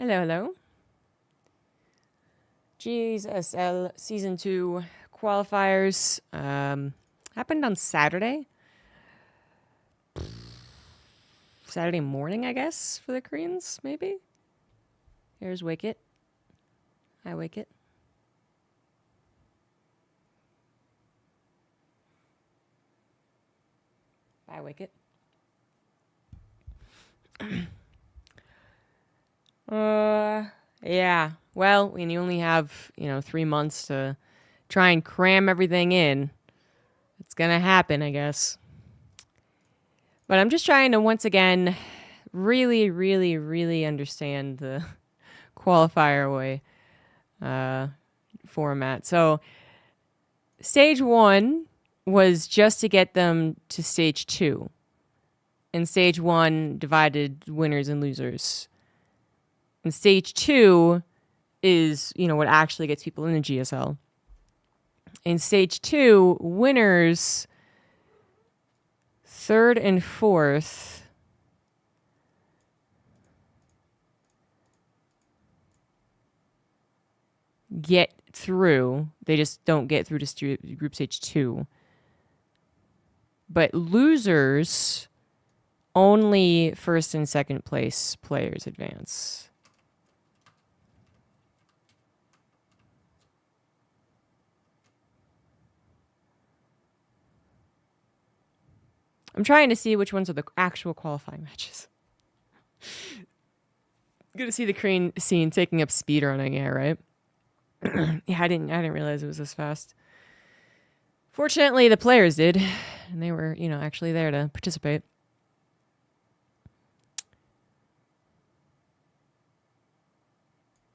Hello, hello. GSL Season 2 qualifiers happened on Saturday. Saturday morning, I guess, for the Koreans, maybe? Here's Wicket. Hi, Wicket. Bye, Wicket. Yeah. Well, when you only have, 3 months to try and cram everything in, it's gonna happen, I guess. But I'm just trying to, once again, really, really, really understand the qualifier way format. So, stage 1 was just to get them to stage 2. And stage 1 divided winners and losers. And stage 2 is, what actually gets people in the GSL. In stage 2, winners, 3rd and 4th, get through. They just don't get through to group stage 2. But losers, only 1st and 2nd place players advance. I'm trying to see which ones are the actual qualifying matches. Good to see the Korean scene taking up speedrunning, yeah, right? Yeah, I didn't realize it was this fast. Fortunately, the players did, and they were, actually there to participate.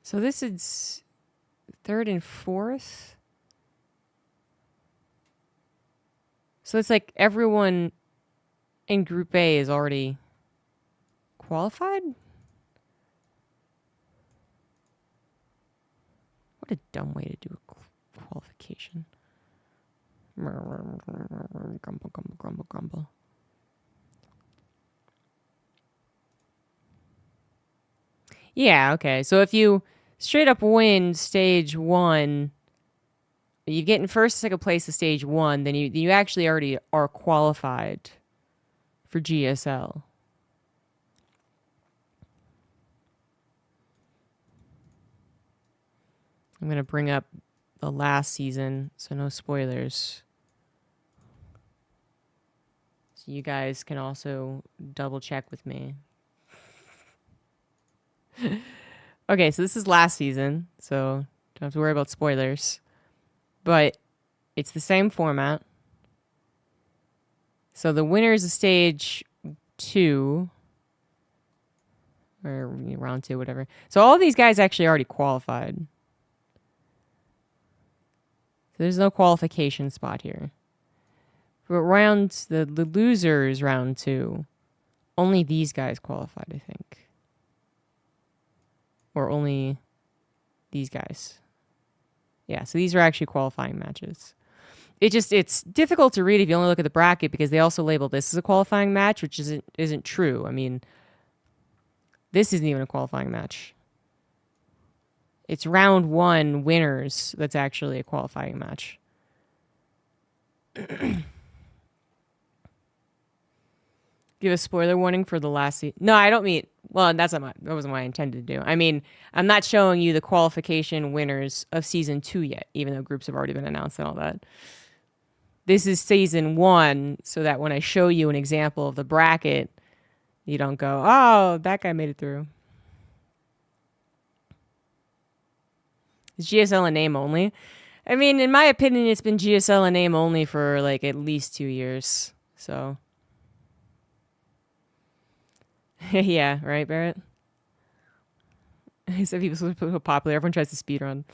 So this is 3rd and 4th. So it's like everyone in Group A is already qualified? What a dumb way to do a qualification. Grumble, grumble, grumble, grumble. Yeah, okay. So if you straight up win stage 1, you get in 1st, 2nd place to stage 1, then you actually already are qualified for GSL. I'm going to bring up the last season, so no spoilers. So you guys can also double check with me. Okay, so this is last season, so don't have to worry about spoilers. But it's the same format. So the winners of stage 2, or round 2, whatever. So all these guys actually already qualified. So there's no qualification spot here. But the losers round 2, only these guys qualified, I think. Or only these guys. Yeah, so these are actually qualifying matches. It's difficult to read if you only look at the bracket because they also label this as a qualifying match, which isn't true. I mean, this isn't even a qualifying match. It's round 1 winners that's actually a qualifying match. Give a spoiler warning for the last season. No, I don't mean... Well, that wasn't what I intended to do. I mean, I'm not showing you the qualification winners of season 2 yet, even though groups have already been announced and all that. This is season 1, so that when I show you an example of the bracket, you don't go, oh, that guy made it through. Is GSL a name only? I mean, in my opinion, it's been GSL a name only for like at least 2 years. So... yeah, right, Barrett? He said people so popular. Everyone tries to speedrun.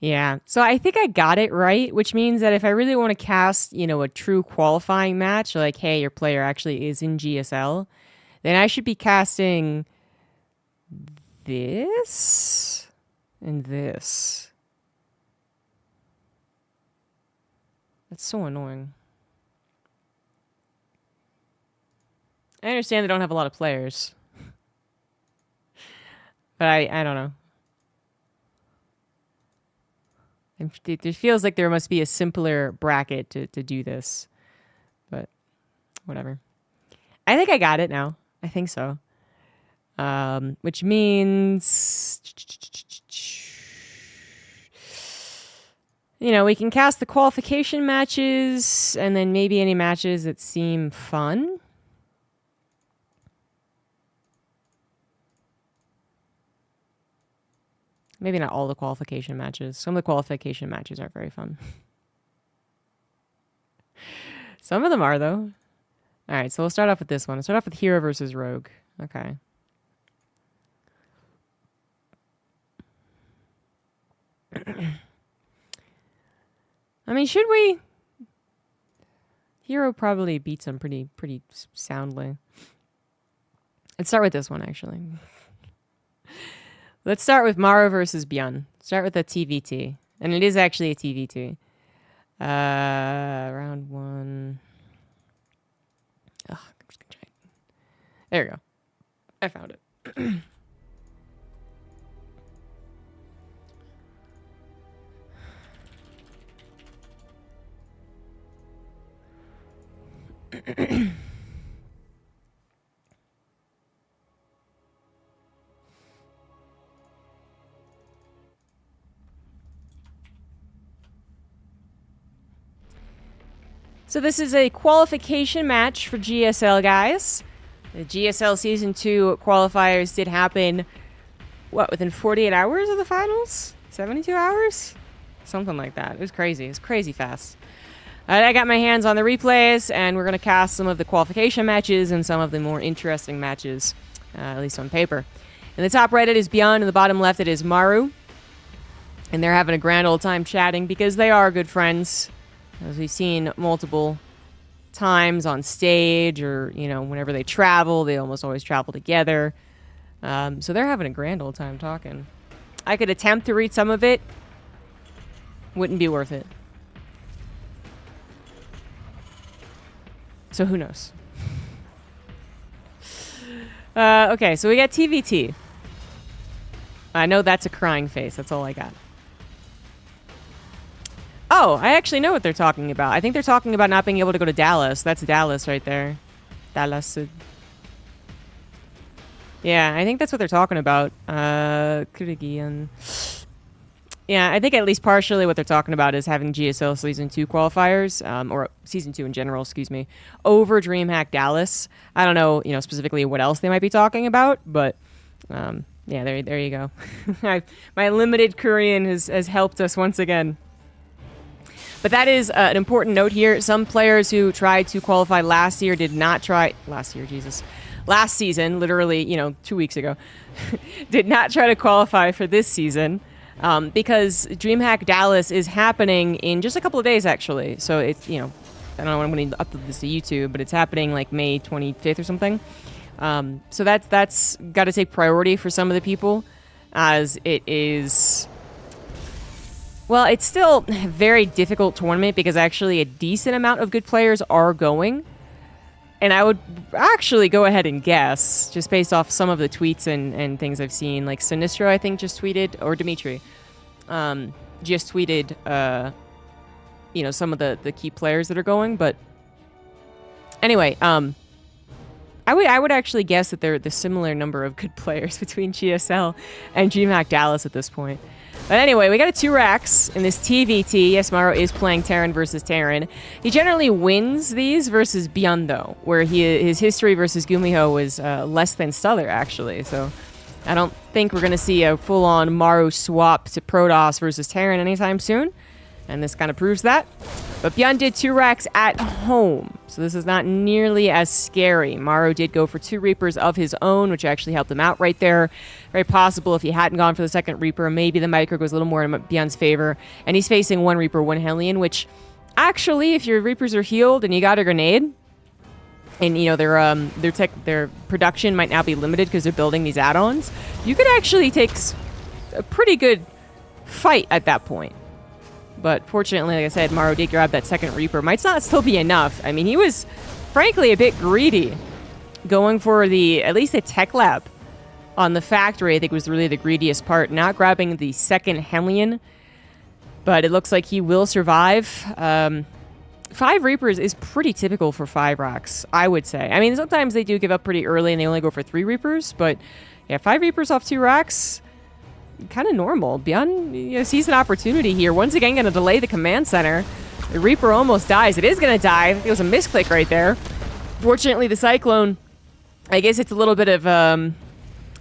Yeah, so I think I got it right, which means that if I really want to cast, a true qualifying match, like, hey, your player actually is in GSL, then I should be casting this and this. That's so annoying. I understand they don't have a lot of players. But I don't know. It feels like there must be a simpler bracket to do this. But whatever. I think I got it now. I think so. Which means... we can cast the qualification matches and then maybe any matches that seem fun. Maybe not all the qualification matches. Some of the qualification matches are very fun. Some of them are, though. All right, so we'll start off with this one. We'll start off with Hero versus Rogue. Okay. I mean, should we? Hero probably beats him pretty soundly. Let's start with this one, actually. Let's start with Mara versus Byun. Start with a TVT. And it is actually a TVT. Round 1. Oh, I'm just gonna try it. There we go. I found it. So this is a qualification match for GSL, guys. The GSL Season 2 qualifiers did happen, within 48 hours of the finals? 72 hours? Something like that. It was crazy. It was crazy fast. I got my hands on the replays, and we're going to cast some of the qualification matches and some of the more interesting matches, at least on paper. In the top right, it is Byun. In the bottom left, it is Maru. And they're having a grand old time chatting because they are good friends. As we've seen multiple times on stage or, whenever they travel, they almost always travel together. So they're having a grand old time talking. I could attempt to read some of it. Wouldn't be worth it. So who knows? Okay, so we got TVT. I know that's a crying face. That's all I got. Oh, I actually know what they're talking about. I think they're talking about not being able to go to Dallas. That's Dallas right there. Dallas. Yeah, I think that's what they're talking about. Kyrgyzstan. Yeah, I think at least partially what they're talking about is having GSL Season 2 qualifiers, or Season 2 in general, excuse me, over DreamHack Dallas. I don't know, specifically what else they might be talking about, but yeah, there you go. My limited Korean has helped us once again. But that is an important note here. Some players who tried to qualify last year did not try... Last season, literally, 2 weeks ago, did not try to qualify for this season. Because DreamHack Dallas is happening in just a couple of days, actually. So it's, I don't know when I'm going to upload this to YouTube, but it's happening like May 25th or something. So that's got to take priority for some of the people, as it is... Well, it's still a very difficult tournament because actually a decent amount of good players are going. And I would actually go ahead and guess, just based off some of the tweets and things I've seen, like Sinistro, I think, just tweeted, or Dimitri, just tweeted, some of the key players that are going. But anyway, I would actually guess that there are the similar number of good players between GSL and DreamHack Dallas at this point. But anyway, we got a 2 racks in this TVT. Yes, Maro is playing Terran versus Terran. He generally wins these versus Byun, though, where his history versus Gumiho was less than stellar, actually. So I don't think we're going to see a full-on Maro swap to Protoss versus Terran anytime soon. And this kind of proves that. But Byun did 2 racks at home, so this is not nearly as scary. Maro did go for 2 Reapers of his own, which actually helped him out right there. Very possible if he hadn't gone for the second Reaper, maybe the micro goes a little more in Byun's favor. And he's facing 1 Reaper, 1 Hellion, which actually, if your Reapers are healed and you got a grenade, and their production might now be limited because they're building these add-ons, you could actually take a pretty good fight at that point. But fortunately, like I said, Maro did grab that second Reaper. Might not still be enough. I mean, he was, frankly, a bit greedy. Going for at least the tech lab on the factory, I think, was really the greediest part. Not grabbing the second Hellion. But it looks like he will survive. 5 Reapers is pretty typical for 5 racks, I would say. I mean, sometimes they do give up pretty early and they only go for 3 Reapers. But yeah, 5 Reapers off 2 racks... kind of normal. Byun sees an opportunity here. Once again, going to delay the command center. The Reaper almost dies. It is going to die. It was a misclick right there. Fortunately, the Cyclone, I guess it's a little bit of,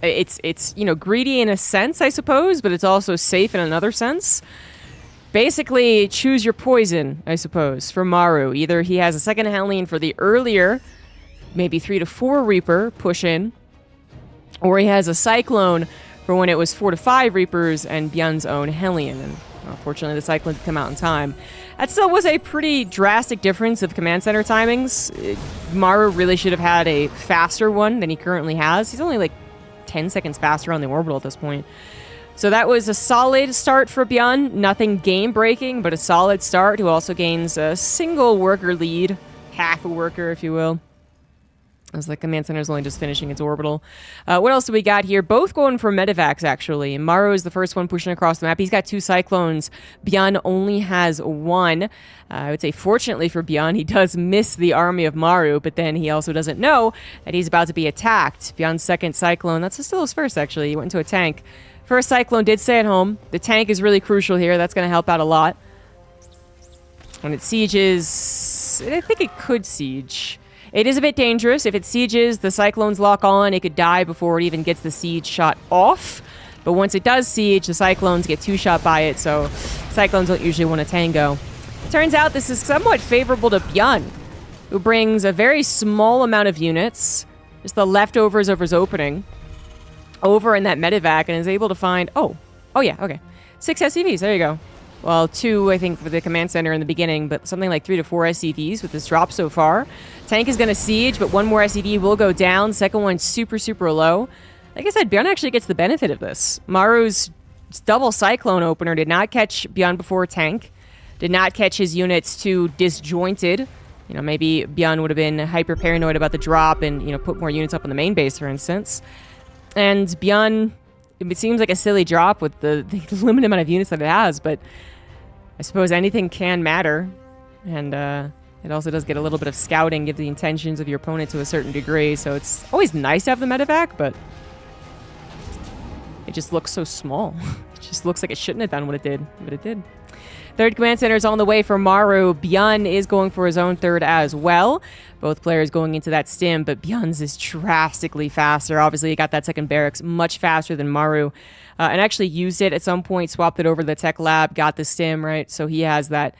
it's greedy in a sense, I suppose, but it's also safe in another sense. Basically, choose your poison, I suppose, for Maro. Either he has a second Hellion for the earlier, maybe 3 to 4 Reaper push in, or he has a Cyclone for when it was 4 to 5 Reapers and Byun's own Hellion. And unfortunately, the Cyclone did come out in time. That still was a pretty drastic difference of command center timings. Maro really should have had a faster one than he currently has. He's only like 10 seconds faster on the orbital at this point. So that was a solid start for Byun. Nothing game-breaking, but a solid start, who also gains a single worker lead. Half a worker, if you will. As the command center is only just finishing its orbital. What else do we got here? Both going for medevacs, actually. Maro is the first one pushing across the map. He's got 2 Cyclones. Byun only has 1. I would say, fortunately for Byun, he does miss the army of Maru, but then he also doesn't know that he's about to be attacked. Byun's second Cyclone, that's still his first, actually. He went into a tank. First Cyclone did stay at home. The tank is really crucial here. That's going to help out a lot. When it sieges... I think it could siege. It is a bit dangerous. If it sieges, the Cyclones lock on. It could die before it even gets the siege shot off. But once it does siege, the Cyclones get 2-shot by it, so Cyclones don't usually want to tango. Turns out this is somewhat favorable to Byun, who brings a very small amount of units, just the leftovers of his opening, over in that medevac, and is able to find... Oh yeah, okay. 6 SCVs, there you go. Well, 2, I think, for the command center in the beginning, but something like 3 to 4 SCVs with this drop so far. Tank is going to siege, but 1 more SCV will go down. Second one super, super low. Like I said, Byun actually gets the benefit of this. Maru's double Cyclone opener did not catch Byun before tank. Did not catch his units too disjointed. Maybe Byun would have been hyper paranoid about the drop and, put more units up on the main base, for instance. And Byun, it seems like a silly drop with the limited amount of units that it has, but I suppose anything can matter. And It also does get a little bit of scouting, give the intentions of your opponent to a certain degree, so it's always nice to have the medevac, but it just looks so small. It just looks like it shouldn't have done what it did, but it did. Third command center is on the way for Maru. Byun is going for his own third as well. Both players going into that stim, but Byun's is drastically faster. Obviously, he got that second barracks much faster than Maru, and actually used it at some point, swapped it over to the tech lab, got the stim, right? So he has that.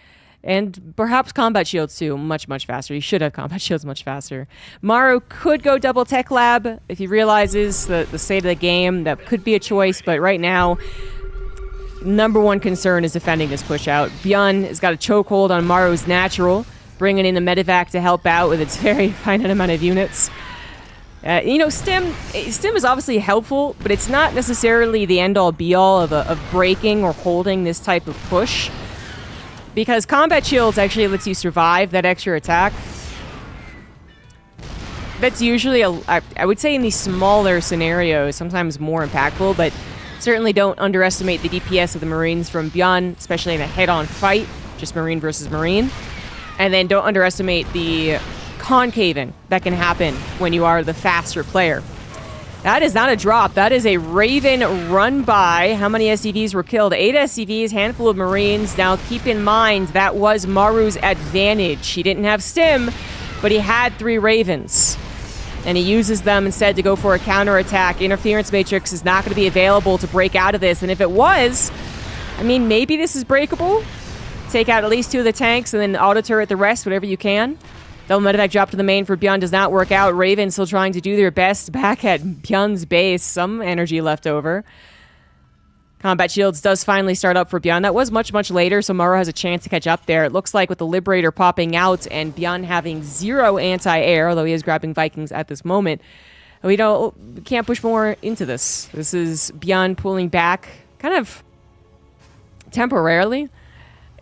And perhaps combat shields too, much, much faster. He should have combat shields much faster. Maru could go double tech lab if he realizes the state of the game. That could be a choice, but right now, number one concern is defending this push out. Byun has got a chokehold on Maru's natural, bringing in the medevac to help out with its very finite amount of units. You know, stim is obviously helpful, but it's not necessarily the end-all be-all of breaking or holding this type of push. Because combat shields actually lets you survive that extra attack. That's usually, I would say in these smaller scenarios, sometimes more impactful, but certainly don't underestimate the DPS of the Marines from Byun, especially in a head-on fight, just Marine versus Marine. And then don't underestimate the concaving that can happen when you are the faster player. That is not a drop. That is a Raven run by. How many SCVs were killed? 8 SCVs, handful of Marines. Now, keep in mind, that was Maru's advantage. He didn't have stim, but he had 3 Ravens. And he uses them instead to go for a counterattack. Interference Matrix is not going to be available to break out of this. And if it was, I mean, maybe this is breakable. Take out at least 2 of the tanks and then auto-turret the rest, whatever you can. Double medevac drop to the main for Byun does not work out. Raven still trying to do their best back at Byun's base. Some energy left over. Combat shields does finally start up for Byun. That was much, much later, so Maru has a chance to catch up there. It looks like with the Liberator popping out and Byun having 0 anti-air, although he is grabbing Vikings at this moment, we can't push more into this. This is Byun pulling back kind of temporarily.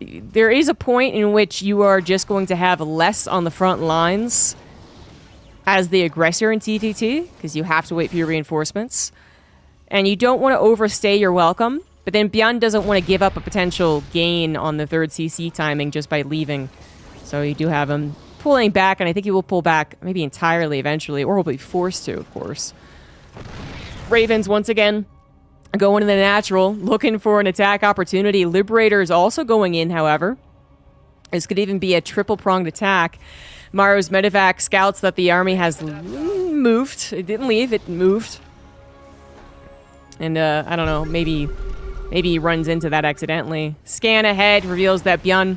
There is a point in which you are just going to have less on the front lines as the aggressor in TTT, because you have to wait for your reinforcements. And you don't want to overstay your welcome, but then Byun doesn't want to give up a potential gain on the third CC timing just by leaving. So you do have him pulling back, and I think he will pull back maybe entirely eventually, or will be forced to, of course. Ravens, once again, going in the natural, looking for an attack opportunity. Liberator is also going in, however. This could even be a triple-pronged attack. Maru's medevac scouts that the army has moved. It didn't leave, it moved. And, I don't know, maybe he runs into that accidentally. Scan ahead reveals that Byun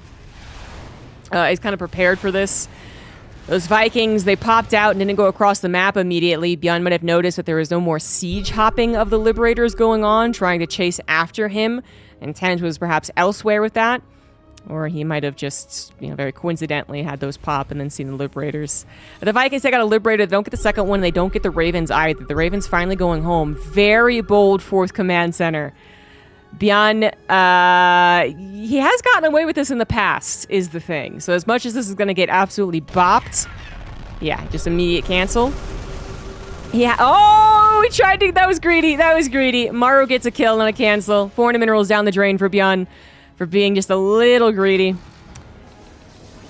is kind of prepared for this. Those Vikings, they popped out and didn't go across the map immediately. Byun might have noticed that there was no more siege hopping of the Liberators going on, trying to chase after him. Intent was perhaps elsewhere with that. Or he might have just, very coincidentally had those pop and then seen the Liberators. The Vikings, they got a Liberator. They don't get the second one. They don't get the Ravens either. The Ravens finally going home. Very bold 4th Command Center. Byun, he has gotten away with this in the past, is the thing. So as much as this is going to get absolutely bopped, yeah, just immediate cancel. Yeah, oh, he tried to, that was greedy, Maru gets a kill and a cancel. 400 minerals down the drain for Byun for being just a little greedy.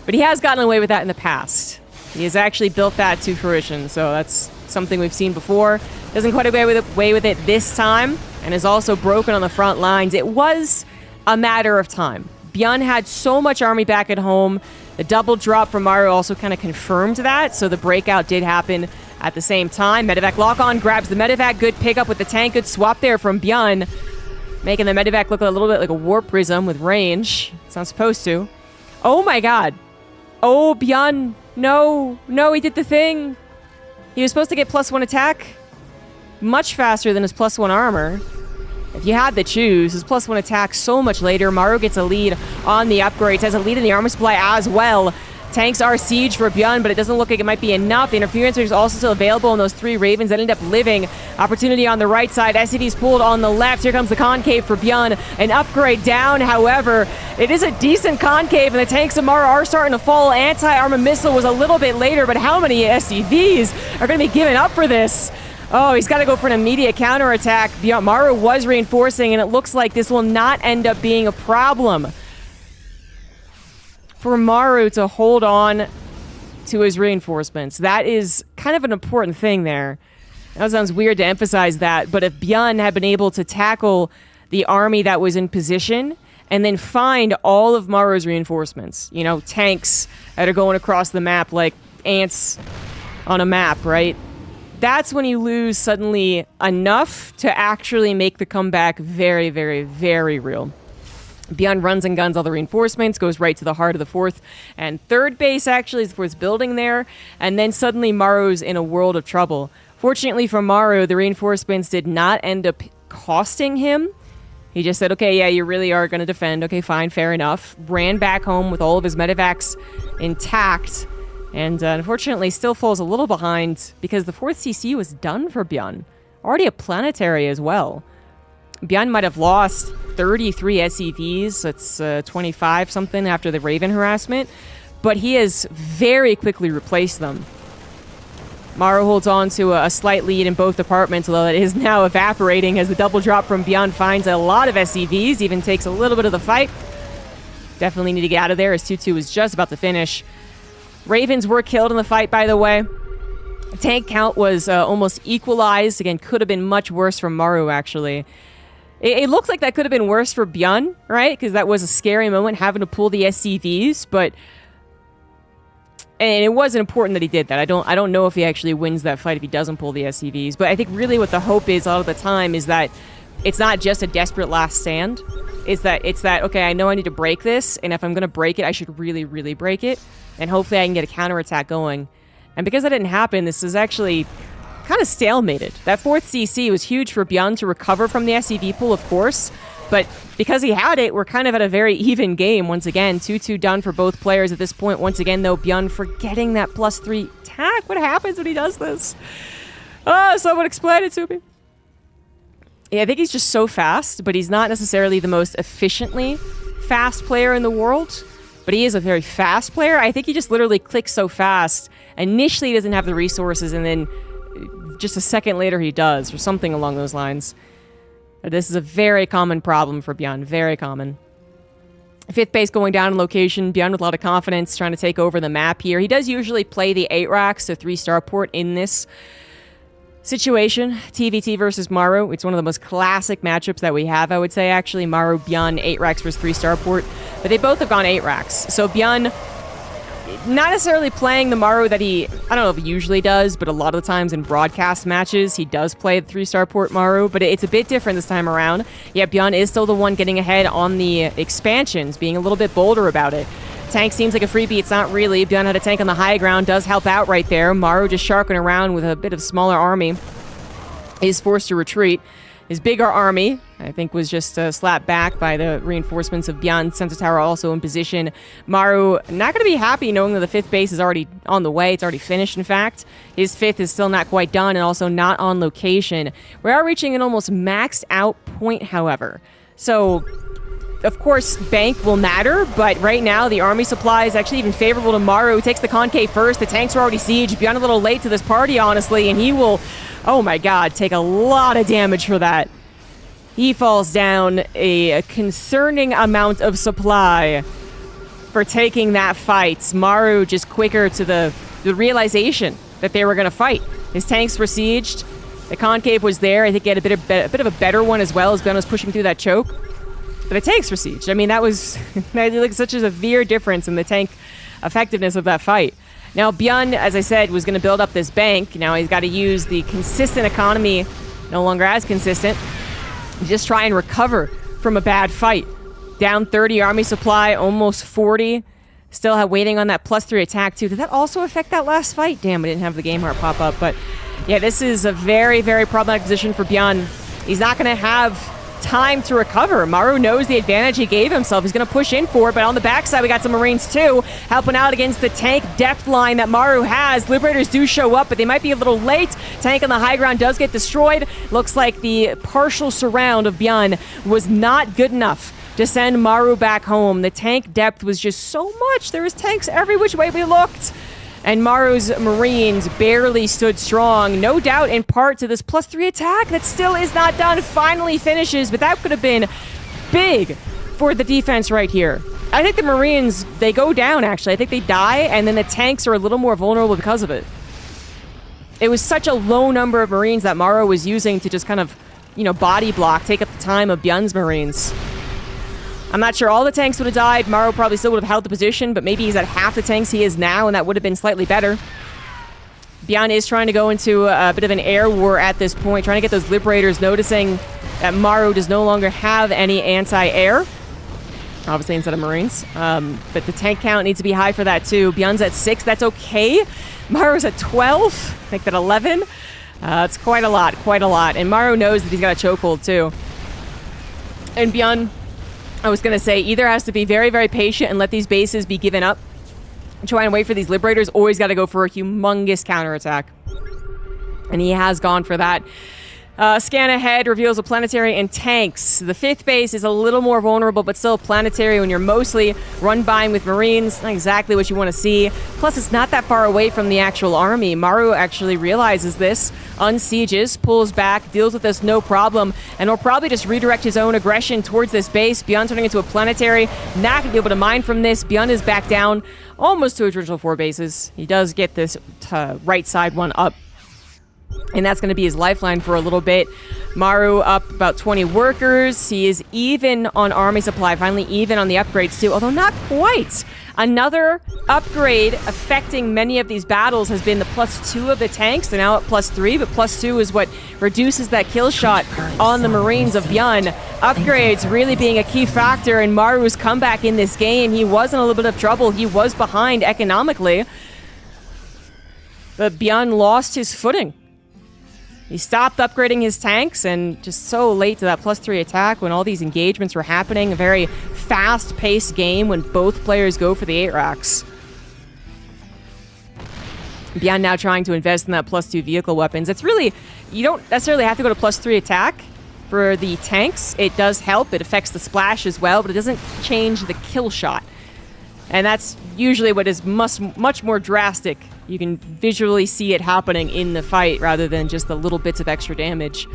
But he has gotten away with that in the past. He has actually built that to fruition, so that's something we've seen before. Doesn't quite away with it this time, and is also broken on the front lines. It was a matter of time. Byun had so much army back at home. The double drop from Maru also kind of confirmed that, so the breakout did happen at the same time. Medevac lock-on grabs the medevac. Good pick-up with the tank. Good swap there from Byun, making the medevac look a little bit like a warp prism with range. It's not supposed to. Oh my god. Oh, Byun. No, he did the thing. He was supposed to get +1 attack much faster than his +1 armor. If you had to choose, his +1 attack so much later. Maru gets a lead on the upgrades, has a lead in the armor supply as well. Tanks are siege for Byun, but it doesn't look like it might be enough. The interference is also still available on those 3 Ravens that end up living. Opportunity on the right side. SCV's pulled on the left. Here comes the concave for Byun. An upgrade down, however. It is a decent concave, and the tanks of Maru are starting to fall. Anti-armor missile was a little bit later, but how many SCVs are going to be given up for this? Oh, he's got to go for an immediate counterattack. Maru was reinforcing, and it looks like this will not end up being a problem for Maru to hold on to his reinforcements. That is kind of an important thing there. That sounds weird to emphasize that, but if Bjorn had been able to tackle the army that was in position and then find all of Maru's reinforcements, you know, tanks that are going across the map like ants on a map, right? That's when you lose suddenly enough to actually make the comeback very, very, very real. Bjorn runs and guns all the reinforcements, goes right to the heart of the 4th and 3rd base, actually, is the 4th building there, and then suddenly Maru's in a world of trouble. Fortunately for Maru, the reinforcements did not end up costing him. He just said, okay, yeah, you really are going to defend. Okay, fine, fair enough. Ran back home with all of his medevacs intact, and unfortunately still falls a little behind because the 4th CC was done for Bjorn. Already a planetary as well. Bjorn might have lost 33 SCVs, that's 25 something after the Raven harassment, but he has very quickly replaced them. Maru holds on to a slight lead in both departments, although it is now evaporating as the double drop from Bjorn finds a lot of SCVs, even takes a little bit of the fight. Definitely need to get out of there as 2-2 is just about to finish. Ravens were killed in the fight, by the way. Tank count was almost equalized. Again, could have been much worse for Maru, actually. It looks like that could have been worse for Bjorn, right? Because that was a scary moment, having to pull the SCVs, but... And it wasn't important that he did that. I don't know if he actually wins that fight if he doesn't pull the SCVs. But I think really what the hope is a lot of the time is that it's not just a desperate last stand. It's that, okay, I know I need to break this, and if I'm going to break it, I should really, really break it. And hopefully I can get a counterattack going. And because that didn't happen, this is actually kind of stalemated. That 4th CC was huge for Bjorn to recover from the SCV pool, of course. But because he had it, we're kind of at a very even game once again. 2-2 done for both players at this point. Once again, though, Bjorn forgetting that +3 attack. What happens when he does this? Oh, someone explain it to me. Yeah, I think he's just so fast, but he's not necessarily the most efficiently fast player in the world. But he is a very fast player. I think he just literally clicks so fast. Initially, he doesn't have the resources, and then just a second later he does, or something along those lines. This is a very common problem for Bjorn, very common. 5th base going down in location, Bjorn with a lot of confidence, trying to take over the map here. He does usually play the 8 racks, so 3-star port in this situation. TVT versus Maru, it's one of the most classic matchups that we have, I would say, actually. Maru, Bjorn, 8 racks versus 3-star port, but they both have gone 8 racks. So Bjorn, not necessarily playing the Maru that he, I don't know if he usually does, but a lot of the times in broadcast matches, he does play the 3-star port Maru, but it's a bit different this time around. Yeah, Bjorn is still the one getting ahead on the expansions, being a little bit bolder about it. Tank seems like a freebie, it's not really. Bjorn had a tank on the high ground, does help out right there. Maru just sharking around with a bit of smaller army. Is forced to retreat. His bigger army, I think, was just slapped back by the reinforcements of Bjorn. Sensor tower also in position. Maru not going to be happy knowing that the 5th base is already on the way. It's already finished, in fact. His 5th is still not quite done and also not on location. We are reaching an almost maxed out point, however. So, of course, bank will matter, but right now the army supply is actually even favorable to Maru. He takes the concave first. The tanks are already sieged. Bjorn a little late to this party, honestly, and he will... Oh my god, take a lot of damage for that. He falls down a concerning amount of supply for taking that fight. Maru just quicker to the realization that they were going to fight. His tanks were sieged. The concave was there. I think he had a bit of a better one as well as Ben was pushing through that choke. But the tanks were sieged. I mean, that was like such a severe difference in the tank effectiveness of that fight. Now, Bjorn, as I said, was going to build up this bank. Now he's got to use the consistent economy, no longer as consistent, just try and recover from a bad fight. Down 30 army supply, almost 40. Still waiting on that +3 attack, too. Did that also affect that last fight? Damn, we didn't have the game heart pop up. But yeah, this is a very, very problematic position for Bjorn. He's not going to have time to recover. Maru knows the advantage he gave himself. He's going to push in for it, but on the backside, we got some Marines too, helping out against the tank depth line that Maru has. Liberators do show up, but they might be a little late. Tank on the high ground does get destroyed. Looks like the partial surround of Bjorn was not good enough to send Maru back home. The tank depth was just so much. There was tanks every which way we looked. And Maru's Marines barely stood strong, no doubt in part to this +3 attack that still is not done. Finally finishes, but that could have been big for the defense right here. I think the Marines, they go down, actually. I think they die, and then the tanks are a little more vulnerable because of it. It was such a low number of Marines that Maro was using to just kind of, body block, take up the time of Bjorn's Marines. I'm not sure all the tanks would have died. Maro probably still would have held the position, but maybe he's at half the tanks he is now, and that would have been slightly better. Bjorn is trying to go into a bit of an air war at this point, trying to get those Liberators noticing that Maro does no longer have any anti-air. Obviously instead of Marines. But the tank count needs to be high for that too. Bjorn's at 6. That's okay. Maro's at 12. Make that 11. It's quite a lot. And Maro knows that he's got a chokehold too. And Bjorn, I was going to say, either has to be very, very patient and let these bases be given up. Try and wait for these Liberators. Always got to go for a humongous counterattack. And he has gone for that. Scan ahead reveals a planetary and tanks. The 5th base is a little more vulnerable, but still planetary when you're mostly run by with Marines. Not exactly what you want to see. Plus, it's not that far away from the actual army. Maru actually realizes this, unsieges, pulls back, deals with this no problem, and will probably just redirect his own aggression towards this base. Bjorn turning into a planetary. Not going to be able to mine from this. Bjorn is back down almost to his original 4 bases. He does get this right side one up. And that's going to be his lifeline for a little bit. Maru up about 20 workers. He is even on army supply, finally even on the upgrades too, although not quite. Another upgrade affecting many of these battles has been the +2 of the tanks. They're now at +3, but +2 is what reduces that kill shot on the Marines of Bjorn. Upgrades really being a key factor in Maru's comeback in this game. He was in a little bit of trouble. He was behind economically. But Bjorn lost his footing. He stopped upgrading his tanks, and just so late to that +3 attack when all these engagements were happening. A very fast-paced game when both players go for the 8 racks. Bjorn now trying to invest in that +2 vehicle weapons. It's really, you don't necessarily have to go to +3 attack for the tanks. It does help. It affects the splash as well, but it doesn't change the kill shot. And that's usually what is much more drastic. You can visually see it happening in the fight rather than just the little bits of extra damage.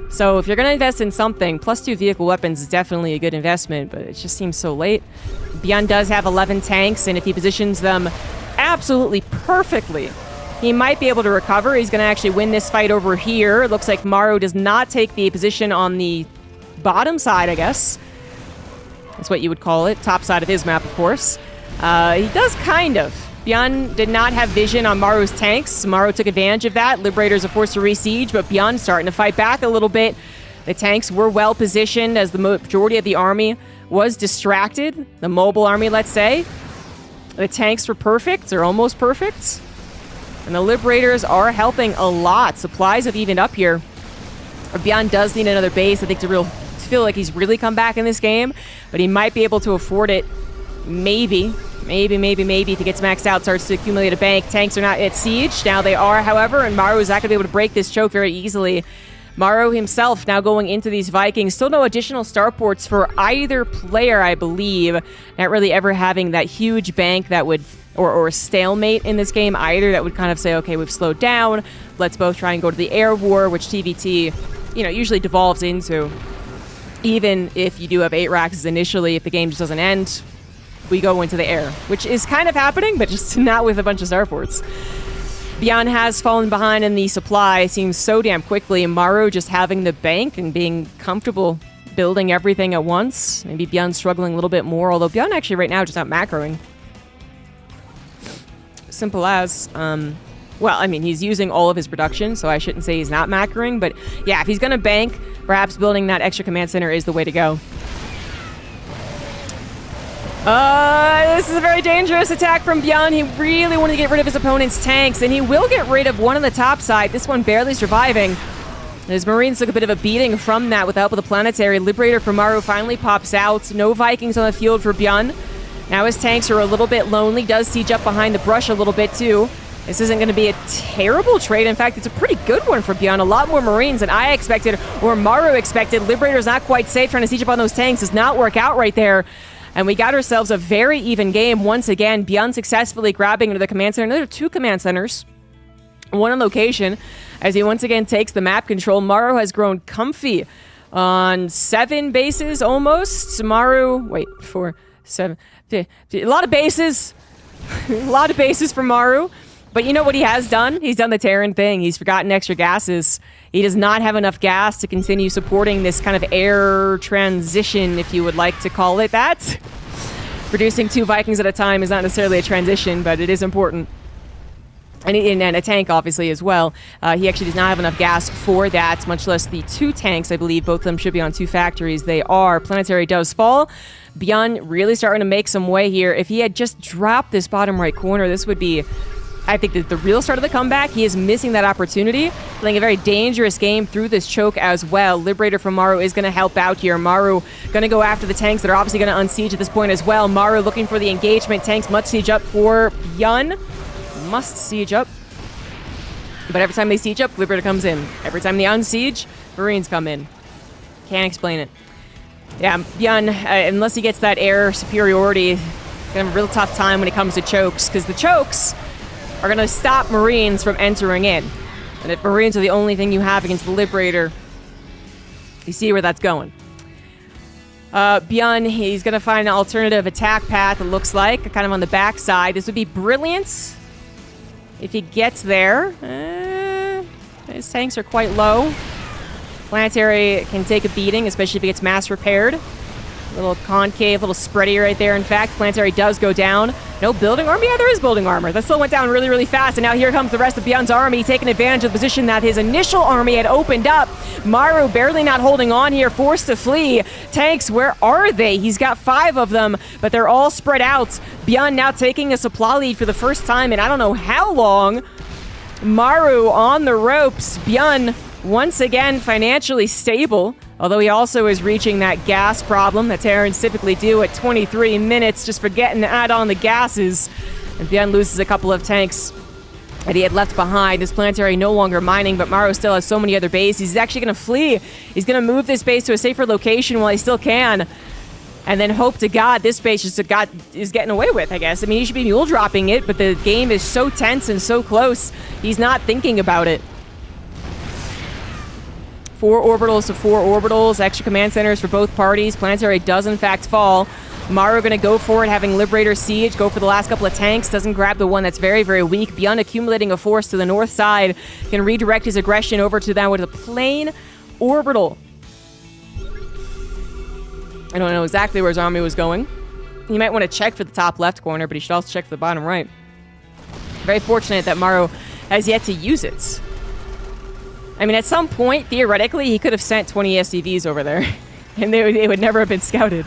So if you're going to invest in something, +2 vehicle weapons is definitely a good investment, but it just seems so late. Bjorn does have 11 tanks, and if he positions them absolutely perfectly, he might be able to recover. He's going to actually win this fight over here. It looks like Maru does not take the position on the bottom side, I guess. That's what you would call it. Top side of his map, of course. He does kind of. Bjorn did not have vision on Maru's tanks. Maru took advantage of that. Liberators are forced to re-siege, but Bjorn's starting to fight back a little bit. The tanks were well positioned as the majority of the army was distracted. The mobile army, let's say. The tanks were perfect, or almost perfect. And the Liberators are helping a lot. Supplies have evened up here. Bjorn does need another base, I think, to feel like he's really come back in this game. But he might be able to afford it. Maybe if he gets maxed out, starts to accumulate a bank. Tanks are not at siege. Now they are, however, and Maru is not going to be able to break this choke very easily. Maru himself now going into these Vikings. Still no additional starports for either player, I believe. Not really ever having that huge bank that would, or stalemate in this game either, that would kind of say, okay, we've slowed down. Let's both try and go to the air war, which TVT, usually devolves into. Even if you do have 8 racks initially, if the game just doesn't end, we go into the air, which is kind of happening, but just not with a bunch of starports. Bjorn has fallen behind in the supply. It seems so damn quickly. Maru just having the bank and being comfortable building everything at once. Maybe Bjorn struggling a little bit more, although Bjorn actually right now just not macroing. Simple as. Well, I mean, he's using all of his production, so I shouldn't say he's not macroing, but yeah, if he's going to bank, perhaps building that extra command center is the way to go. This is a very dangerous attack from Bjorn. He really wanted to get rid of his opponent's tanks, and he will get rid of one on the top side. This one barely surviving. His Marines took a bit of a beating from that with the help of the planetary. Liberator for Maru finally pops out. No Vikings on the field for Bjorn. Now his tanks are a little bit lonely. Does siege up behind the brush a little bit too. This isn't going to be a terrible trade. In fact, it's a pretty good one for Bjorn. A lot more Marines than I expected, or Maru expected. Liberator's not quite safe. Trying to siege up on those tanks does not work out right there. And we got ourselves a very even game once again. Bjorn successfully grabbing into the command center. Another 2 command centers. One on location. As he once again takes the map control. Maru has grown comfy on 7 bases almost. Maru, wait, 4, A lot of bases. A lot of bases for Maru. But you know what he has done? He's done the Terran thing. He's forgotten extra gases. He does not have enough gas to continue supporting this kind of air transition, if you would like to call it that. Producing 2 Vikings at a time is not necessarily a transition, but it is important. And a tank, obviously, as well. He actually does not have enough gas for that, much less the 2 tanks. I believe both of them should be on 2 factories. They are. Planetary does fall. Beyond really starting to make some way here. If he had just dropped this bottom right corner, this would be, I think, the real start of the comeback. He is missing that opportunity. Playing a very dangerous game through this choke as well. Liberator from Maru is going to help out here. Maru going to go after the tanks that are obviously going to unsiege at this point as well. Maru looking for the engagement. Tanks must siege up for Byun. Must siege up. But every time they siege up, Liberator comes in. Every time they unsiege, Marines come in. Can't explain it. Yeah, Byun, unless he gets that air superiority, he's going to have a real tough time when it comes to chokes, because the chokes are going to stop Marines from entering in. And if Marines are the only thing you have against the Liberator, you see where that's going. Byun, he's going to find an alternative attack path, it looks like, kind of on the backside. This would be brilliant if he gets there. His tanks are quite low. Planetary can take a beating, especially if it gets mass repaired. A little concave, a little spready right there. In fact, Planetary does go down. No building armor? Yeah, there is building armor. That still went down really, really fast. And now here comes the rest of Byun's army, taking advantage of the position that his initial army had opened up. Maru barely not holding on here, forced to flee. Tanks, where are they? He's got 5 of them, but they're all spread out. Byun now taking a supply lead for the first time in I don't know how long. Maru on the ropes. Byun, once again, financially stable. Although he also is reaching that gas problem that Terrans typically do at 23 minutes, just forgetting to add on the gases. And Byun loses a couple of tanks that he had left behind. This Planetary no longer mining, but Maru still has so many other bases. He's actually going to flee. He's going to move this base to a safer location while he still can. And then hope to God this base is getting away with, I guess. I mean, he should be mule dropping it, but the game is so tense and so close, he's not thinking about it. 4 orbitals to 4 orbitals. Extra command centers for both parties. Planetary does, in fact, fall. Maru going to go for it, having Liberator siege. Go for the last couple of tanks. Doesn't grab the one that's very, very weak. Byun accumulating a force to the north side. Can redirect his aggression over to that with a plain orbital. I don't know exactly where his army was going. He might want to check for the top left corner, but he should also check for the bottom right. Very fortunate that Maru has yet to use it. I mean, at some point, theoretically, he could have sent 20 SCVs over there, and they would never have been scouted.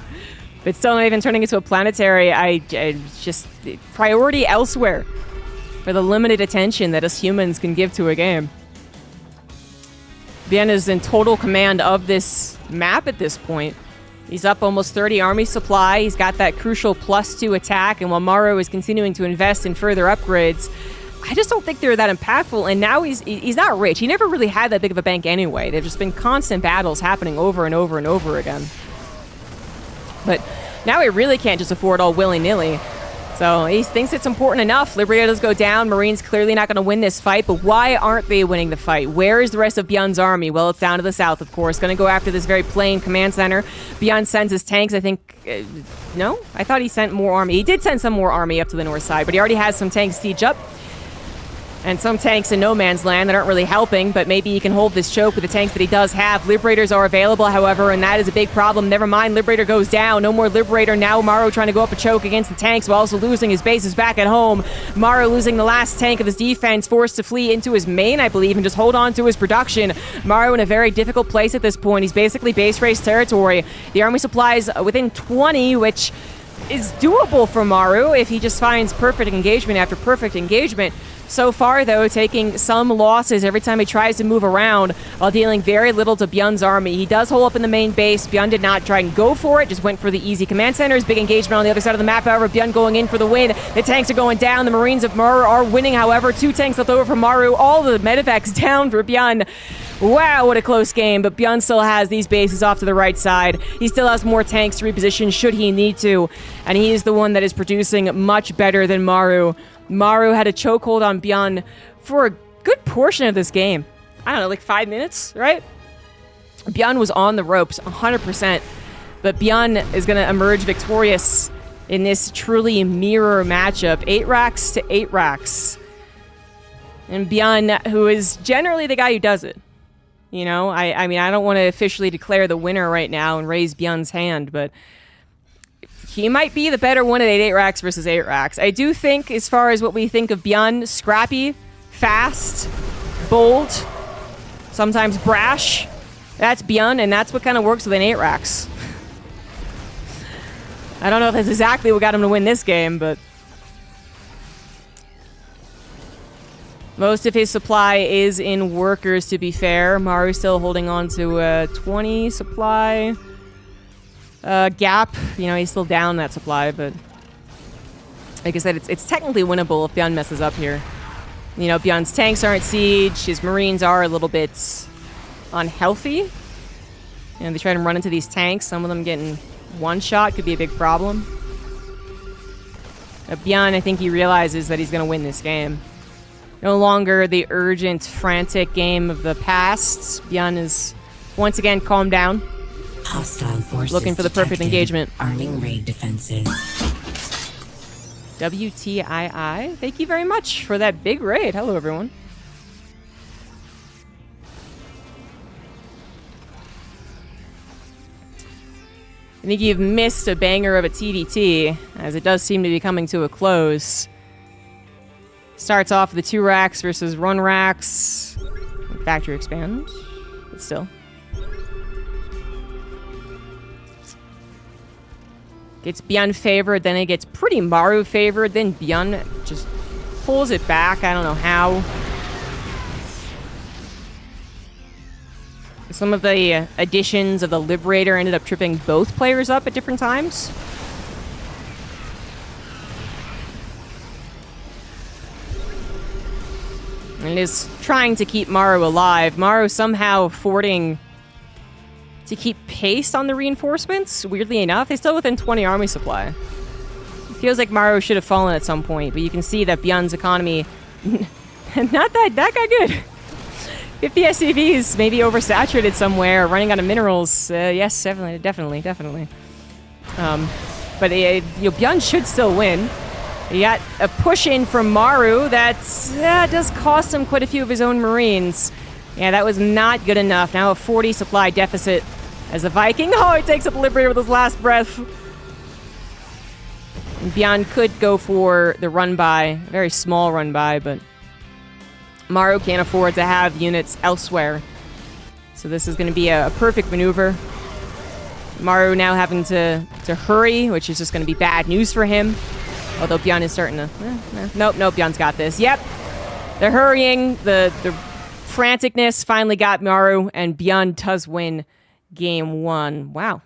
But still not even turning into a Planetary. I just priority elsewhere for the limited attention that us humans can give to a game. Byun is in total command of this map at this point. He's up almost 30 army supply. He's got that crucial +2 attack, and while Maru is continuing to invest in further upgrades, I just don't think they're that impactful, and now he's not rich. He never really had that big of a bank anyway. They've just been constant battles happening over and over and over again. But now he really can't just afford all willy-nilly. So he thinks it's important enough. Liberator does go down. Marines clearly not going to win this fight, but why aren't they winning the fight? Where is the rest of Byun's army? Well, it's down to the south, of course. Going to go after this very plain command center. Byun sends his tanks, I think. No? I thought he sent more army. He did send some more army up to the north side, but he already has some tanks siege up. And some tanks in no man's land that aren't really helping, but maybe he can hold this choke with the tanks that he does have. Liberators are available, however, and that is a big problem. Never mind, Liberator goes down. No more Liberator. Now Maru trying to go up a choke against the tanks while also losing his bases back at home. Maru losing the last tank of his defense, forced to flee into his main, I believe, and just hold on to his production. Maru in a very difficult place at this point. He's basically base race territory. The army supplies within 20, which is doable for Maru if he just finds perfect engagement after perfect engagement. So far, though, taking some losses every time he tries to move around while dealing very little to Byun's army. He does hold up in the main base. Byun did not try and go for it, just went for the easy command centers. Big engagement on the other side of the map, however. Byun going in for the win. The tanks are going down. The Marines of Maru are winning, however. 2 tanks left over for Maru. All the medevacs down for Byun. Wow, what a close game, but Byun still has these bases off to the right side. He still has more tanks to reposition should he need to, and he is the one that is producing much better than Maru. Maru had a chokehold on Byun for a good portion of this game. I don't know, like 5 minutes, right? Byun was on the ropes, 100%, but Byun is going to emerge victorious in this truly mirror matchup. 8 racks to 8 racks. And Bjorn, who is generally the guy who does it. You know, I mean, I don't want to officially declare the winner right now and raise Bjorn's hand, but he might be the better one at 8 racks versus 8 racks. I do think, as far as what we think of Bjorn, scrappy, fast, bold, sometimes brash, that's Bjorn, and that's what kind of works with an 8 racks. I don't know if that's exactly what got him to win this game, but most of his supply is in workers, to be fair. Maru's still holding on to a 20 supply gap. You know, he's still down that supply, but like I said, it's technically winnable if Bjorn messes up here. You know, Bjorn's tanks aren't siege. His marines are a little bit unhealthy. You know, they try to run into these tanks. Some of them getting one shot could be a big problem. Bjorn, I think he realizes that he's going to win this game. No longer the urgent, frantic game of the past. Bjorn is once again calmed down. Hostile forces looking for the perfect detected. engagement. Arming raid defenses. WTII. Thank you very much for that big raid. Hello, everyone. I think you've missed a banger of a TVT, as it does seem to be coming to a close. Starts off with the 2 racks versus 1 racks. Factory expand, but still. Gets Bjorn favored, then it gets pretty Maru favored, then Bjorn just pulls it back. I don't know how. Some of the additions of the Liberator ended up tripping both players up at different times. And is trying to keep Maru alive. Maru somehow affording to keep pace on the reinforcements. Weirdly enough, they're still within 20 army supply. It feels like Maru should have fallen at some point, but you can see that Bjorn's economy not that got good. 50 SCVs, maybe oversaturated somewhere, running out of minerals. Yes, definitely. But Bjorn should still win. You got a push in from Maru that does cost him quite a few of his own marines. Yeah, that was not good enough. Now a 40 supply deficit as a Viking. Oh, he takes up Liberator with his last breath. And Bjorn could go for the run-by, a very small run-by, but Maru can't afford to have units elsewhere. So this is going to be a perfect maneuver. Maru now having to hurry, which is just going to be bad news for him. Although Bjorn is starting to... Nope, Bjorn's got this. Yep. They're hurrying. The franticness finally got Maru, and Bjorn does win game 1. Wow.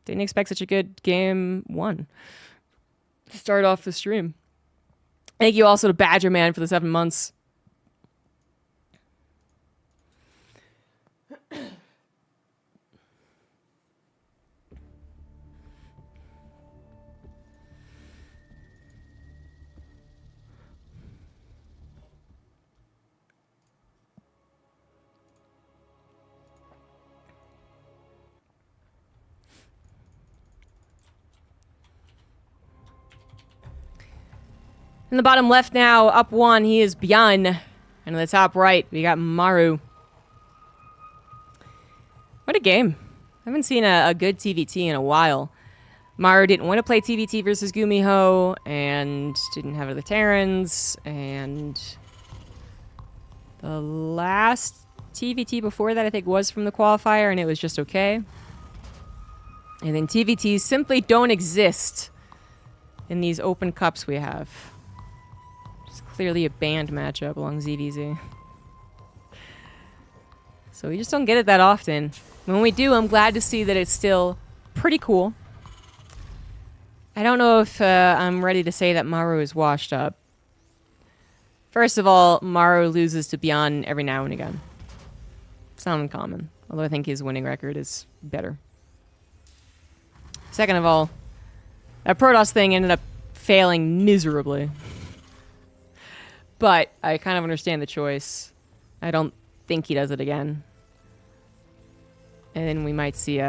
Didn't expect such a good game 1 to start off the stream. Thank you also to Badger Man for the 7 months. In the bottom left now, up 1, he is Bjorn. And in the top right, we got Maru. What a game. I haven't seen a good TVT in a while. Maru didn't want to play TVT versus Gumiho, and didn't have other Terrans, and the last TVT before that, I think, was from the qualifier, and it was just okay. And then TVTs simply don't exist in these open cups we have. Clearly a banned matchup along ZDZ. So we just don't get it that often. When we do, I'm glad to see that it's still pretty cool. I don't know if I'm ready to say that Maru is washed up. First of all, Maru loses to Bjorn every now and again. It's not uncommon, although I think his winning record is better. Second of all, that Protoss thing ended up failing miserably. But I kind of understand the choice. I don't think he does it again. And then we might see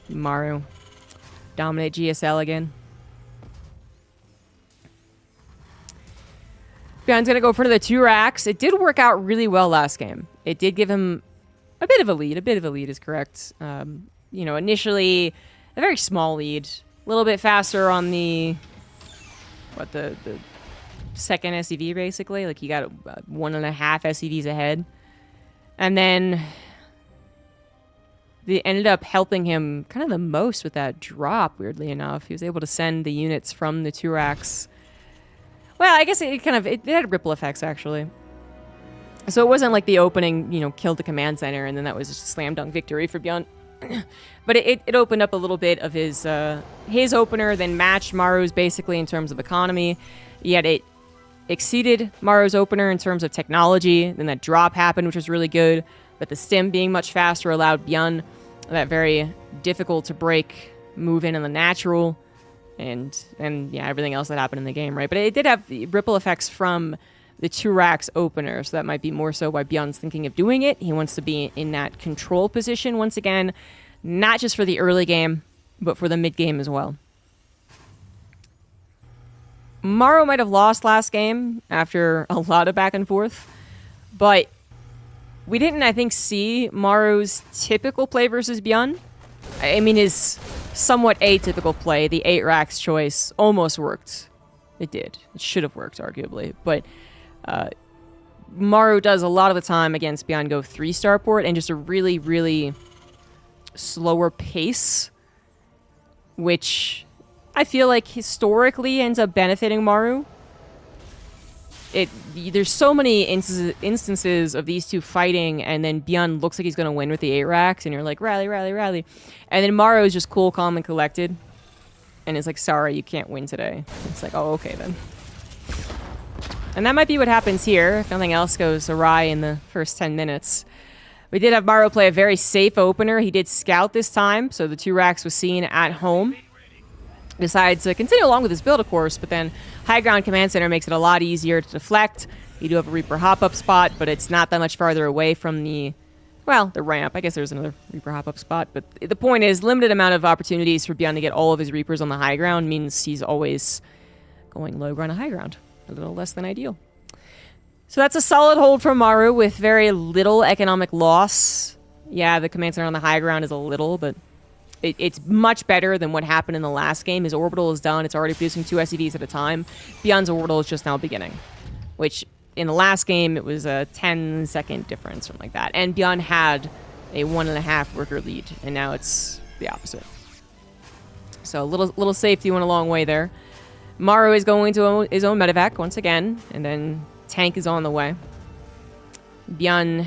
Maru dominate GSL again. Bjorn's going to go for the 2 racks. It did work out really well last game. It did give him a bit of a lead. A bit of a lead is correct. You know, initially a very small lead. A little bit faster on the second SCV, basically. Like, he got 1.5 SCVs ahead. And then they ended up helping him kind of the most with that drop, weirdly enough. He was able to send the units from the 2 racks. Well, I guess it had ripple effects, actually. So it wasn't like the opening, you know, killed the command center, and then that was just a slam dunk victory for Bjorn. But it opened up a little bit of his opener, then matched Maru's basically in terms of economy. Yet it exceeded Maru's opener in terms of technology. Then that drop happened, which was really good. But the stim being much faster allowed Bjorn that very difficult to break move in the natural. And yeah, everything else that happened in the game, right? But it did have the ripple effects from the 2 racks opener, so that might be more so why Bjorn's thinking of doing it. He wants to be in that control position once again, not just for the early game, but for the mid game as well. Maru might have lost last game after a lot of back and forth, but we didn't, I think, see Maru's typical play versus Bjorn. I mean, his somewhat atypical play, the 8 racks choice, almost worked. It did. It should have worked, arguably. But Maru does a lot of the time against Bjorn go 3 starport and just a really, really slower pace, which I feel like historically ends up benefiting Maru. There's so many instances of these two fighting, and then Bjorn looks like he's going to win with the 8 racks, and you're like, rally, rally, rally. And then Maru is just cool, calm, and collected, and is like, sorry, you can't win today. It's like, oh, okay, then. And that might be what happens here, if nothing else goes awry in the first 10 minutes. We did have Maru play a very safe opener. He did scout this time, so the 2 racks was seen at home. Decides to continue along with his build, of course, but then high ground command center makes it a lot easier to deflect. You do have a Reaper hop-up spot, but it's not that much farther away from the ramp. I guess there's another Reaper hop-up spot, but the point is, limited amount of opportunities for Bjorn to get all of his Reapers on the high ground means he's always going low ground to high ground. A little less than ideal. So that's a solid hold from Maru with very little economic loss. Yeah, the command center on the high ground is a little, but it's much better than what happened in the last game. His orbital is done. It's already producing 2 SCVs at a time. Bjorn's orbital is just now beginning, which in the last game, it was a 10-second difference, something like that. And Bjorn had a 1.5 worker lead, and now it's the opposite. So a little safety went a long way there. Maru is going to his own medevac once again, and then tank is on the way. Bjorn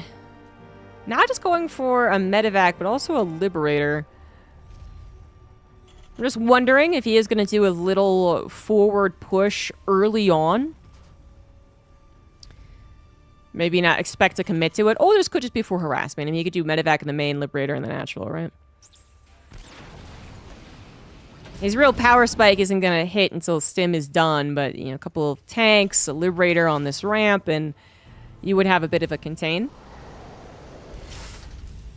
not just going for a medevac, but also a liberator. I'm just wondering if he is going to do a little forward push early on. Maybe not expect to commit to it. Oh, this could just be for harassment. I mean, he could do medevac in the main, liberator in the natural, right? His real power spike isn't going to hit until stim is done, but, you know, a couple of tanks, a liberator on this ramp, and you would have a bit of a contain.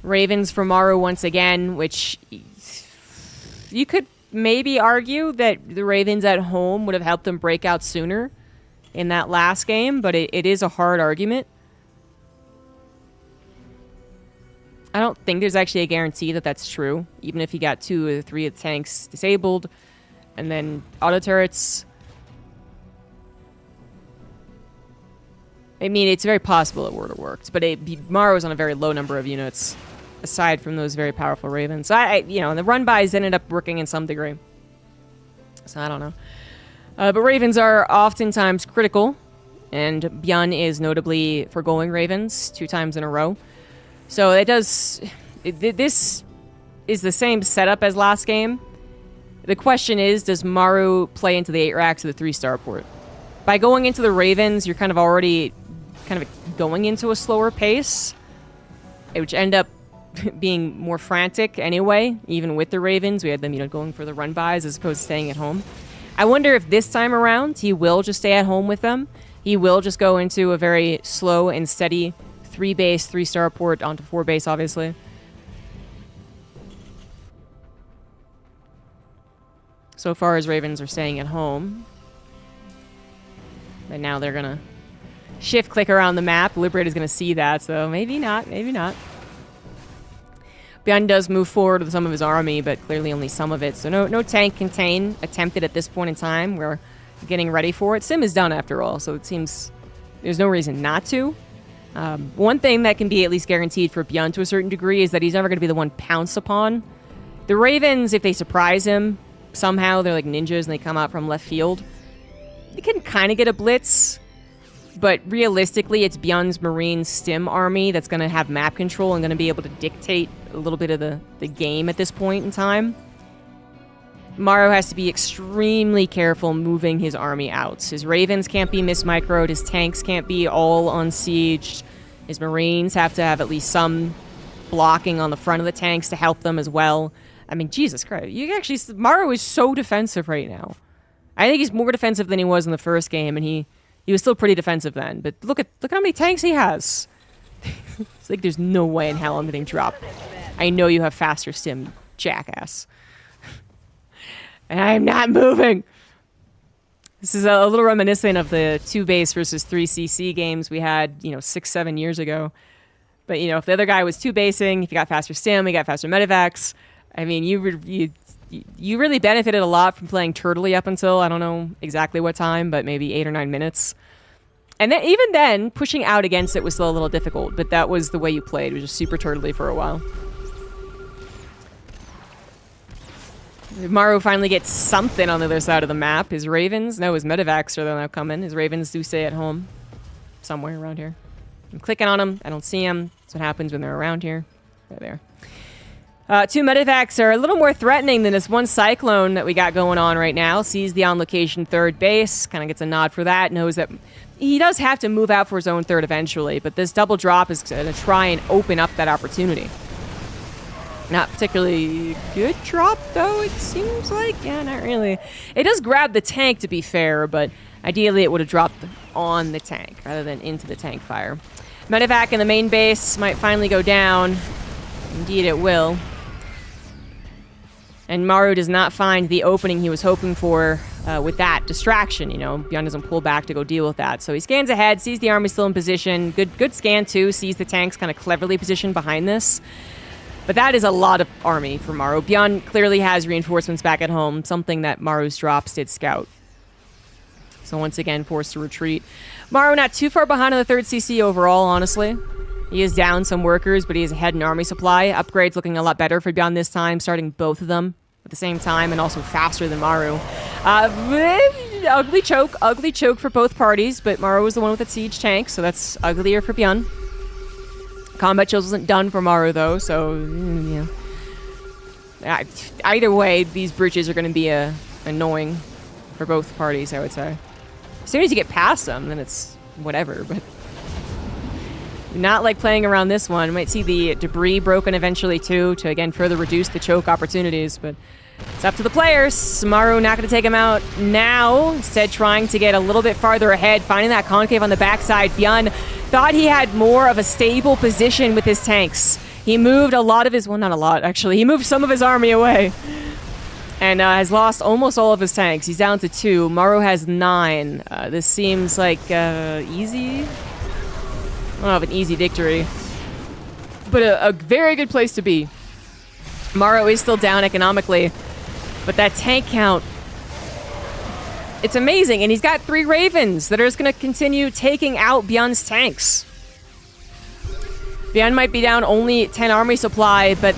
Ravens for Maru once again, which you could maybe argue that the Ravens at home would have helped them break out sooner in that last game, but it is a hard argument. I don't think there's actually a guarantee that that's true, even if he got 2 or 3 of the tanks disabled, and then auto turrets. I mean, it's very possible it would have worked, but Maru was on a very low number of units, aside from those very powerful Ravens. So the run-bys ended up working in some degree. So I don't know. But Ravens are oftentimes critical, and Bjorn is notably forgoing Ravens 2 times in a row. So this is the same setup as last game. The question is, does Maru play into the 8 racks or the 3-star port? By going into the Ravens, you're kind of already going into a slower pace, which end up being more frantic anyway. Even with the Ravens, we had them, going for the run-bys as opposed to staying at home. I wonder if this time around he will just stay at home with them. He will just go into a very slow and steady 3-base, 3-star port onto 4-base, obviously. So far as Ravens are staying at home. But now they're gonna shift click around the map. Liberator's going to see that, so maybe not, maybe not. Bjorn does move forward with some of his army, but clearly only some of it. So no tank contain attempted at this point in time. We're getting ready for it. Sim is done after all, so it seems there's no reason not to. One thing that can be at least guaranteed for Bjorn to a certain degree is that he's never going to be the one pounced upon. The Ravens, if they surprise him, somehow they're like ninjas and they come out from left field. They can kind of get a blitz. But realistically, it's Bjorn's Marine Stim army that's going to have map control and going to be able to dictate a little bit of the game at this point in time. Maru has to be extremely careful moving his army out. His Ravens can't be mismicroed. His tanks can't be all unsieged. His Marines have to have at least some blocking on the front of the tanks to help them as well. I mean, Jesus Christ. You actually... Maru is so defensive right now. I think he's more defensive than he was in the first game, and he was still pretty defensive then, but look at how many tanks he has. It's like there's no way in hell I'm getting dropped. I know you have faster stim, jackass. And I am not moving. This is a little reminiscent of the 2 base versus 3 CC games we had, 6-7 years ago. But if the other guy was 2 basing, if you got faster stim, you got faster medevacs. I mean, you really benefited a lot from playing turtley up until, I don't know exactly what time, but maybe 8 or 9 minutes. And then, even then, pushing out against it was still a little difficult, but that was the way you played. It was just super turtley for a while. Maru finally gets something on the other side of the map. His Ravens, no, his medevacs are now coming. His Ravens do stay at home. Somewhere around here. I'm clicking on them. I don't see them. That's what happens when they're around here. There they are. 2 medevacs are a little more threatening than this one Cyclone that we got going on right now. Sees the on-location 3rd base. Kind of gets a nod for that. Knows that he does have to move out for his own 3rd eventually. But this double drop is going to try and open up that opportunity. Not particularly good drop, though, it seems like. Yeah, not really. It does grab the tank, to be fair, but ideally it would have dropped on the tank rather than into the tank fire. Medevac in the main base might finally go down. Indeed, it will. And Maru does not find the opening he was hoping for with that distraction. Bjorn doesn't pull back to go deal with that. So he scans ahead, sees the army still in position. Good scan, too. Sees the tanks kind of cleverly positioned behind this. But that is a lot of army for Maru. Bjorn clearly has reinforcements back at home, something that Maru's drops did scout. So once again, forced to retreat. Maru not too far behind on the 3rd CC overall, honestly. He is down some workers, but he is ahead in army supply. Upgrades looking a lot better for Bjorn this time, starting both of them at the same time and also faster than Maru. Ugly choke for both parties, but Maru was the one with the siege tank, so that's uglier for Bjorn. Combat chills wasn't done for Maru, though, so, either way, these bridges are going to be annoying for both parties, I would say. As soon as you get past them, then it's whatever, but not like playing around this one. You might see the debris broken eventually, too, to, again, further reduce the choke opportunities, but it's up to the players. Maru not going to take him out now, instead trying to get a little bit farther ahead, finding that concave on the backside. Bjorn thought he had more of a stable position with his tanks. He moved a lot of his, well, not a lot, actually. He moved some of his army away and has lost almost all of his tanks. He's down to 2. Maru has 9. This seems like easy. I don't have an easy victory, but a very good place to be. Maru is still down economically, but that tank count, it's amazing. And he's got 3 Ravens that are just going to continue taking out Bjorn's tanks. Bjorn might be down only 10 army supply, but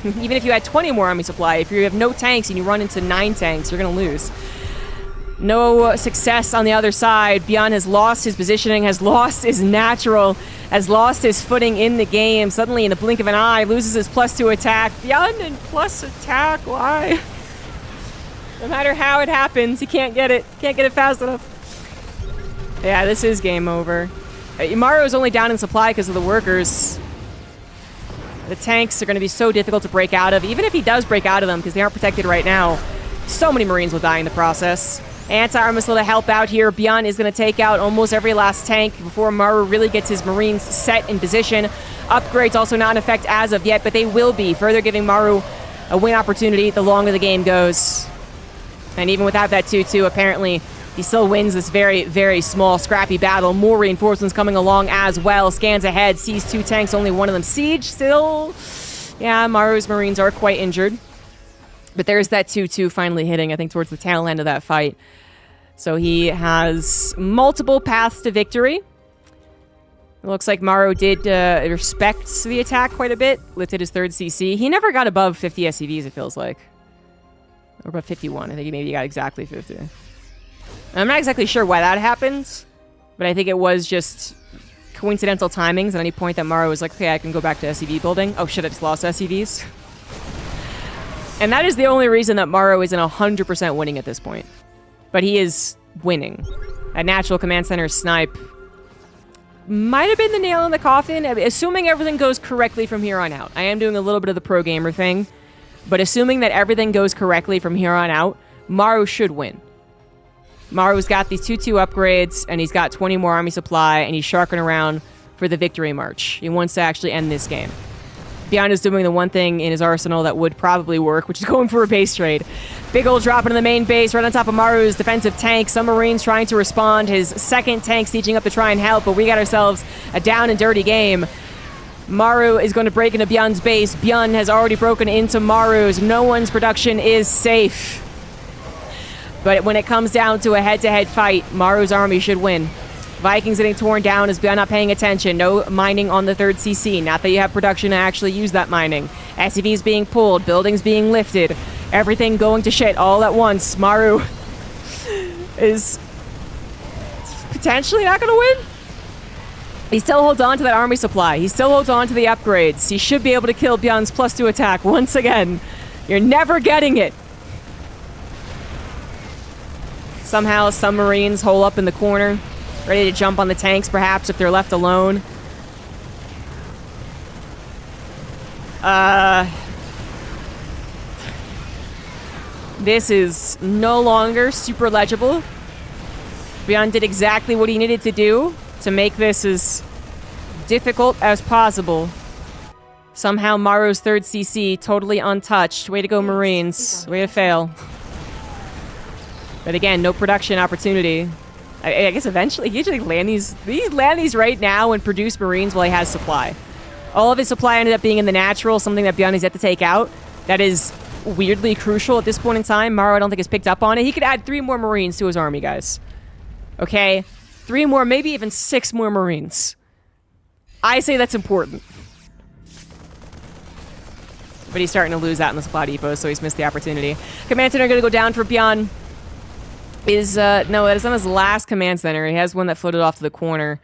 even if you had 20 more army supply, if you have no tanks and you run into 9 tanks, you're going to lose. No success on the other side. Bjorn has lost his positioning, has lost his natural, has lost his footing in the game. Suddenly, in the blink of an eye, loses his +2 attack. Bjorn and plus attack, why? No matter how it happens, he can't get it. Can't get it fast enough. Yeah, this is game over. Maru is only down in supply because of the workers. The tanks are going to be so difficult to break out of. Even if he does break out of them, because they aren't protected right now, so many Marines will die in the process. Anti-arm missile to help out here. Bjorn is going to take out almost every last tank before Maru really gets his Marines set in position. Upgrades also not in effect as of yet, but they will be, further giving Maru a win opportunity the longer the game goes. And even without that 2-2, apparently He still wins this very, very small, scrappy battle. More reinforcements coming along as well. Scans ahead, sees 2 tanks, only one of them. Siege still... Yeah, Maru's Marines are quite injured. But there's that 2-2 finally hitting, I think, towards the tail end of that fight. So he has multiple paths to victory. It looks like Maru did respect the attack quite a bit. Lifted his 3rd CC. He never got above 50 SCVs, it feels like. Or about 51. I think he maybe got exactly 50. I'm not exactly sure why that happened, but I think it was just coincidental timings. At any point that Maru was like, okay, I can go back to SCV building. Oh shit, I just lost SCVs. And that is the only reason that Maru isn't 100% winning at this point. But he is winning. A natural command center snipe might have been the nail in the coffin, assuming everything goes correctly from here on out. I am doing a little bit of the pro gamer thing, but assuming that everything goes correctly from here on out, Maru should win. Maru's got these 2-2 upgrades, and he's got 20 more army supply, and he's sharking around for the victory march. He wants to actually end this game. Beyond is doing the one thing in his arsenal that would probably work, which is going for a base trade. Big old drop into the main base, right on top of Maru's defensive tank. Some Marines trying to respond. His 2nd tank sieging up to try and help, but we got ourselves a down and dirty game. Maru is going to break into Byun's base. Byun has already broken into Maru's. No one's production is safe. But when it comes down to a head-to-head fight, Maru's army should win. Vikings getting torn down as Byun not paying attention. No mining on the 3rd CC. Not that you have production to actually use that mining. SCVs being pulled. Buildings being lifted. Everything going to shit all at once. Maru is potentially not going to win. He still holds on to that army supply. He still holds on to the upgrades. He should be able to kill Byun's +2 attack once again. You're never getting it. Somehow, some Marines hole up in the corner, ready to jump on the tanks, perhaps, if they're left alone. This is no longer super legible. Byun did exactly what he needed to do to make this as difficult as possible. Somehow, Maru's 3rd CC totally untouched. Way to go, Marines. Way to fail. But again, no production opportunity. I guess eventually he usually land these right now and produce Marines while he has supply. All of his supply ended up being in the natural, something that Byun has yet to take out. That is weirdly crucial at this point in time. Maru, I don't think, has picked up on it. He could add 3 more Marines to his army, guys. Okay? 3 more, maybe even 6 more Marines. I say that's important. But he's starting to lose out in the supply depot, so he's missed the opportunity. Command center going to go down for Byun. No, that is on his last command center. He has one that floated off to the corner.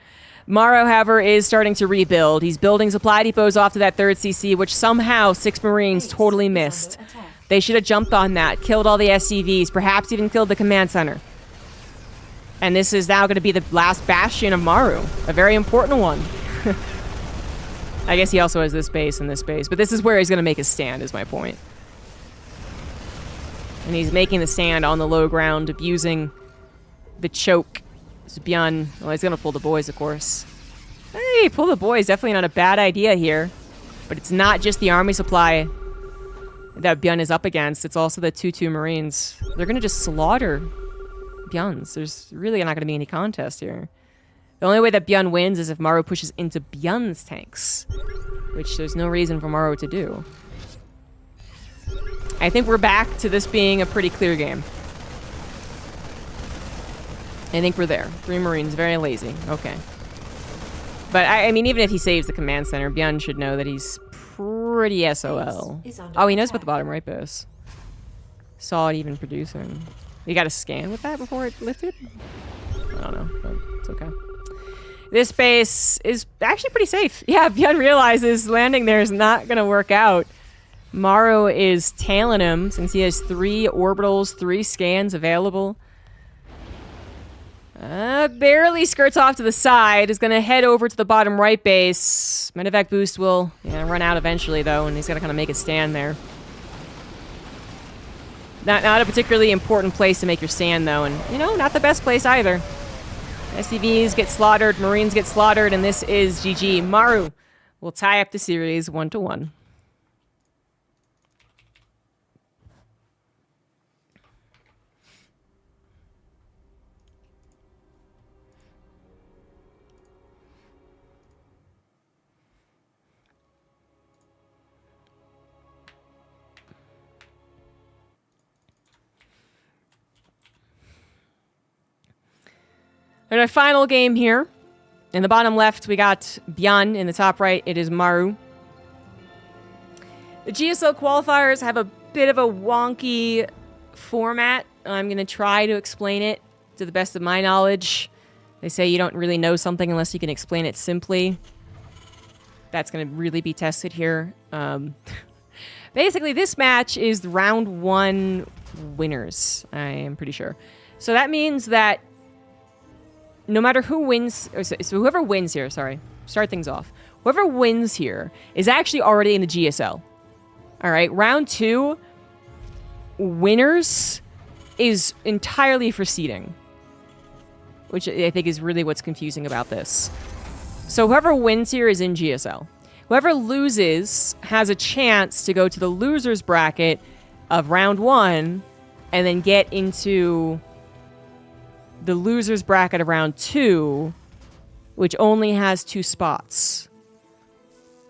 Maru, however, is starting to rebuild. He's building supply depots off to that 3rd CC, which somehow 6 Marines totally missed. They should have jumped on that, killed all the SCVs, perhaps even killed the command center. And this is now going to be the last bastion of Maru. A very important one. I guess he also has this base and this base, but this is where he's going to make his stand, is my point. And he's making the stand on the low ground, abusing the choke. So Byun, well, he's going to pull the boys, of course. Hey, pull the boys. Definitely not a bad idea here. But it's not just the army supply that Byun is up against. It's also the 2-2 Marines. They're going to just slaughter Byun's. There's really not going to be any contest here. The only way that Byun wins is if Maru pushes into Byun's tanks, which there's no reason for Maru to do. I think we're back to this being a pretty clear game. I think we're there. 3 Marines, very lazy. Okay. But, I mean, even if he saves the command center, Byun should know that he's pretty SOL. Oh, he knows about the bottom right base. Saw it even producing. You got to scan with that before it lifted? I don't know, but it's okay. This base is actually pretty safe. Yeah, Byun realizes landing there is not going to work out. Maru is tailing him since he has 3 orbitals, 3 scans available. Barely skirts off to the side. Is going to head over to the bottom right base. Medevac boost will run out eventually, though, and he's going to kind of make it stand there. Not a particularly important place to make your stand, though, and, not the best place either. SCVs get slaughtered, Marines get slaughtered, and this is GG. Maru will tie up the series 1-1. In our final game here, in the bottom left, we got Byan. In the top right, it is Maru. The GSL qualifiers have a bit of a wonky format. I'm going to try to explain it to the best of my knowledge. They say you don't really know something unless you can explain it simply. That's going to really be tested here. Basically, this match is the round 1 winners, I am pretty sure. So that means that no matter who wins, so whoever wins here, sorry, start things off. Whoever wins here is actually already in the GSL. All right, round 2, winners is entirely for seeding, which I think is really what's confusing about this. So whoever wins here is in GSL. Whoever loses has a chance to go to the losers bracket of round 1 and then get into the losers bracket of round 2, which only has 2 spots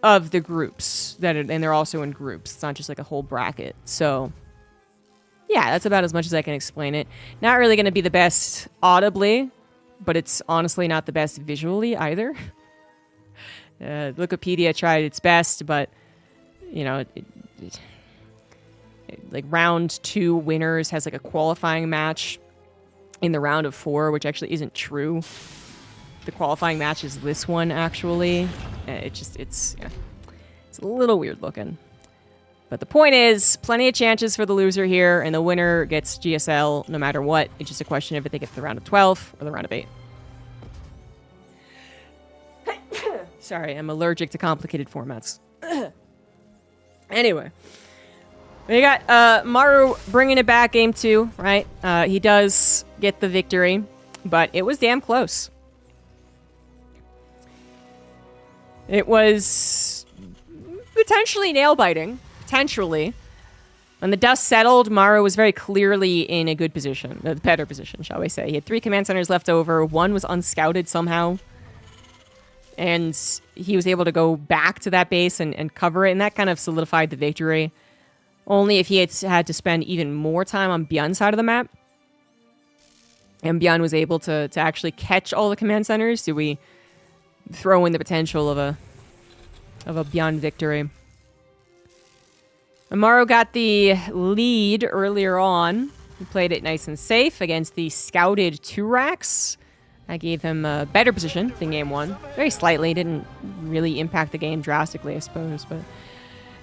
of the groups and they're also in groups. It's not just like a whole bracket. So yeah, that's about as much as I can explain it. Not really going to be the best audibly, but it's honestly not the best visually either. Wikipedia tried its best, but you know, like round 2 winners has like a qualifying match in the round of 4, which actually isn't true. The qualifying match is this one actually. It's a little weird looking. But the point is, plenty of chances for the loser here, and the winner gets GSL no matter what. It's just a question of if they get to the round of 12 or the round of 8. Sorry, I'm allergic to complicated formats. Anyway, we got Maru bringing it back game 2, right? He does get the victory, but it was damn close. It was potentially nail-biting. Potentially. When the dust settled, Maru was very clearly in a good position. A better position, shall we say. He had 3 command centers left over. 1 was unscouted somehow. And he was able to go back to that base and cover it, and that kind of solidified the victory. Only if he had to spend even more time on Byan's side of the map. And Byan was able to actually catch all the command centers. Do we throw in the potential of a Byan victory? Maru got the lead earlier on. He played it nice and safe against the scouted 2 racks. I gave him a better position than game 1. Very slightly. Didn't really impact the game drastically, I suppose.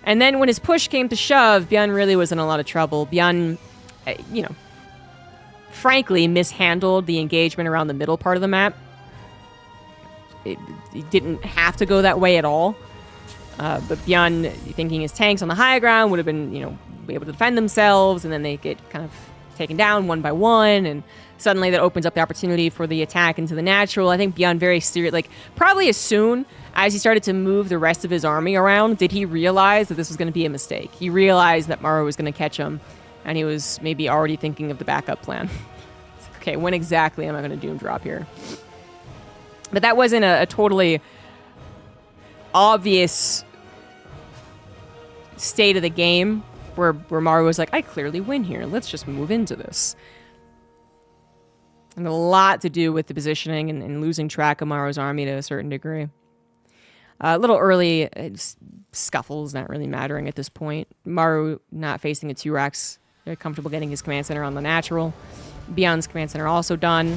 And then when his push came to shove, Byan really was in a lot of trouble. Byan, frankly, mishandled the engagement around the middle part of the map. It didn't have to go that way at all. But Byan, thinking his tanks on the high ground would have been, be able to defend themselves, and then they get kind of taken down one by one, and suddenly that opens up the opportunity for the attack into the natural. I think Byan very serious, probably as soon as he started to move the rest of his army around, did he realize that this was going to be a mistake. He realized that Maru was going to catch him, and he was maybe already thinking of the backup plan. Okay, when exactly am I going to doom drop here? But that wasn't a totally obvious state of the game where Maru was like, I clearly win here. Let's just move into this. And a lot to do with the positioning and losing track of Maru's army to a certain degree. A little early scuffles, not really mattering at this point. Maru not facing a 2 racks. Very comfortable getting his command center on the natural. Byan's command center also done.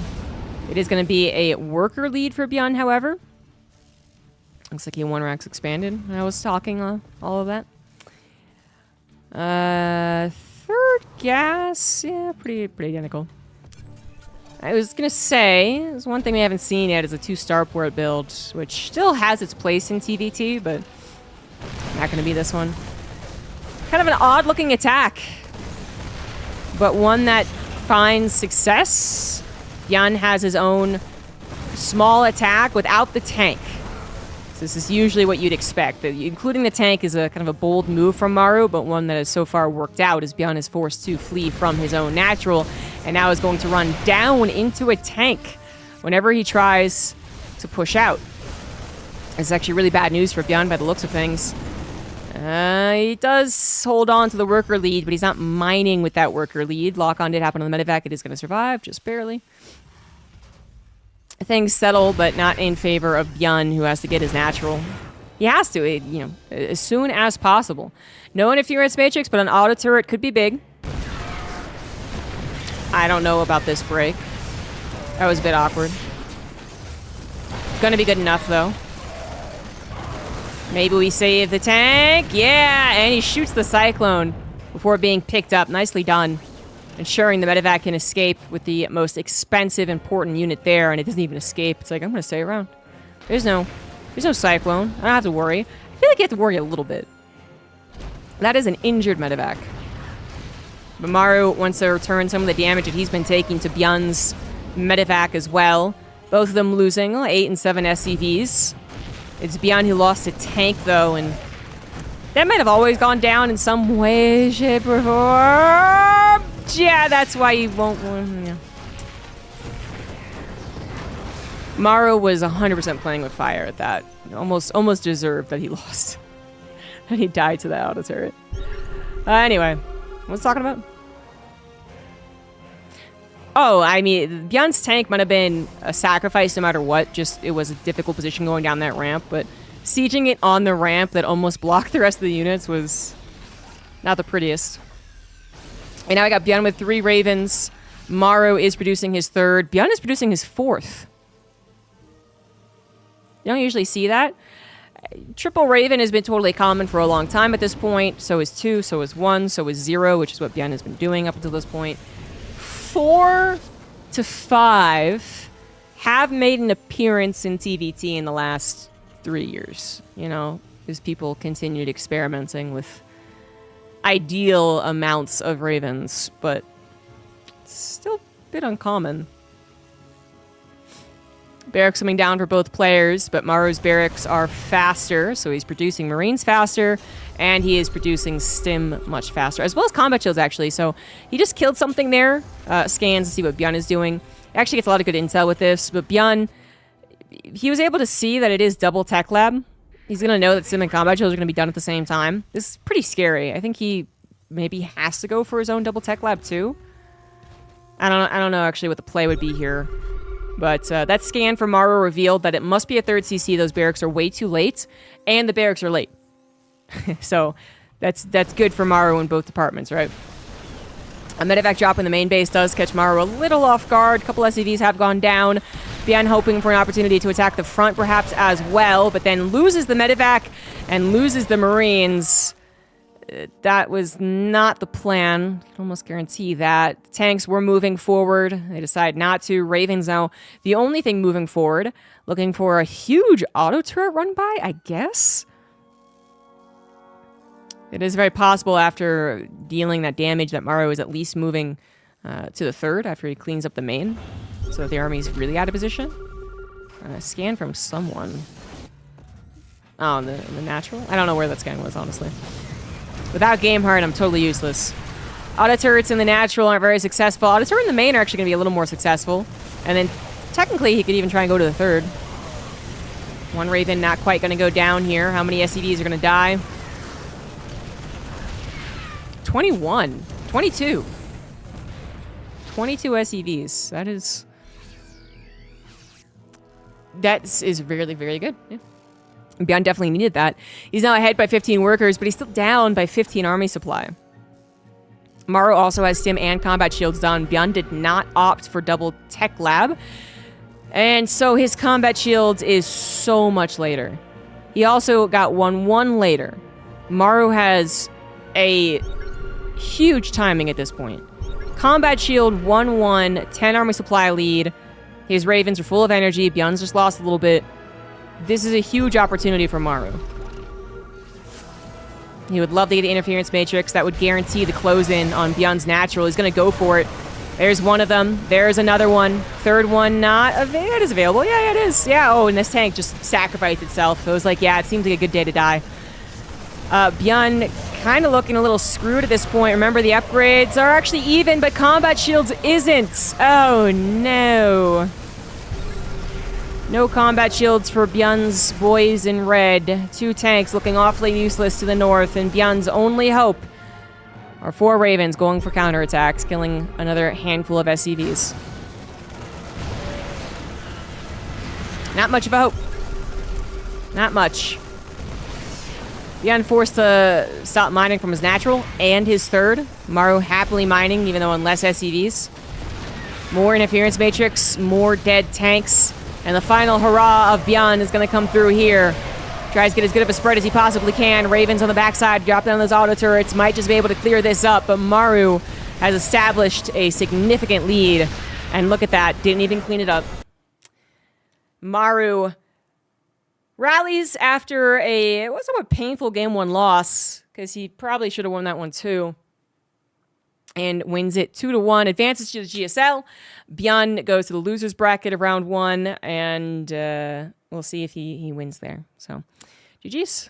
It is going to be a worker lead for Byan, however. Looks like he 1 racks expanded when I was talking all of that. 3rd gas, yeah, pretty identical. I was gonna say, there's one thing we haven't seen yet is a 2 starport build, which still has its place in TVT, but not gonna be this one. Kind of an odd looking attack, but one that finds success. Byan has his own small attack without the tank. So this is usually what you'd expect. Including the tank is a kind of a bold move from Maru, but one that has so far worked out as Byan is forced to flee from his own natural, and now is going to run down into a tank whenever he tries to push out. It's actually really bad news for Byan by the looks of things. He does hold on to the worker lead, but he's not mining with that worker lead. Lock-on did happen on the medevac. It is going to survive, just barely. things settle, but not in favor of Bjorn, who has to get his natural. He has to, as soon as possible. No interference matrix, but an auto turret could be big. I don't know about this break. That was a bit awkward. It's gonna be good enough, though. Maybe we save the tank. Yeah, and he shoots the Cyclone before being picked up. Nicely done. Ensuring the medevac can escape with the most expensive, important unit there, and it doesn't even escape. It's like, I'm gonna stay around. There's no Cyclone. I don't have to worry. I feel like you have to worry a little bit. That is an injured medevac. But Maru wants to return some of the damage that he's been taking to Bjorn's medevac as well. Both of them losing 8 and 7 SCVs. It's Bjorn who lost a tank, though, and that might have always gone down in some way, shape, or form. Yeah, that's why you won't... Yeah. Maru was 100% playing with fire at that. Almost deserved that he lost. That he died to that auto turret. Anyway, what's talking about? Oh, I mean, Bjorn's tank might have been a sacrifice no matter what. Just, it was a difficult position going down that ramp, but sieging it on the ramp that almost blocked the rest of the units was not the prettiest. And now I got Bjorn with 3 Ravens. Maru is producing his 3rd. Bjorn is producing his 4th. You don't usually see that. Triple Raven has been totally common for a long time at this point. So is 2, so is 1, so is 0, which is what Bjorn has been doing up until this point. 4 to 5 have made an appearance in TVT in the last 3 years. You know, as people continued experimenting with ideal amounts of Ravens, but it's still a bit uncommon. Barracks coming down for both players, but Maru's barracks are faster, so he's producing Marines faster, and he is producing Stim much faster, as well as combat shields, actually. So he just killed something there. Scans to see what Bjorn is doing. He actually gets a lot of good intel with this, but Bjorn, he was able to see that it is double tech lab. He's going to know that Stim and combat shields are going to be done at the same time. This is pretty scary. I think he maybe has to go for his own double tech lab, too. I don't know, actually, what the play would be here. But that scan from Maru revealed that it must be a 3rd CC. Those barracks are way too late, and the barracks are late. So that's good for Maru in both departments, right? A medevac drop in the main base does catch Maru a little off guard. A couple SCVs have gone down. Bjorn hoping for an opportunity to attack the front perhaps as well, but then loses the medevac and loses the Marines. That was not the plan. I can almost guarantee that. Tanks were moving forward. They decide not to. Ravens now the only thing moving forward. Looking for a huge auto turret run by, I guess. It is very possible after dealing that damage that Maru is at least moving to the 3rd after he cleans up the main. So that the army's really out of position. Scan from someone. Oh, the natural? I don't know where that scan was, honestly. Without game heart, I'm totally useless. Auto turrets in the natural aren't very successful. Auto turret in the main are actually going to be a little more successful. And then, technically, he could even try and go to the 3rd. 1 Raven not quite going to go down here. How many SCVs are going to die? 21. 22. 22 SCVs. That is really, very good. Yeah. Bjorn definitely needed that. He's now ahead by 15 workers, but he's still down by 15 army supply. Maru also has Stim and combat shields done. Bjorn did not opt for double tech lab, and so his combat shields is so much later. He also got 1-1 later. Maru has a huge timing at this point. Combat shield 1-1, 10 army supply lead. His Ravens are full of energy. Bjorn's just lost a little bit. This is a huge opportunity for Maru. He would love to get the interference matrix. That would guarantee the close-in on Bjorn's natural. He's going to go for it. There's one of them. There's another one. 3rd one not available. It is available. Yeah, it is. Yeah, oh, and this tank just sacrificed itself. So it was like, yeah, it seems like a good day to die. Bjorn kind of looking a little screwed at this point. Remember, the upgrades are actually even, but combat shields isn't. Oh, no. No combat shields for Bjorn's boys in red. 2 tanks looking awfully useless to the north, and Bjorn's only hope are 4 Ravens going for counterattacks, killing another handful of SCVs. Not much of a hope. Not much. Beyond forced to stop mining from his natural and his third. Maru happily mining, even though on less SCVs. More interference matrix, more dead tanks. And the final hurrah of Beyond is going to come through here. Tries to get as good of a spread as he possibly can. Ravens on the backside, drop down those auto turrets. Might just be able to clear this up, but Maru has established a significant lead. And look at that, didn't even clean it up. Maru rallies after it was somewhat painful game 1 loss, because he probably should have won that one too. And wins it 2-1, advances to the GSL. Beyond goes to the losers bracket of round 1, and we'll see if he wins there. So, GG's.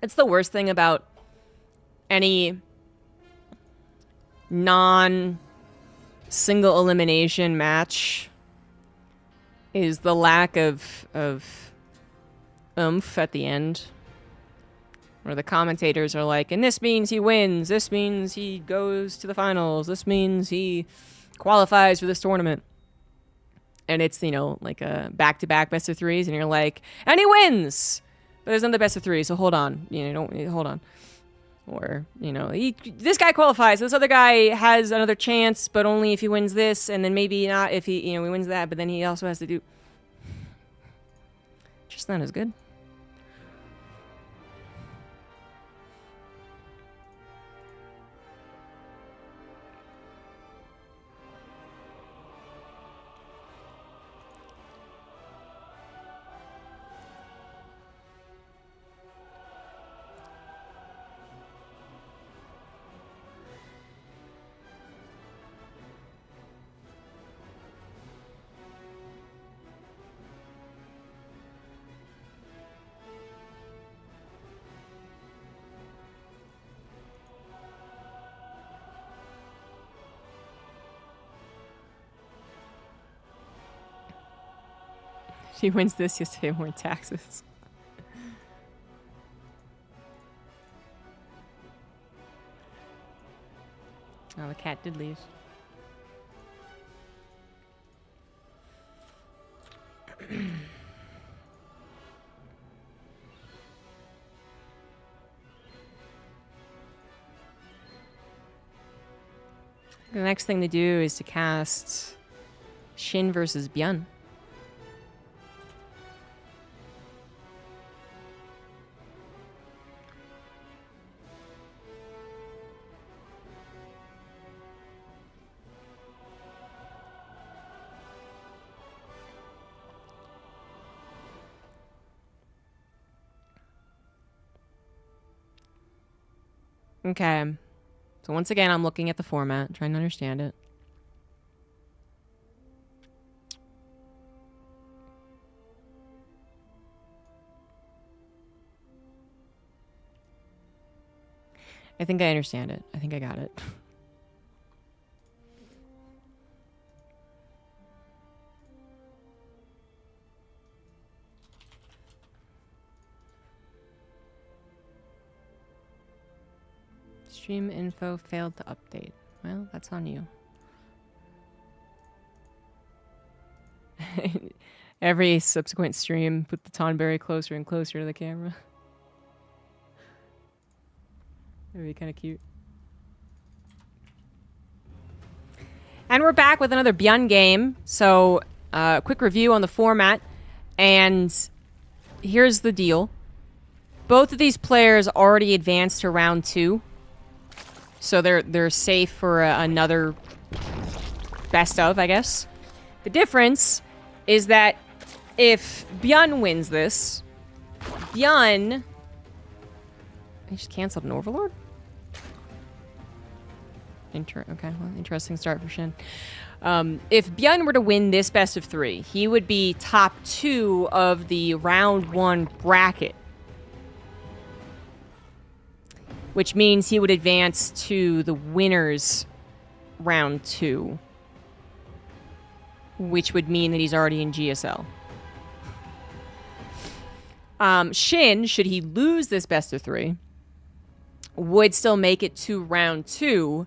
It's the worst thing about any non-single elimination match is the lack of oomph at the end. Where the commentators are like, and this means he wins, this means he goes to the finals, this means he qualifies for this tournament. And it's, you know, like a back-to-back best of threes, and you're like, and he wins! But there's another best of three, so hold on. You know, hold on. Or, you know, this guy qualifies. This other guy has another chance, but only if he wins this, and then maybe not if he, you know, he wins that, but then he also has to do... Just not as good. If he wins this, he has to pay more taxes. Oh, the cat did leave. The next thing to do is to cast Shin versus Byun. Okay, so once again, I'm looking at the format, trying to understand it. I think I understand it. I think I got it. Stream info failed to update. Well, that's on you. Every subsequent stream, put the Tonberry closer and closer to the camera. That would be kind of cute. And we're back with another Byun game. So, quick review on the format. And here's the deal. Both of these players already advanced to round 2. So they're safe for another best of, I guess. The difference is that if Byun wins this, Byun... I just canceled an Overlord? Okay, well, interesting start for Shin. If Byun were to win this best of 3, he would be top 2 of the round 1 bracket. Which means he would advance to the winners round 2. Which would mean that he's already in GSL. Shin, should he lose this best of 3, would still make it to round 2,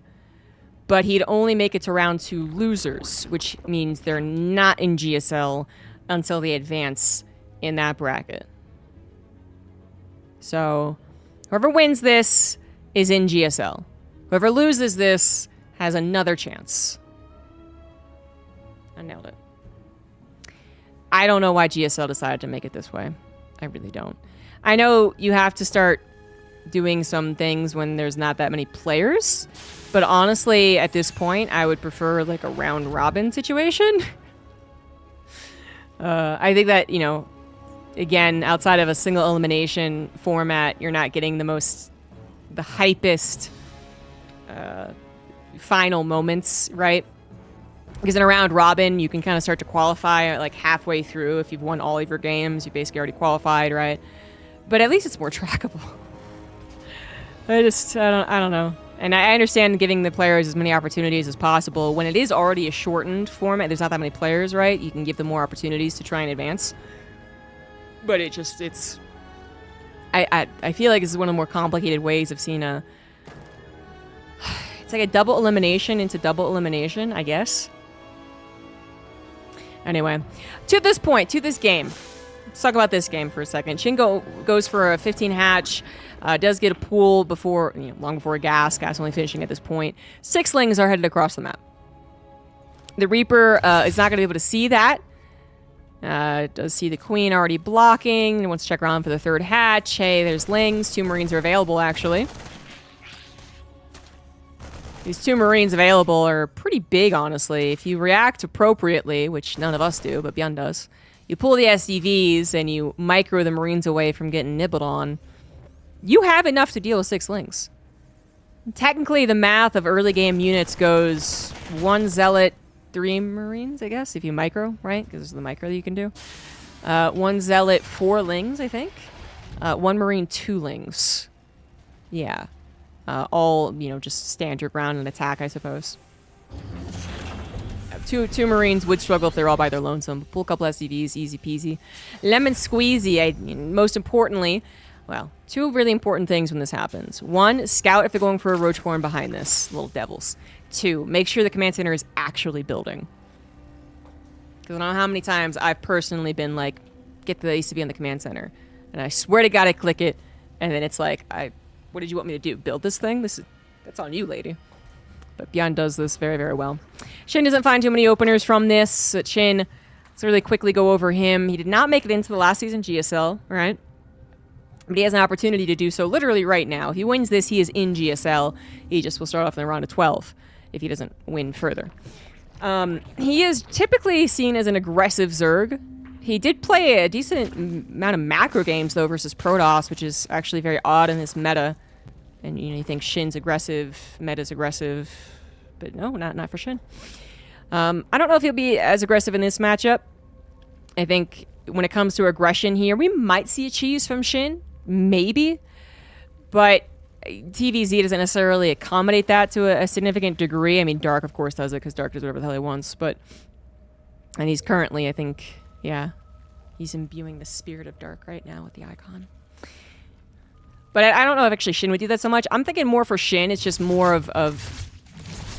but he'd only make it to round 2 losers, which means they're not in GSL until they advance in that bracket. So whoever wins this is in GSL. Whoever loses this has another chance. I nailed it. I don't know why GSL decided to make it this way. I really don't. I know you have to start doing some things when there's not that many players, but honestly, at this point, I would prefer like a round robin situation. I think that, you know, again, outside of a single elimination format, you're not getting the hypest final moments, right? Because in a round robin, you can kind of start to qualify like halfway through. If you've won all of your games, you basically already qualified, right? But at least it's more trackable. I don't know. And I understand giving the players as many opportunities as possible. When it is already a shortened format, there's not that many players, right? You can give them more opportunities to try and advance. But I feel like this is one of the more complicated ways of seeing a... It's like a double elimination into double elimination, I guess. Anyway, to this point, to this game. Let's talk about this game for a second. Shin goes for a 15 hatch. Does get a pool before, long before a gas. Gas only finishing at this point. 6 lings are headed across the map. The Reaper is not going to be able to see that. Does see the Queen already blocking. Wants to check around for the 3rd hatch. Hey, there's lings. 2 Marines are available, actually. These 2 Marines available are pretty big, honestly. If you react appropriately, which none of us do, but Bjorn does, you pull the SCVs and you micro the Marines away from getting nibbled on, you have enough to deal with 6 lings. Technically, the math of early game units goes 1 Zealot, 3 Marines, I guess, if you micro, right? Because this is the micro that you can do. 1 Zealot, 4 lings, I think. 1 Marine, 2 lings. Yeah. All, just stand your ground and attack, I suppose. Two Marines would struggle if they're all by their lonesome. Pull a couple SCVs, easy peasy. Lemon squeezy, most importantly, well, 2 really important things when this happens. 1, scout if they're going for a Roachborn behind this, little devils. 2, make sure the command center is actually building. Because I don't know how many times I've personally been like, get the ACV on the command center. And I swear to God I click it, and then it's like, what did you want me to do? Build this thing? That's on you, lady. But Bjorn does this very, very well. Shin doesn't find too many openers from this. Shin, let's really quickly go over him. He did not make it into the last season GSL, right? But he has an opportunity to do so literally right now. If he wins this, he is in GSL. He just will start off in the round of 12 if he doesn't win further. He is typically seen as an aggressive Zerg. He did play a decent amount of macro games, though, versus Protoss, which is actually very odd in this meta. And, you think Shin's aggressive, meta's aggressive, but no, not for Shin. I don't know if he'll be as aggressive in this matchup. I think when it comes to aggression here, we might see a cheese from Shin, maybe, but TVZ doesn't necessarily accommodate that to a significant degree. I mean, Dark, of course, does it, because Dark does whatever the hell he wants, and he's currently, I think, yeah, he's imbuing the spirit of Dark right now with the icon. But I don't know if actually Shin would do that so much. I'm thinking more for Shin, it's just more of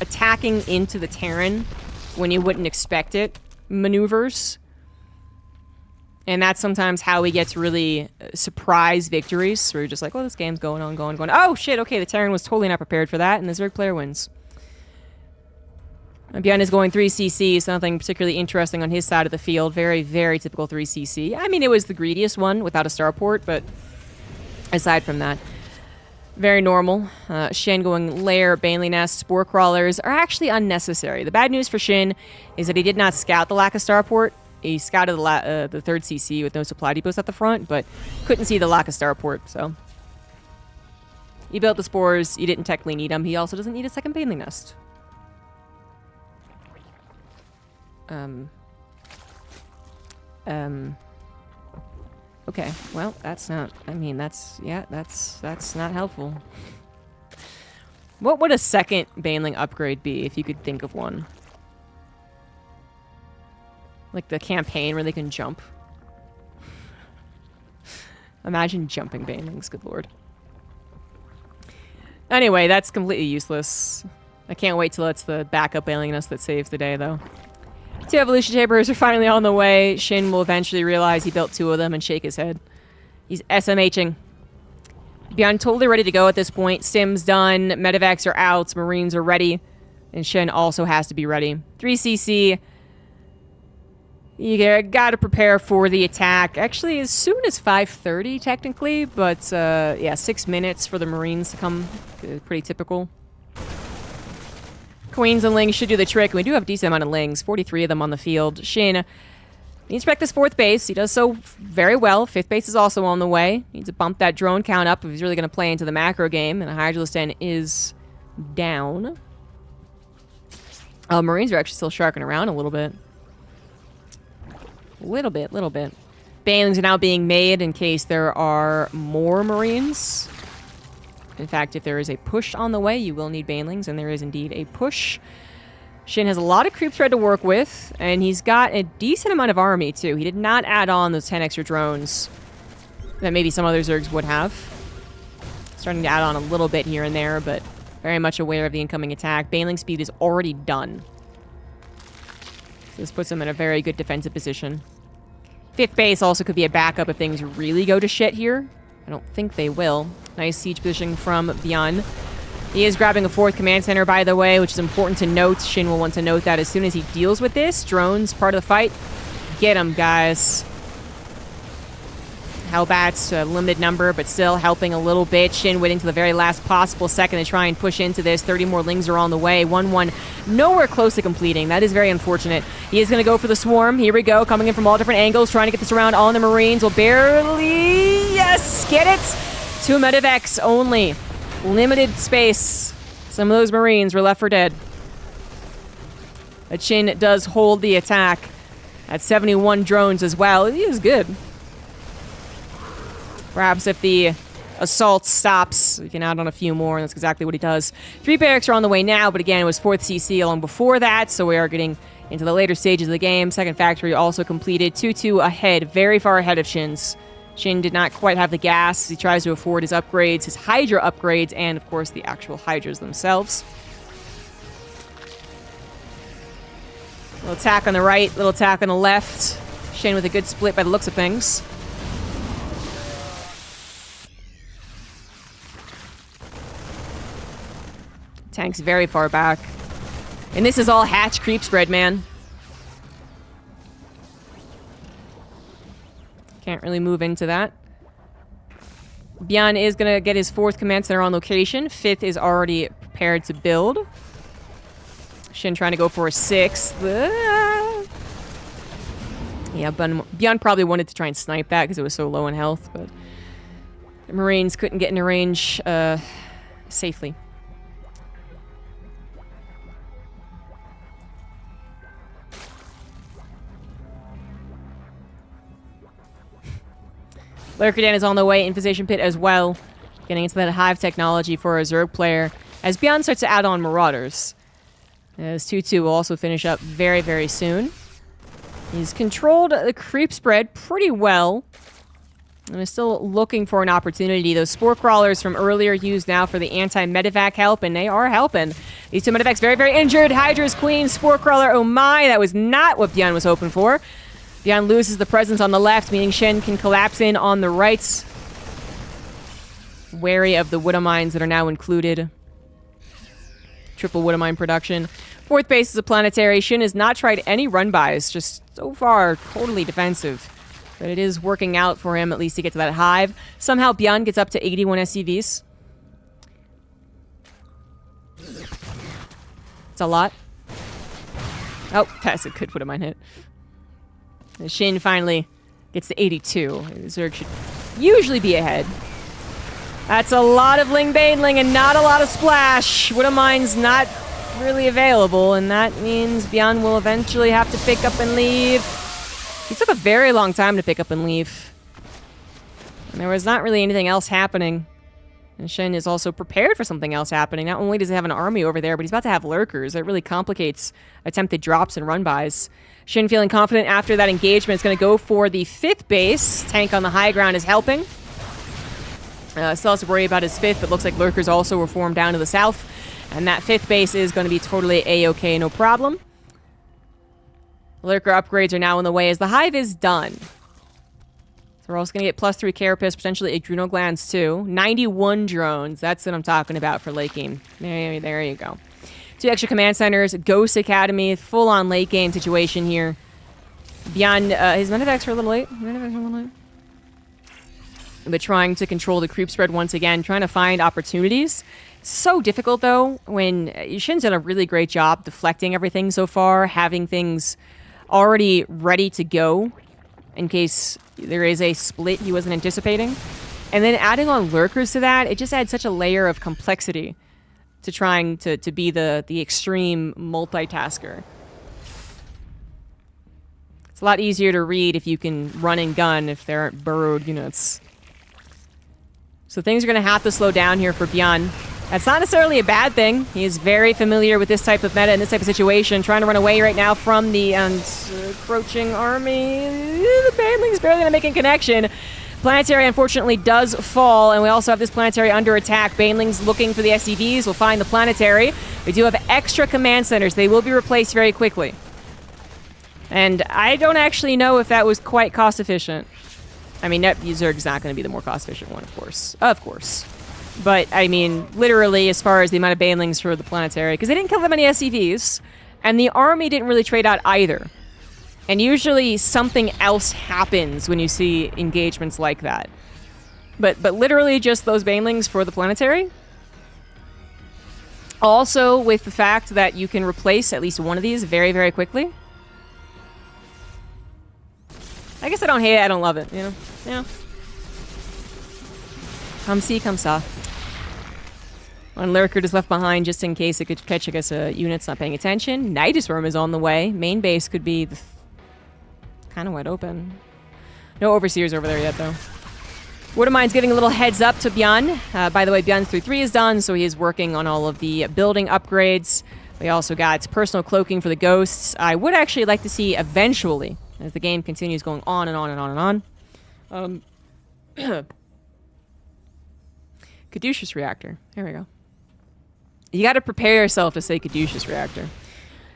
attacking into the Terran when you wouldn't expect it maneuvers. And that's sometimes how he gets really surprise victories, where you're just like, oh, this game's going on. Oh, shit, okay, the Terran was totally not prepared for that, and the Zerg player wins. Bjorn is going 3cc, so nothing particularly interesting on his side of the field. Very, very typical 3cc. I mean, it was the greediest one without a starport, but aside from that, very normal. Shin going lair, Baneley Nest, Spore Crawlers are actually unnecessary. The bad news for Shin is that he did not scout the lack of starport. He scouted the 3rd CC with no supply depots at the front, but couldn't see the lack of starport, so. He built the spores. He didn't technically need them. He also doesn't need a second Baneley Nest. Okay, well, that's not, I mean, that's not helpful. What would a second Baneling upgrade be, if you could think of one? Like the campaign where they can jump. Imagine jumping Banelings, good lord. Anyway, that's completely useless. I can't wait till it's the backup alien us that saves the day, though. 2 evolution chambers are finally on the way. Shin will eventually realize he built 2 of them and shake his head. He's SMHing. Beyond totally ready to go at this point. Sims done. Medivacs are out. Marines are ready. And Shin also has to be ready. 3cc. You gotta prepare for the attack. Actually, as soon as 5:30, technically. But, yeah, 6 minutes for the Marines to come. Pretty typical. Queens and Lings should do the trick. We do have a decent amount of Lings. 43 of them on the field. Shin needs to protect this 4th base. He does so very well. 5th base is also on the way. Needs to bump that drone count up if he's really going to play into the macro game. And the Hydralisk Den is down. Marines are actually still sharking around a little bit. Little bit. Banelings are now being made in case there are more Marines. In fact, if there is a push on the way, you will need Banelings, and there is indeed a push. Shin has a lot of creep thread to work with, and he's got a decent amount of army, too. He did not add on those 10 extra drones that maybe some other Zergs would have. Starting to add on a little bit here and there, but very much aware of the incoming attack. Baneling speed is already done. So this puts him in a very good defensive position. 5th base also could be a backup if things really go to shit here. I don't think they will. Nice siege position from Beyond. He is grabbing a 4th command center, by the way, which is important to note. Shin will want to note that as soon as he deals with this. Drones, part of the fight. Get him, guys. Hellbats, a limited number, but still helping a little bit. Shin waiting to the very last possible second to try and push into this. 30 more Lings are on the way. 1-1, nowhere close to completing. That is very unfortunate. He is going to go for the swarm. Here we go, coming in from all different angles, trying to get this around on the Marines. Will barely, yes, get it. 2 Medivacs only. Limited space. Some of those Marines were left for dead. But Shin does hold the attack at 71 drones as well. He is good. Perhaps if the assault stops, we can add on a few more, and that's exactly what he does. 3 barracks are on the way now, but again, it was 4th CC along before that, so we are getting into the later stages of the game. 2nd factory also completed. 2-2 ahead, very far ahead of Shin's. Shin did not quite have the gas. He tries to afford his upgrades, his Hydra upgrades, and of course the actual Hydras themselves. Little attack on the right, little attack on the left. Shin with a good split by the looks of things. Tank's very far back. And this is all hatch creep spread, man. Can't really move into that. Byan is going to get his 4th command center on location. 5th is already prepared to build. Shin trying to go for a 6th. Yeah, Byan probably wanted to try and snipe that because it was so low in health, but the Marines couldn't get into range safely. Lurkerdan is on the way, Inquisition Pit as well. Getting into that hive technology for a Zerg player. As Beyond starts to add on Marauders. As 2-2 will also finish up very, very soon. He's controlled the creep spread pretty well. And is still looking for an opportunity. Those Spore Crawlers from earlier used now for the anti-Medivac help, and they are helping. These 2 Medivacs very, very injured. Hydra's Queen, Spore Crawler, oh my, that was not what Beyond was hoping for. Beyond loses the presence on the left, meaning Shin can collapse in on the right. Wary of the Woodamines that are now included. Triple Woodamine production. 4th base is a planetary. Shin has not tried any run-bys, just so far totally defensive. But it is working out for him, at least to get to that hive. Somehow Beyond gets up to 81 SCVs. It's a lot. Oh, that's a good Woodamine hit. And Shin finally gets to 82. Zerg should usually be ahead. That's a lot of Ling Baneling and not a lot of splash. Woodamine's not really available, and that means Beyond will eventually have to pick up and leave. He took a very long time to pick up and leave. And there was not really anything else happening. And Shin is also prepared for something else happening. Not only does he have an army over there, but he's about to have lurkers. That really complicates attempted drops and run-bys. Shin feeling confident after that engagement is going to go for the 5th base. Tank on the high ground is helping. Still has to worry about his 5th, but looks like lurkers also were formed down to the south. And that 5th base is going to be totally A-okay, no problem. Lurker upgrades are now in the way as the hive is done. So we're also going to get +3 carapace, potentially adrenal glands too. 91 drones. That's what I'm talking about for late game. There you go. 2 extra command centers. Ghost Academy. Full-on late game situation here. Beyond his medevacs are a little late. But trying to control the creep spread once again. Trying to find opportunities. It's so difficult, though, when Shin's done a really great job deflecting everything so far. Having things already ready to go in case there is a split he wasn't anticipating. And then adding on lurkers to that, it just adds such a layer of complexity to trying to be the extreme multitasker. It's a lot easier to read if you can run and gun if there aren't burrowed units. So things are going to have to slow down here for Bjorn. That's not necessarily a bad thing. He is very familiar with this type of meta and this type of situation. Trying to run away right now from the encroaching army. The Baneling's barely going to make a connection. Planetary, unfortunately, does fall, and we also have this planetary under attack. Baneling's looking for the SCVs. We'll find the planetary. We do have extra command centers. They will be replaced very quickly. And I don't actually know if that was quite cost-efficient. I mean, Zerg's not going to be the more cost-efficient one, of course. Of course. But, I mean, literally, as far as the amount of Banelings for the planetary, because they didn't kill that many SCVs, and the army didn't really trade out either. And usually something else happens when you see engagements like that. But literally just those Banelings for the planetary. Also, with the fact that you can replace at least one of these very, very quickly. I guess I don't hate it, I don't love it, you know? Yeah. Come see, come saw. One lurker just left behind just in case it could catch, I guess, units not paying attention. Nidus Worm is on the way. Main base could be kind of wide open. No overseers over there yet, though. Woodermine's giving a little heads up to Bjorn. By the way, Bjorn's 3-3 is done, so he is working on all of the building upgrades. We also got personal cloaking for the ghosts. I would actually like to see eventually, as the game continues going on and on and on and on. Caduceus Reactor. There we go. You got to prepare yourself to say Caduceus Reactor.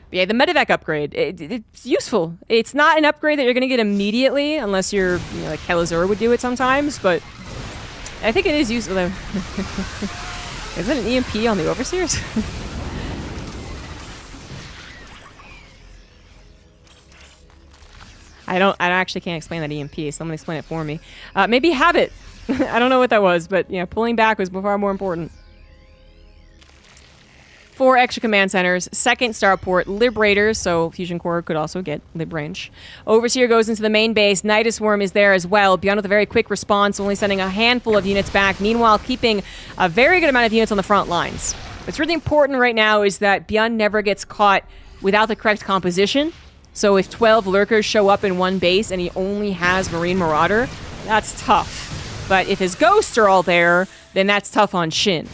But yeah, the medevac upgrade, it's useful. It's not an upgrade that you're going to get immediately, unless you're, you know, like Helazur would do it sometimes, but I think it is useful. Is it an EMP on the Overseers? I actually can't explain that EMP. Someone explain it for me. Maybe Habit. I don't know what that was, but yeah, pulling back was far more important. 4 extra command centers, 2nd starport, Liberators, so Fusion Core could also get Lib range. Overseer goes into the main base, Nidus Worm is there as well, Beyond with a very quick response, only sending a handful of units back, meanwhile keeping a very good amount of units on the front lines. What's really important right now is that Beyond never gets caught without the correct composition, so if 12 lurkers show up in one base and he only has Marine Marauder, that's tough. But if his ghosts are all there, then that's tough on Shin.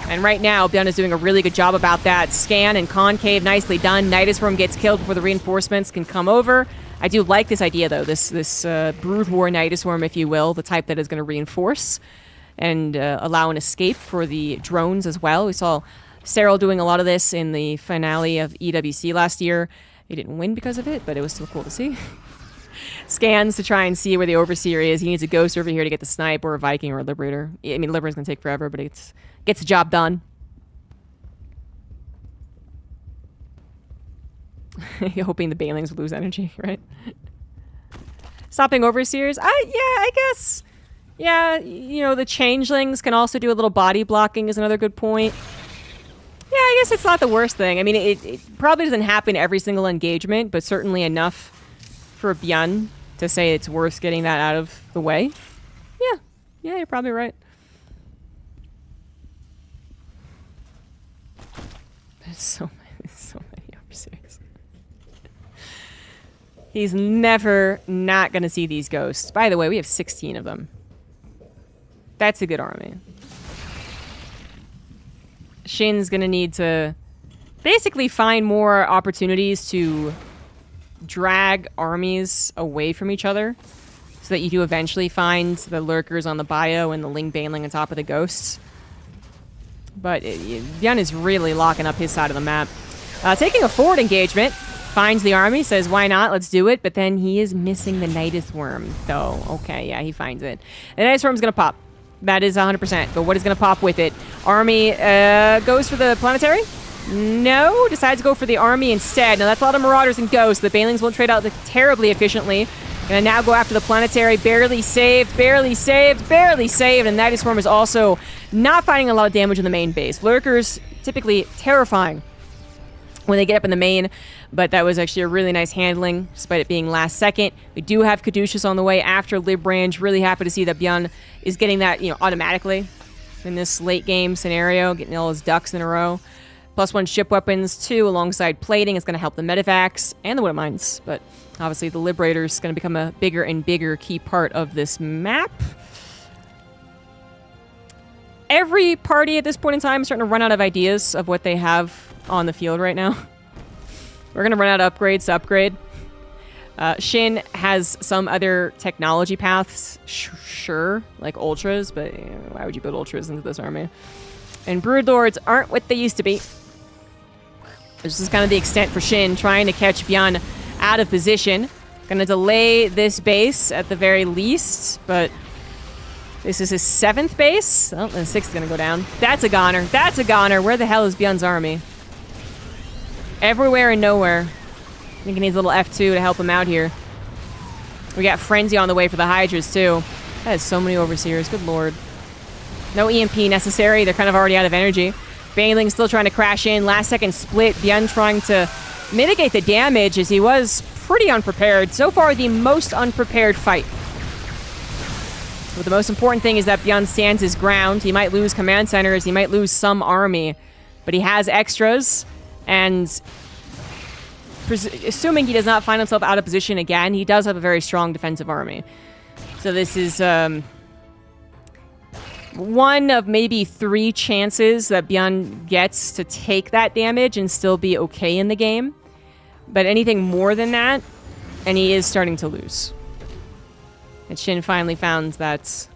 And right now, Bjorn is doing a really good job about that. Scan and Concave, nicely done. Nidus Worm gets killed before the reinforcements can come over. I do like this idea, though, this Brood War Nidus Worm, if you will, the type that is going to reinforce and allow an escape for the drones as well. We saw Cyril doing a lot of this in the finale of EWC last year. He didn't win because of it, but it was still cool to see. Scans to try and see where the Overseer is. He needs a Ghost over here to get the Snipe, or a Viking, or a Liberator. I mean, Liberator's going to take forever, but it gets the job done. You're hoping the Banelings will lose energy, right? Stopping Overseers? Yeah, I guess. Yeah, you know, the Changelings can also do a little body blocking is another good point. Yeah, I guess it's not the worst thing. I mean, it probably doesn't happen every single engagement, but certainly enough for Bjorn to say it's worth getting that out of the way. Yeah, you're probably right. There's so many Overseers. He's never not going to see these ghosts. By the way, we have 16 of them. That's a good army. Shin's going to need to basically find more opportunities to drag armies away from each other so that you do eventually find the lurkers on the bio and the Ling Baneling on top of the ghosts. But Byun is really locking up his side of the map. Taking a forward engagement, finds the army, says, why not? Let's do it. But then he is missing the Nidus Worm, though. Okay, yeah, he finds it. The Nidus Worm's going to pop. That is 100%. But what is going to pop with it? Army goes for the planetary? No, decides to go for the army instead. Now, that's a lot of Marauders and Ghosts. The Banelings won't trade out terribly efficiently. Gonna now go after the planetary. Barely saved, barely saved, barely saved. And Nidus Worm is also not finding a lot of damage in the main base. Lurkers, typically terrifying when they get up in the main, but that was actually a really nice handling, despite it being last second. We do have Caduceus on the way after Librange. Really happy to see that Byun is getting that, automatically in this late game scenario, getting all his ducks in a row. +1 ship weapons, 2 alongside plating is going to help the medevacs and the Widow Mines, but obviously the Liberator is going to become a bigger and bigger key part of this map. Every party at this point in time is starting to run out of ideas of what they have on the field right now. We're going to run out of upgrades to upgrade. Shin has some other technology paths, sure, like Ultras, but why would you build Ultras into this army? And Broodlords aren't what they used to be. This is kind of the extent for Shin, trying to catch Byun out of position. Gonna delay this base at the very least, but this is his 7th base. Oh, the 6th is gonna go down. That's a goner. That's a goner. Where the hell is Byun's army? Everywhere and nowhere. I think he needs a little F2 to help him out here. We got Frenzy on the way for the Hydras, too. That has so many Overseers. Good lord. No EMP necessary. They're kind of already out of energy. Baneling still trying to crash in. Last second split. Byun trying to mitigate the damage as he was pretty unprepared. So far, the most unprepared fight. But the most important thing is that Byun stands his ground. He might lose command centers. He might lose some army. But he has extras. And assuming he does not find himself out of position again, he does have a very strong defensive army. So this is one of maybe 3 chances that Byun gets to take that damage and still be okay in the game. But anything more than that, and he is starting to lose. And Shin finally found that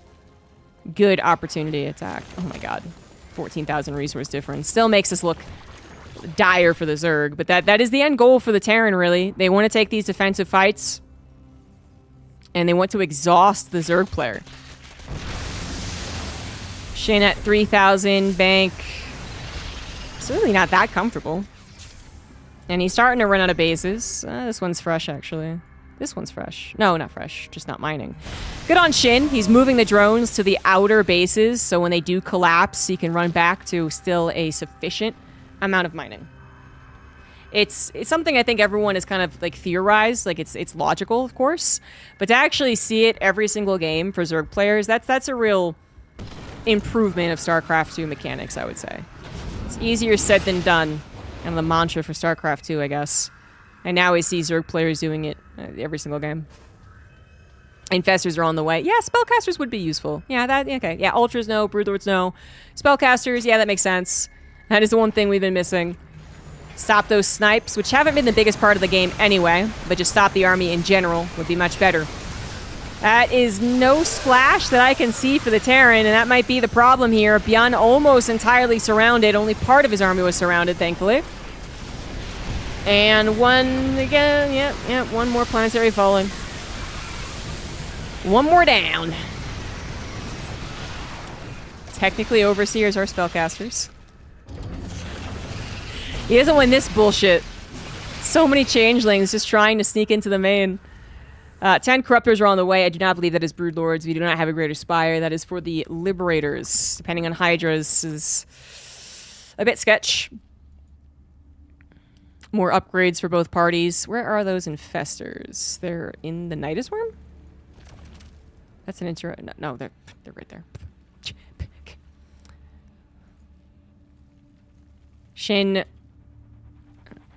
good opportunity attack. Oh my god. 14,000 resource difference. Still makes us look dire for the Zerg, but that is the end goal for the Terran, really. They want to take these defensive fights, and they want to exhaust the Zerg player. Shin at 3,000, bank. It's really not that comfortable. And he's starting to run out of bases. This one's fresh, actually. This one's fresh. No, not fresh. Just not mining. Good on Shin. He's moving the drones to the outer bases, so when they do collapse, he can run back to still a sufficient amount of mining. It's something I think everyone has kind of like theorized, like it's logical, of course, but to actually see it every single game for Zerg players, that's a real improvement of StarCraft 2 mechanics, I would say. It's easier said than done, and the mantra for StarCraft 2, I guess. And now we see Zerg players doing it every single game. Infestors are on the way. Yeah, spellcasters would be useful. Yeah, okay. Yeah, Ultras no, Broodlords no. Spellcasters, yeah, that makes sense. That is the one thing we've been missing. Stop those snipes, which haven't been the biggest part of the game anyway, but just stop the army in general would be much better. That is no splash that I can see for the Terran, and that might be the problem here. Byun almost entirely surrounded. Only part of his army was surrounded, thankfully. And one again, yeah, one more planetary falling. One more down. Technically, Overseers are spellcasters. He doesn't win this bullshit. So many changelings just trying to sneak into the main. 10 corruptors are on the way. I do not believe that is Broodlords. We do not have a Greater Spire. That is for the Liberators. Depending on Hydras is a bit sketch. More upgrades for both parties. Where are those infestors? They're in the Nidus Worm? That's an no, they're right there. Shin,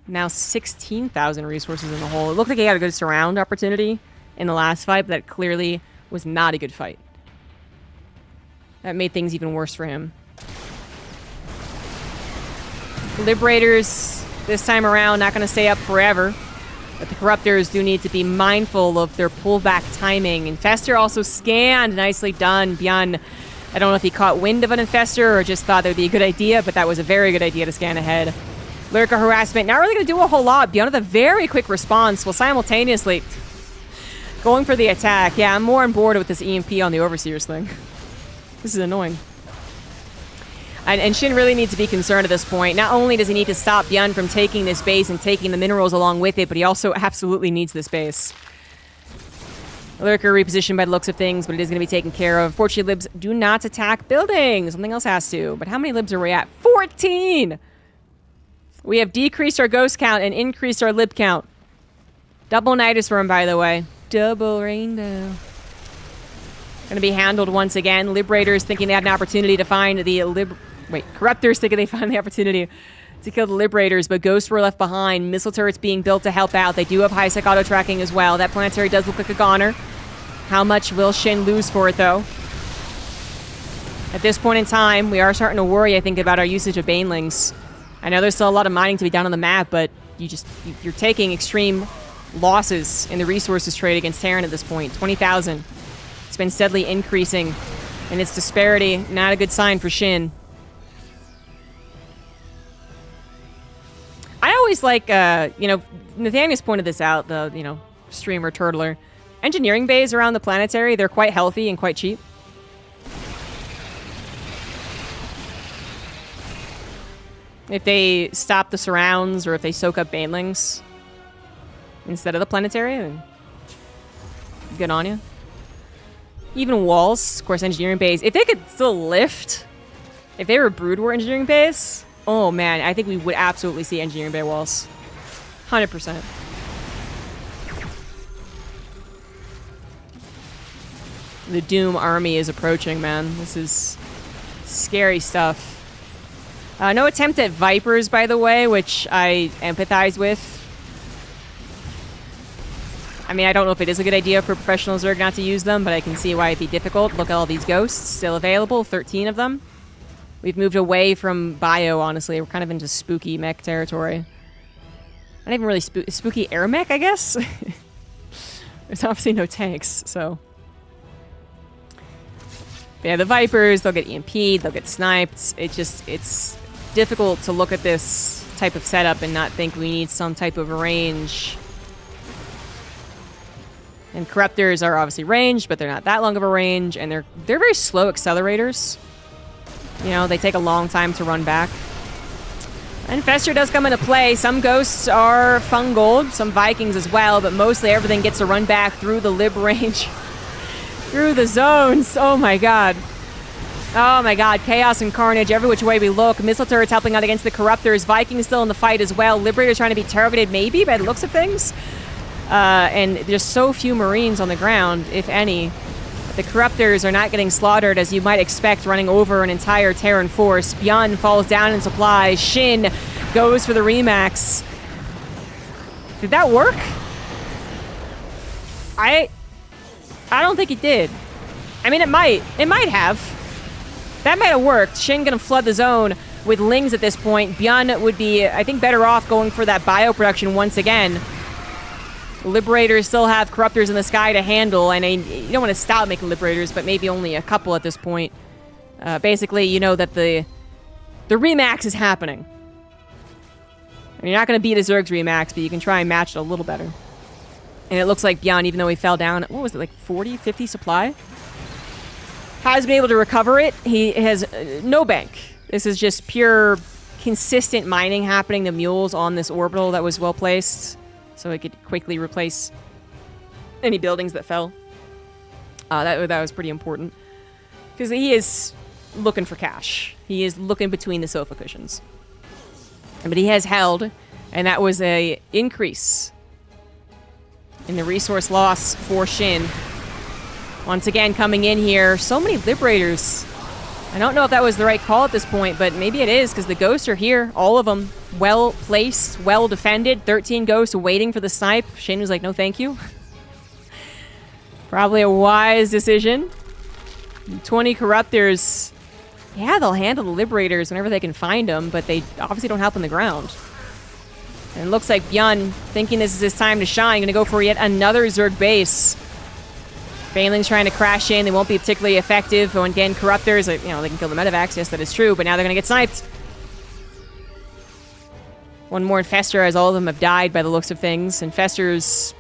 now 16,000 resources in the hole. It looked like he had a good surround opportunity in the last fight, but that clearly was not a good fight. That made things even worse for him. Liberators, this time around, not going to stay up forever. But the Corruptors do need to be mindful of their pullback timing. Infestor also scanned. Nicely done. Bjorn, I don't know if he caught wind of an Infestor or just thought that would be a good idea, but that was a very good idea to scan ahead. Lurker harassment, not really going to do a whole lot. Bjorn with a very quick response while simultaneously going for the attack. Yeah, I'm more on board with this EMP on the Overseers thing. This is annoying. And Shin really needs to be concerned at this point. Not only does he need to stop Bjorn from taking this base and taking the minerals along with it, but he also absolutely needs this base. Lurker repositioned by the looks of things, but it is going to be taken care of. Fortunately, libs do not attack buildings. Something else has to. But how many libs are we at? 14! We have decreased our ghost count and increased our lib count. Double Nidus Worm, by the way. Double Rainbow. Going to be handled once again. Liberators thinking they have an opportunity to find the Corruptors thinking they found the opportunity to kill the Liberators, but ghosts were left behind. Missile turrets being built to help out. They do have high-sec auto-tracking as well. That planetary does look like a goner. How much will Shin lose for it, though? At this point in time, we are starting to worry, I think, about our usage of Banelings. I know there's still a lot of mining to be done on the map, but you're taking extreme losses in the resources trade against Terran at this point. 20,000. It's been steadily increasing, and its disparity, not a good sign for Shin. I always like, Nathanius pointed this out, the, streamer Turtler. Engineering bays around the planetary, they're quite healthy and quite cheap. If they stop the surrounds or if they soak up Banelings instead of the planetary, then good on you. Even walls, of course, engineering bays. If they could still lift, if they were Brood War engineering bays, oh man, I think we would absolutely see engineering bay walls. 100%. The Doom army is approaching, man. This is scary stuff. No attempt at Vipers, by the way, which I empathize with. I mean, I don't know if it is a good idea for professional Zerg not to use them, but I can see why it'd be difficult. Look at all these ghosts still available, 13 of them. We've moved away from bio, honestly. We're kind of into spooky mech territory. Not even really spooky air mech, I guess? There's obviously no tanks, so... But yeah, the Vipers, they'll get EMP'd, they'll get sniped. It's difficult to look at this type of setup and not think we need some type of range. And Corruptors are obviously ranged, but they're not that long of a range, and they're very slow accelerators. They take a long time to run back. Infestor does come into play. Some ghosts are fungal, some Vikings as well, but mostly everything gets to run back through the lib range. Through the zones. Oh my god. Oh my god. Chaos and carnage every which way we look. Missile turrets helping out against the Corruptors. Vikings still in the fight as well. Liberators trying to be targeted maybe by the looks of things. And there's so few Marines on the ground, if any. The Corruptors are not getting slaughtered as you might expect, running over an entire Terran force. Bjorn falls down in supply. Shin goes for the Remax. Did that work? I don't think it did. I mean, it might. It might have. That might have worked. Shin gonna flood the zone with Lings at this point. Bjorn would be, I think, better off going for that bio-production once again. Liberators still have Corruptors in the sky to handle, and you don't want to stop making Liberators, but maybe only a couple at this point. Basically, you know that the Remax is happening. And you're not going to beat a Zerg's Remax, but you can try and match it a little better. And it looks like Bjorn, even though he fell down, what was it, like 40, 50 supply? Has been able to recover it. He has no bank. This is just pure, consistent mining happening. The mules on this orbital that was well placed, so it could quickly replace any buildings that fell. That was pretty important. Because he is looking for cash. He is looking between the sofa cushions. But he has held, and that was a increase in the resource loss for Shin. Once again, coming in here, so many Liberators. I don't know if that was the right call at this point, but maybe it is, because the ghosts are here, all of them, well placed, well defended. 13 ghosts waiting for the snipe. Shin was like, no thank you. Probably a wise decision. 20 Corruptors. Yeah, they'll handle the Liberators whenever they can find them, but they obviously don't help on the ground. And it looks like Bjorn, thinking this is his time to shine, going to go for yet another Zerg base. Baneling's trying to crash in. They won't be particularly effective. When again, Corruptors, you know, they can kill the Medivacs. Yes, that is true. But now they're going to get sniped. One more Infestor, as all of them have died by the looks of things. Infestors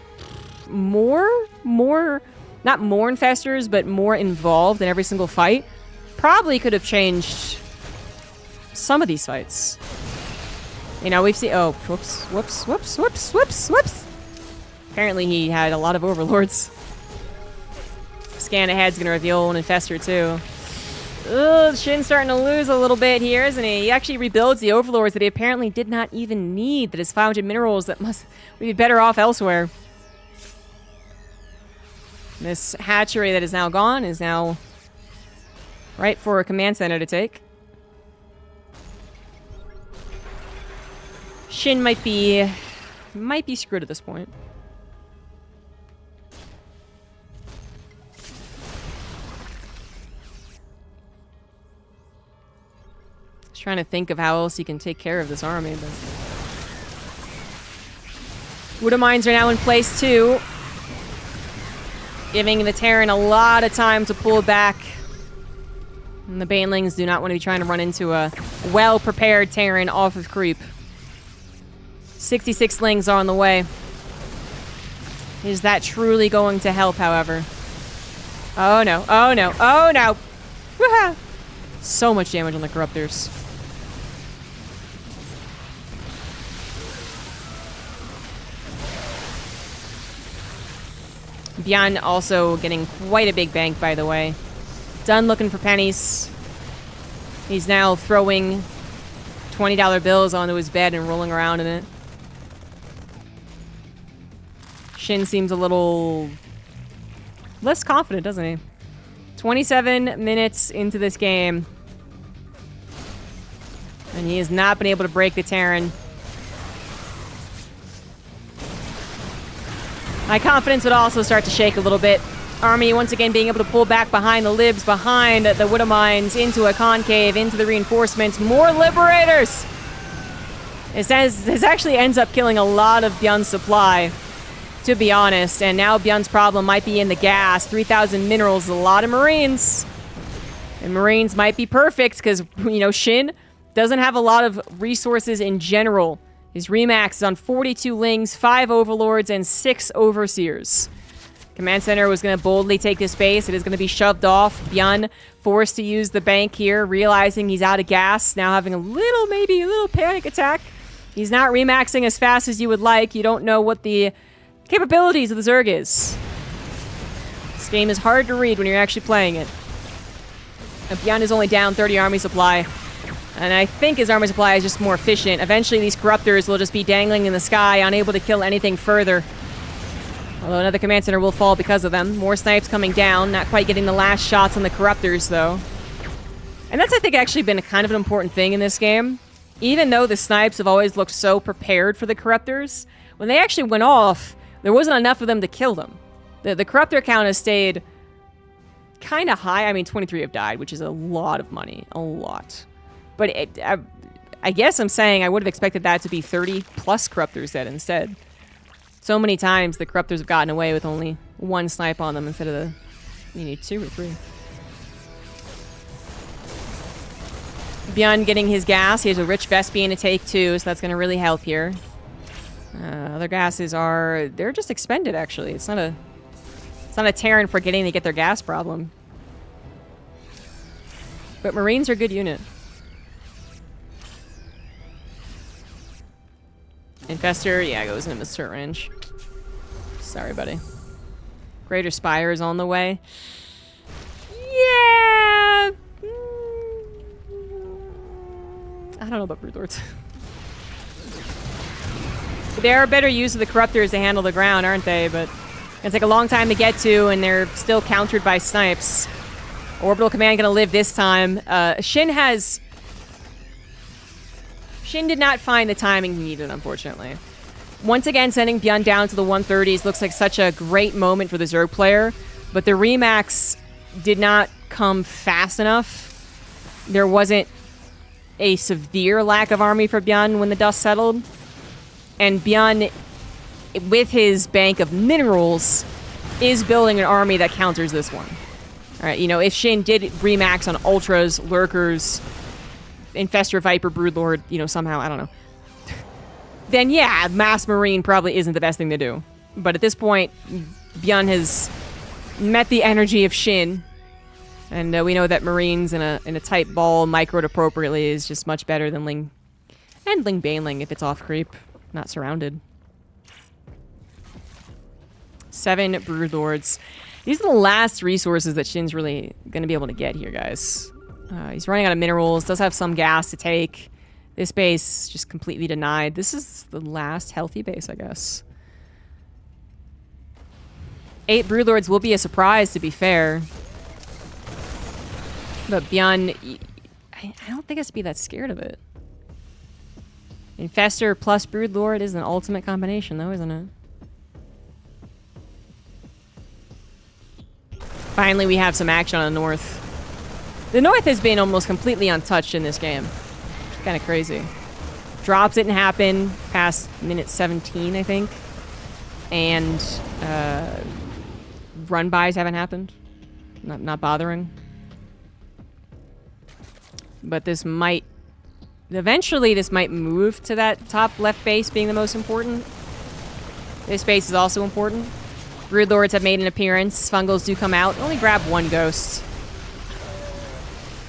not more Infestors, but more involved in every single fight. Probably could have changed some of these fights. You know, we've seen... Oh, whoops. Apparently he had a lot of Overlords. Scan ahead's gonna reveal an Infestor, too. Ugh, Shin's starting to lose a little bit here, isn't he? He actually rebuilds the Overlords that he apparently did not even need. That his 500 minerals that would be better off elsewhere. This hatchery that is now gone is now right for a command center to take. Shin might be screwed at this point. Just trying to think of how else he can take care of this army, but Wood Mines are now in place too, giving the Terran a lot of time to pull back. And the Banelings do not want to be trying to run into a well-prepared Terran off of creep. 66 slings are on the way. Is that truly going to help, however? Oh no, oh no, oh no! Woohoo! So much damage on the Corruptors. Bjorn also getting quite a big bank, by the way. Done looking for pennies. He's now throwing $20 bills onto his bed and rolling around in it. Shin seems a little less confident, doesn't he? 27 minutes into this game. And he has not been able to break the Terran. My confidence would also start to shake a little bit. Army once again being able to pull back behind the libs, behind the Widow Mines, into a concave, into the reinforcements. More Liberators! This actually ends up killing a lot of Bjorn's supply, to be honest. And now Bjorn's problem might be in the gas. 3,000 minerals, a lot of Marines. And Marines might be perfect because, you know, Shin doesn't have a lot of resources in general. His Remax is on 42 Lings, 5 Overlords, and 6 Overseers. Command Center was going to boldly take this base. It is going to be shoved off. Bjorn forced to use the bank here, realizing he's out of gas. Now having maybe a little panic attack. He's not remaxing as fast as you would like. You don't know what the capabilities of the Zerg is. This game is hard to read when you're actually playing it. And Bjorn is only down 30 army supply. And I think his army supply is just more efficient. Eventually these Corruptors will just be dangling in the sky, unable to kill anything further. Although another command center will fall because of them. More snipes coming down. Not quite getting the last shots on the Corruptors, though. And that's, I think, actually been a kind of an important thing in this game. Even though the snipes have always looked so prepared for the Corruptors, when they actually went off, there wasn't enough of them to kill them. The Corruptor count has stayed kind of high. I mean, 23 have died, which is a lot of money. A lot. But I guess I'm saying I would have expected that to be 30 plus Corruptors dead instead. So many times the Corruptors have gotten away with only 1 snipe on them instead of the... You need 2 or 3. Bjorn getting his gas. He has a rich Vespian to take too, so that's going to really help here. Other gases are... They're just expended, actually. It's not a Terran forgetting to get their gas problem. But Marines are a good unit. Infestor, yeah, goes into the turret range. Sorry, buddy. Greater Spire is on the way. Yeah! I don't know about Brood Lords. They are better use of the Corruptors to handle the ground, aren't they? But it's gonna take a long time to get to, and they're still countered by snipes. Orbital Command gonna live this time. Shin did not find the timing he needed, unfortunately. Once again, sending Bjorn down to the 130s looks like such a great moment for the Zerg player, but the Remax did not come fast enough. There wasn't a severe lack of army for Bjorn when the dust settled. And Bjorn, with his bank of minerals, is building an army that counters this one. All right, you know, if Shin did remax on Ultras, Lurkers, Infestor, Viper, Broodlord, you know, somehow, I don't know, then yeah, Mass Marine probably isn't the best thing to do. But at this point, Bjorn has met the energy of Shin, and we know that Marines in a tight ball, microed appropriately, is just much better than Ling. And Ling Baneling if it's off creep, not surrounded. 7 Broodlords. These are the last resources that Shin's really going to be able to get here, guys. He's running out of minerals, does have some gas to take. This base just completely denied. This is the last healthy base, I guess. 8 Broodlords will be a surprise, to be fair. But Bjorn, I don't think I should be that scared of it. Infestor plus Broodlord is an ultimate combination, though, isn't it? Finally, we have some action on the north. The north has been almost completely untouched in this game. It's kind of crazy. Drops didn't happen past minute 17, I think. And run-bys haven't happened. Not bothering. But this might... Eventually, this might move to that top left base being the most important. This base is also important. Broodlords have made an appearance. Fungals do come out. Only grab 1 ghost.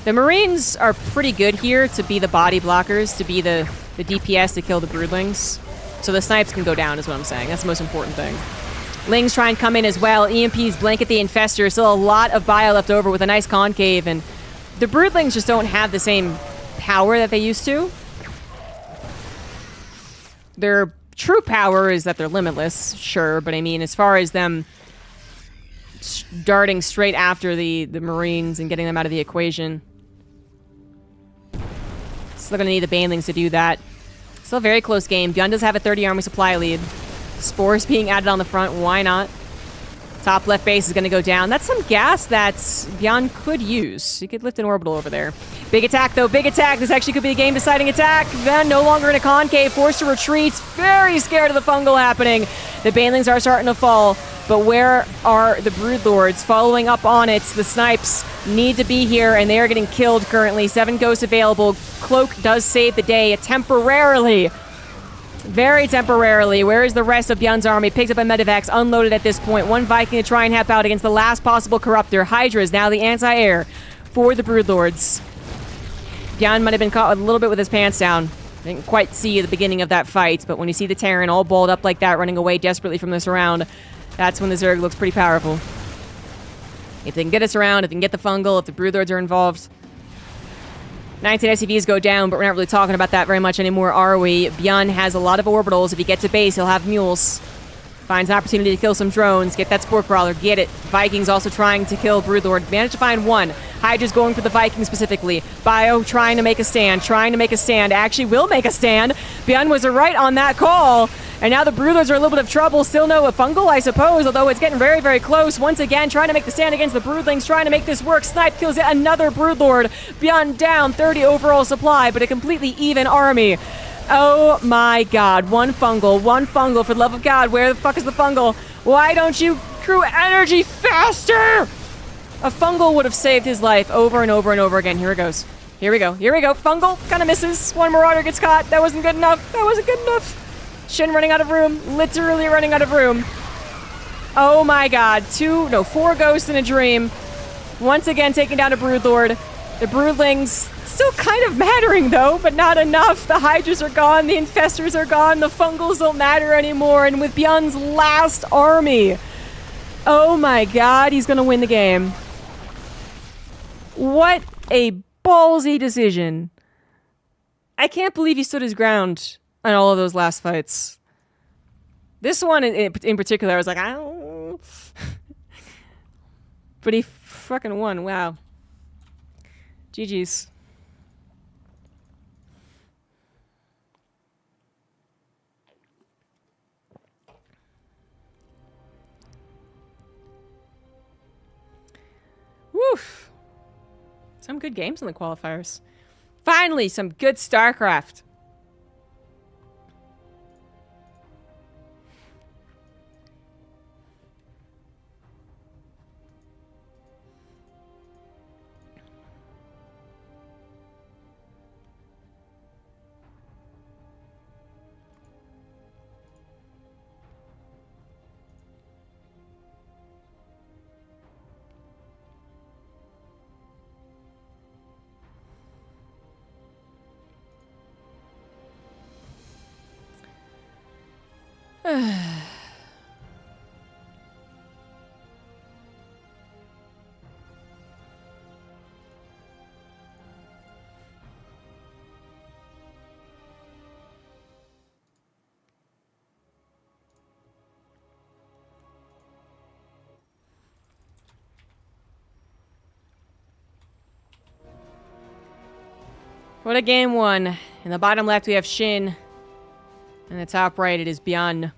The Marines are pretty good here to be the body blockers, to be the DPS to kill the Broodlings. So the snipes can go down is what I'm saying. That's the most important thing. Lings try and come in as well. EMPs blanket the Infestor. Still a lot of bio left over with a nice concave. And the Broodlings just don't have the same power that they used to. Their true power is that they're limitless, sure, but I mean, as far as them darting straight after the Marines and getting them out of the equation, still gonna need the Banelings to do that. Still a very close game. Bjorn does have a 30 army supply lead. Spores being added on the front, why not? Top left base is going to go down. That's some gas that Bjorn could use. He could lift an orbital over there. Big attack, though. Big attack. This actually could be a game-deciding attack. Then no longer in a concave. Forced to retreat. Very scared of the fungal happening. The Banelings are starting to fall. But where are the Broodlords? Following up on it, the snipes need to be here, and they are getting killed currently. 7 ghosts available. Cloak does save the day temporarily. Very temporarily. Where is the rest of Bjorn's army? Picks up a Medivacs, unloaded at this point. 1 Viking to try and help out against the last possible Corruptor. Hydra is now the anti-air for the Broodlords. Bjorn might have been caught a little bit with his pants down. Didn't quite see the beginning of that fight, but when you see the Terran all balled up like that, running away desperately from this round, that's when the Zerg looks pretty powerful. If they can get us around, if they can get the fungal, if the Broodlords are involved. 19 SCVs go down, but we're not really talking about that very much anymore, are we? Bjorn has a lot of orbitals. If he gets to base, he'll have mules. Finds an opportunity to kill some drones. Get that Spore Crawler. Get it. Vikings also trying to kill Broodlord. Managed to find 1. Hydra's going for the Vikings specifically. Bio trying to make a stand. Actually will make a stand. Bjorn was right on that call. And now the Broodlords are a little bit of trouble. Still no a fungal, I suppose, although it's getting very, very close. Once again, trying to make the stand against the Broodlings, trying to make this work. Snipe kills yet another Broodlord. Bjorn down, 30 overall supply, but a completely even army. Oh my god, 1 fungal, for the love of God. Where the fuck is the fungal? Why don't you crew energy faster? A fungal would have saved his life over and over and over again. Here it goes. Here we go. Fungal kind of misses. 1 Marauder gets caught. That wasn't good enough. Shin running out of room. Literally running out of room. Oh my god. 4 ghosts in a dream. Once again taking down a Broodlord. The Broodlings still kind of mattering though, but not enough. The Hydras are gone. The Infestors are gone. The Fungals don't matter anymore. And with Bjorn's last army. Oh my god. He's gonna win the game. What a ballsy decision. I can't believe he stood his ground on all of those last fights. This one in particular, I was like, I don't... But he fucking won. Wow. GG's. Woof. Some good games in the qualifiers. Finally, some good StarCraft. What a game one. In the bottom left, we have Shin. In the top right, it is Byeon.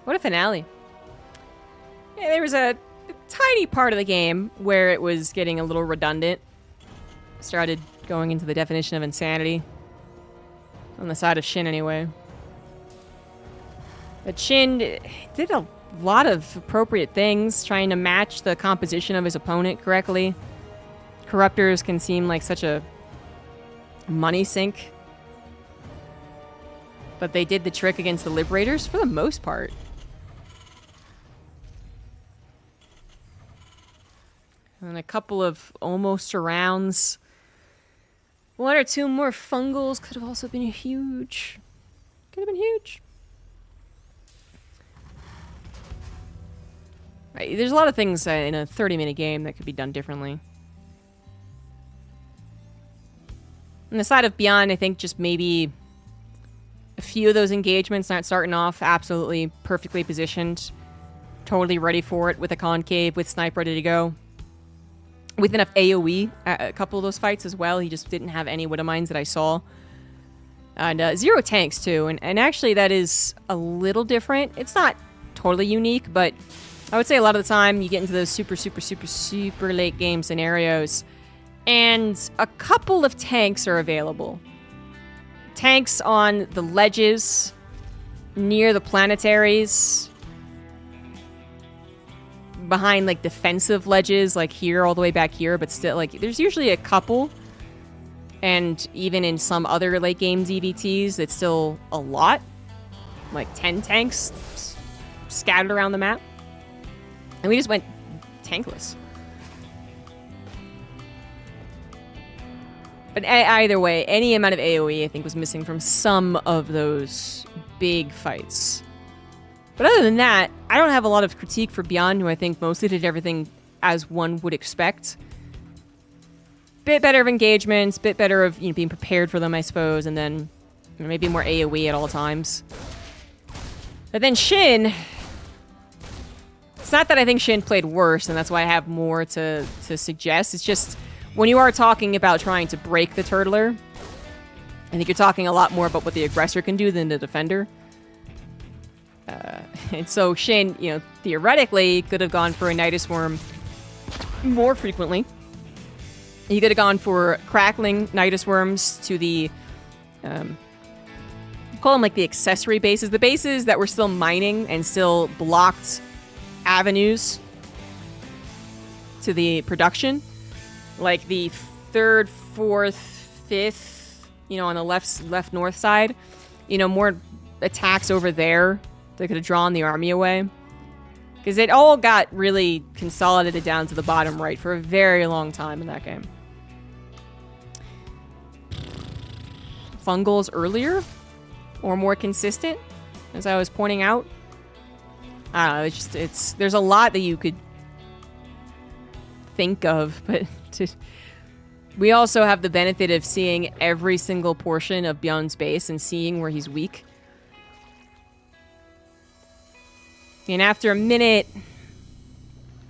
What a finale. Yeah, there was a tiny part of the game where it was getting a little redundant. Started going into the definition of insanity. On the side of Shin, anyway. But Shin did a lot of appropriate things, trying to match the composition of his opponent correctly. Corruptors can seem like such a money sink. But they did the trick against the Liberators for the most part. And a couple of almost surrounds. One or two more fungals could have also been huge. Could have been huge. Right, there's a lot of things in a 30-minute game that could be done differently. On the side of Beyond, I think just maybe a few of those engagements not starting off absolutely perfectly positioned. Totally ready for it with a concave, with snipe ready to go. With enough AoE at a couple of those fights as well. He just didn't have any Widow Mines that I saw. And zero tanks too. And actually that is a little different. It's not totally unique, but I would say a lot of the time you get into those super late game scenarios and a couple of tanks are available. Tanks on the ledges, near the planetaries, behind like defensive ledges, like here, all the way back here, but still, like, there's usually a couple. And even in some other late game DVTs, it's still a lot. Like 10 tanks scattered around the map. And we just went tankless. But either way, any amount of AoE I think was missing from some of those big fights. But other than that, I don't have a lot of critique for Beyond, who I think mostly did everything as one would expect. Bit better of engagements, bit better of being prepared for them, I suppose, and then maybe more AoE at all times. But then Shin, it's not that I think Shin played worse, and that's why I have more to suggest. It's just when you are talking about trying to break the turtler, I think you're talking a lot more about what the aggressor can do than the defender. And so Shin, theoretically could have gone for a Nidus Worm more frequently. He could have gone for crackling Nidus Worms to the, call them like the accessory bases. The bases that were still mining and still blocked avenues to the production. Like the 3rd, 4th, 5th, on the left north side. More attacks over there that could have drawn the army away. Because it all got really consolidated down to the bottom right for a very long time in that game. Fungals earlier? Or more consistent? As I was pointing out? I don't know, there's a lot that you could think of, but we also have the benefit of seeing every single portion of Beyond's base and seeing where he's weak. And after a minute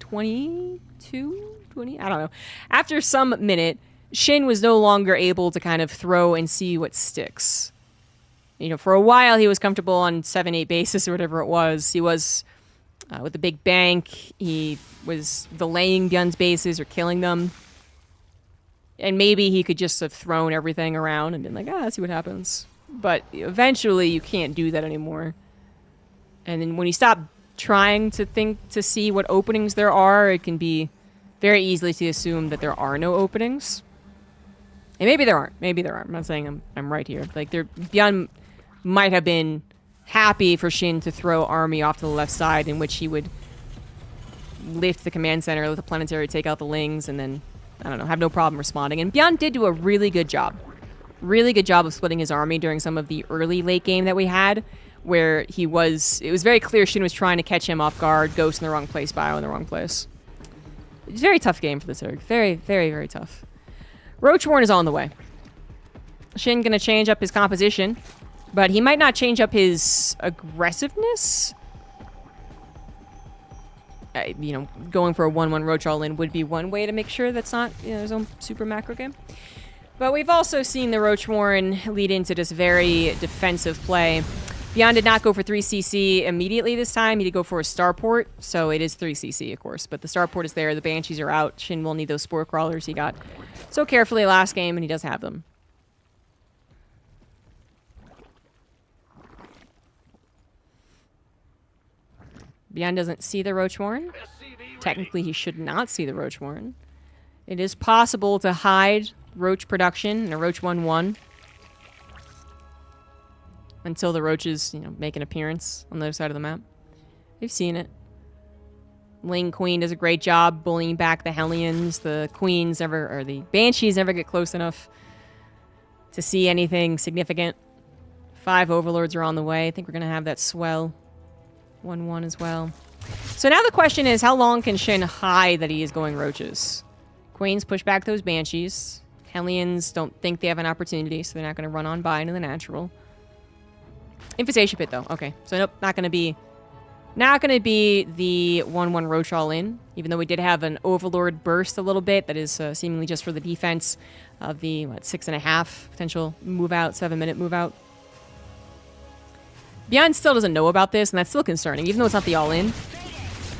22, 20, I don't know. After some minute, Shin was no longer able to kind of throw and see what sticks. For a while he was comfortable on 7-8 bases or whatever it was. He was with the big bank. He was delaying Byeon's bases or killing them. And maybe he could just have thrown everything around and been like, let's see what happens. But eventually you can't do that anymore. And then when you stop trying to think to see what openings there are, it can be very easily to assume that there are no openings. And maybe there aren't. Maybe there aren't. I'm not saying I'm right here. Like, Byeon might have been happy for Shin to throw army off to the left side, in which he would lift the command center, let the planetary take out the Lings, and then, I don't know, have no problem responding. And Byeon did do a really good job. really good job of splitting his army during some of the early late game that we had, where it was very clear Shin was trying to catch him off guard, Ghost in the wrong place, Bio in the wrong place. It's a very tough game for this Zerg. Very, very, very tough. Roachwarren is on the way. Shin gonna change up his composition, but he might not change up his aggressiveness. You know, going for a 1-1 Roach all-in would be one way to make sure that's not, you know, his own super macro game. But we've also seen the Roachwarren lead into just very defensive play. Beyond did not go for 3cc immediately this time. He did go for a starport, so it is 3cc, of course. But the starport is there. The Banshees are out. Shin will need those Spore Crawlers he got so carefully last game, and he does have them. Beyond doesn't see the Roachwarren. Technically, he should not see the Roachwarren. It is possible to hide Roach production in a Roach 1-1 until the Roaches, you know, make an appearance on the other side of the map. We've seen it. Ling Queen does a great job bullying back the Hellions. The Queens never, or the Banshees never get close enough to see anything significant. 5 Overlords are on the way. I think we're going to have that swell 1-1 as well. So now the question is, how long can Shin hide that he is going Roaches? Queens push back those Banshees. Hellions don't think they have an opportunity, so they're not going to run on by into the natural. Infestation Pit, though. Okay, so nope, not going to be the 1-1 Roach all-in, even though we did have an Overlord burst a little bit. That is seemingly just for the defense of the, 6.5 potential move-out, 7-minute move-out. Beyond still doesn't know about this, and that's still concerning, even though it's not the all-in.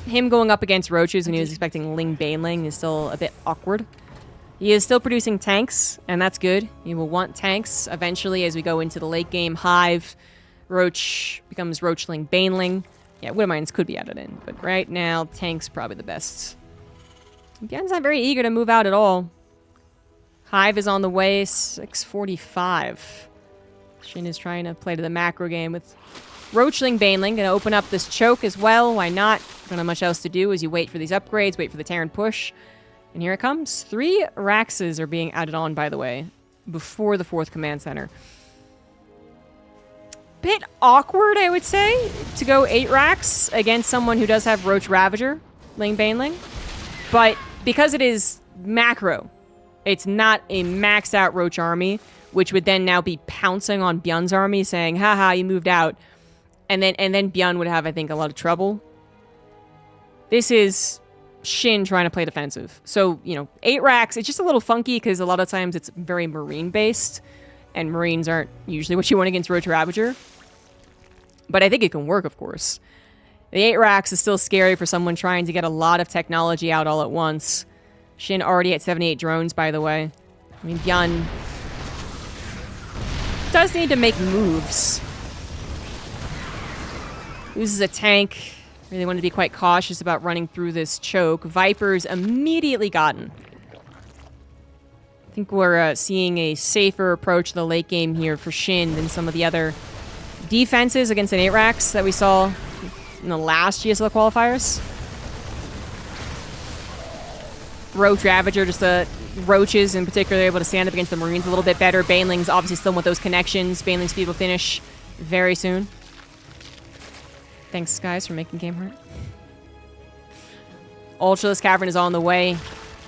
Him going up against Roaches when he was expecting Ling Baneling is still a bit awkward. He is still producing tanks, and that's good. He will want tanks eventually as we go into the late game. Hive, Roach becomes Roachling Baneling. Yeah, Widowmines could be added in, but right now, tank's probably the best. Beyond's not very eager to move out at all. Hive is on the way, 6:45. Shin is trying to play to the macro game with Roachling Baneling. Gonna open up this choke as well. Why not? Don't have much else to do as you wait for these upgrades, wait for the Terran push. And here it comes. 3 Raxes are being added on, by the way, before the 4th command center. Bit awkward, I would say, to go 8 Rax against someone who does have Roach Ravager, Ling Baneling. But because it is macro, it's not a maxed out Roach army, which would then now be pouncing on Byun's army, saying, haha, you moved out. And then Byun would have, I think, a lot of trouble. This is Shin trying to play defensive. So, 8 Rax, it's just a little funky because a lot of times it's very Marine-based, and Marines aren't usually what you want against Roach Ravager. But I think it can work, of course. The 8 Rax is still scary for someone trying to get a lot of technology out all at once. Shin already at 78 drones, by the way. I mean, Byun does need to make moves. Loses a tank. Really wanted to be quite cautious about running through this choke. Viper's immediately gotten. I think we're seeing a safer approach to the late game here for Shin than some of the other defenses against an 8 Rax that we saw in the last GSL qualifiers. Roach Ravager, just the Roaches in particular, able to stand up against the Marines a little bit better. Baneling's obviously still with those connections. Baneling's speed will finish very soon. Thanks, guys, for making game hurt. Ultraless Cavern is on the way.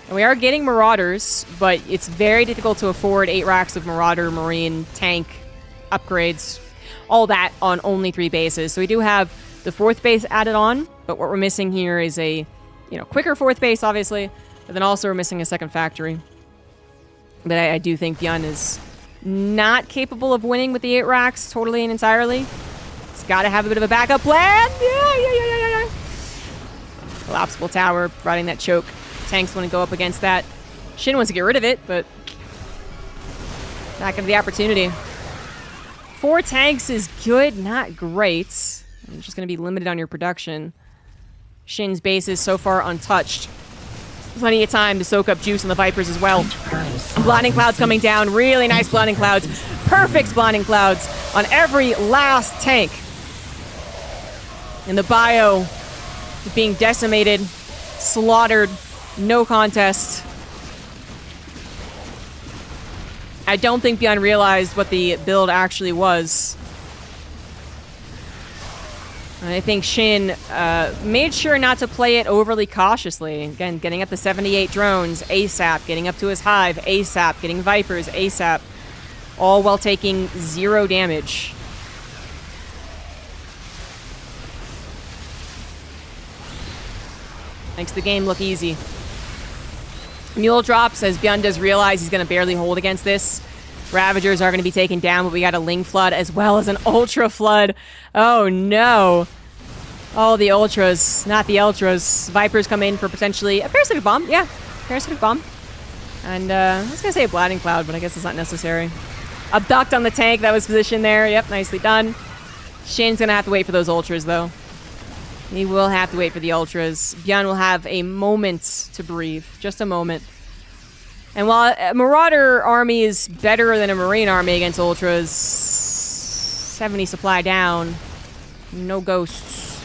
And we are getting Marauders, but it's very difficult to afford 8 Racks of Marauder, Marine, Tank, upgrades, all that on only 3 bases. So we do have the 4th base added on, but what we're missing here is a, quicker 4th base, obviously, but then also we're missing a 2nd factory. But I do think Byun is not capable of winning with the 8 Racks totally and entirely. He's got to have a bit of a backup plan. Yeah. Collapsible tower, riding that choke. Tanks want to go up against that. Shin wants to get rid of it, but not going to the opportunity. 4 tanks is good, not great. You're just going to be limited on your production. Shin's base is so far untouched. Plenty of time to soak up juice on the Vipers as well. Blinding Clouds coming down. Really nice Blinding Clouds. Perfect Blinding Clouds on every last tank. And the bio is being decimated, slaughtered, no contest. I don't think Bjorn realized what the build actually was. And I think Shin made sure not to play it overly cautiously. Again, getting up to 78 drones ASAP, getting up to his hive ASAP, getting Vipers ASAP, all while taking 0 damage. Makes the game look easy. Mule drops as Bjorn does realize he's going to barely hold against this. Ravagers are going to be taken down, but we got a Ling Flood as well as an Ultra Flood. Oh, no. Oh, the Ultras. Not the Ultras. Vipers come in for potentially a Parasitic Bomb. Yeah, Parasitic Bomb. And I was going to say a Blighting Cloud, but I guess it's not necessary. Abduct on the tank. That was positioned there. Yep, nicely done. Shin's going to have to wait for those Ultras, though. He will have to wait for the Ultras. Bjorn will have a moment to breathe. Just a moment. And while a Marauder army is better than a Marine army against Ultras, 70 supply down. No ghosts.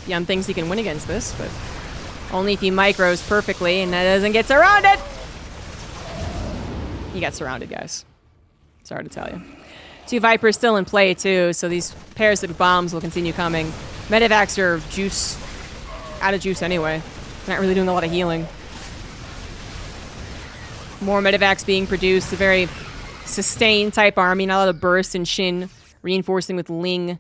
Bjorn thinks he can win against this, but only if he micros perfectly and that doesn't get surrounded. He got surrounded, guys. Sorry to tell you. 2 Vipers still in play, too, so these Parasitic Bombs will continue coming. Medivacs are out of juice anyway. Not really doing a lot of healing. More Medivacs being produced. A very sustained type army. Not a lot of burst and Shin reinforcing with Ling.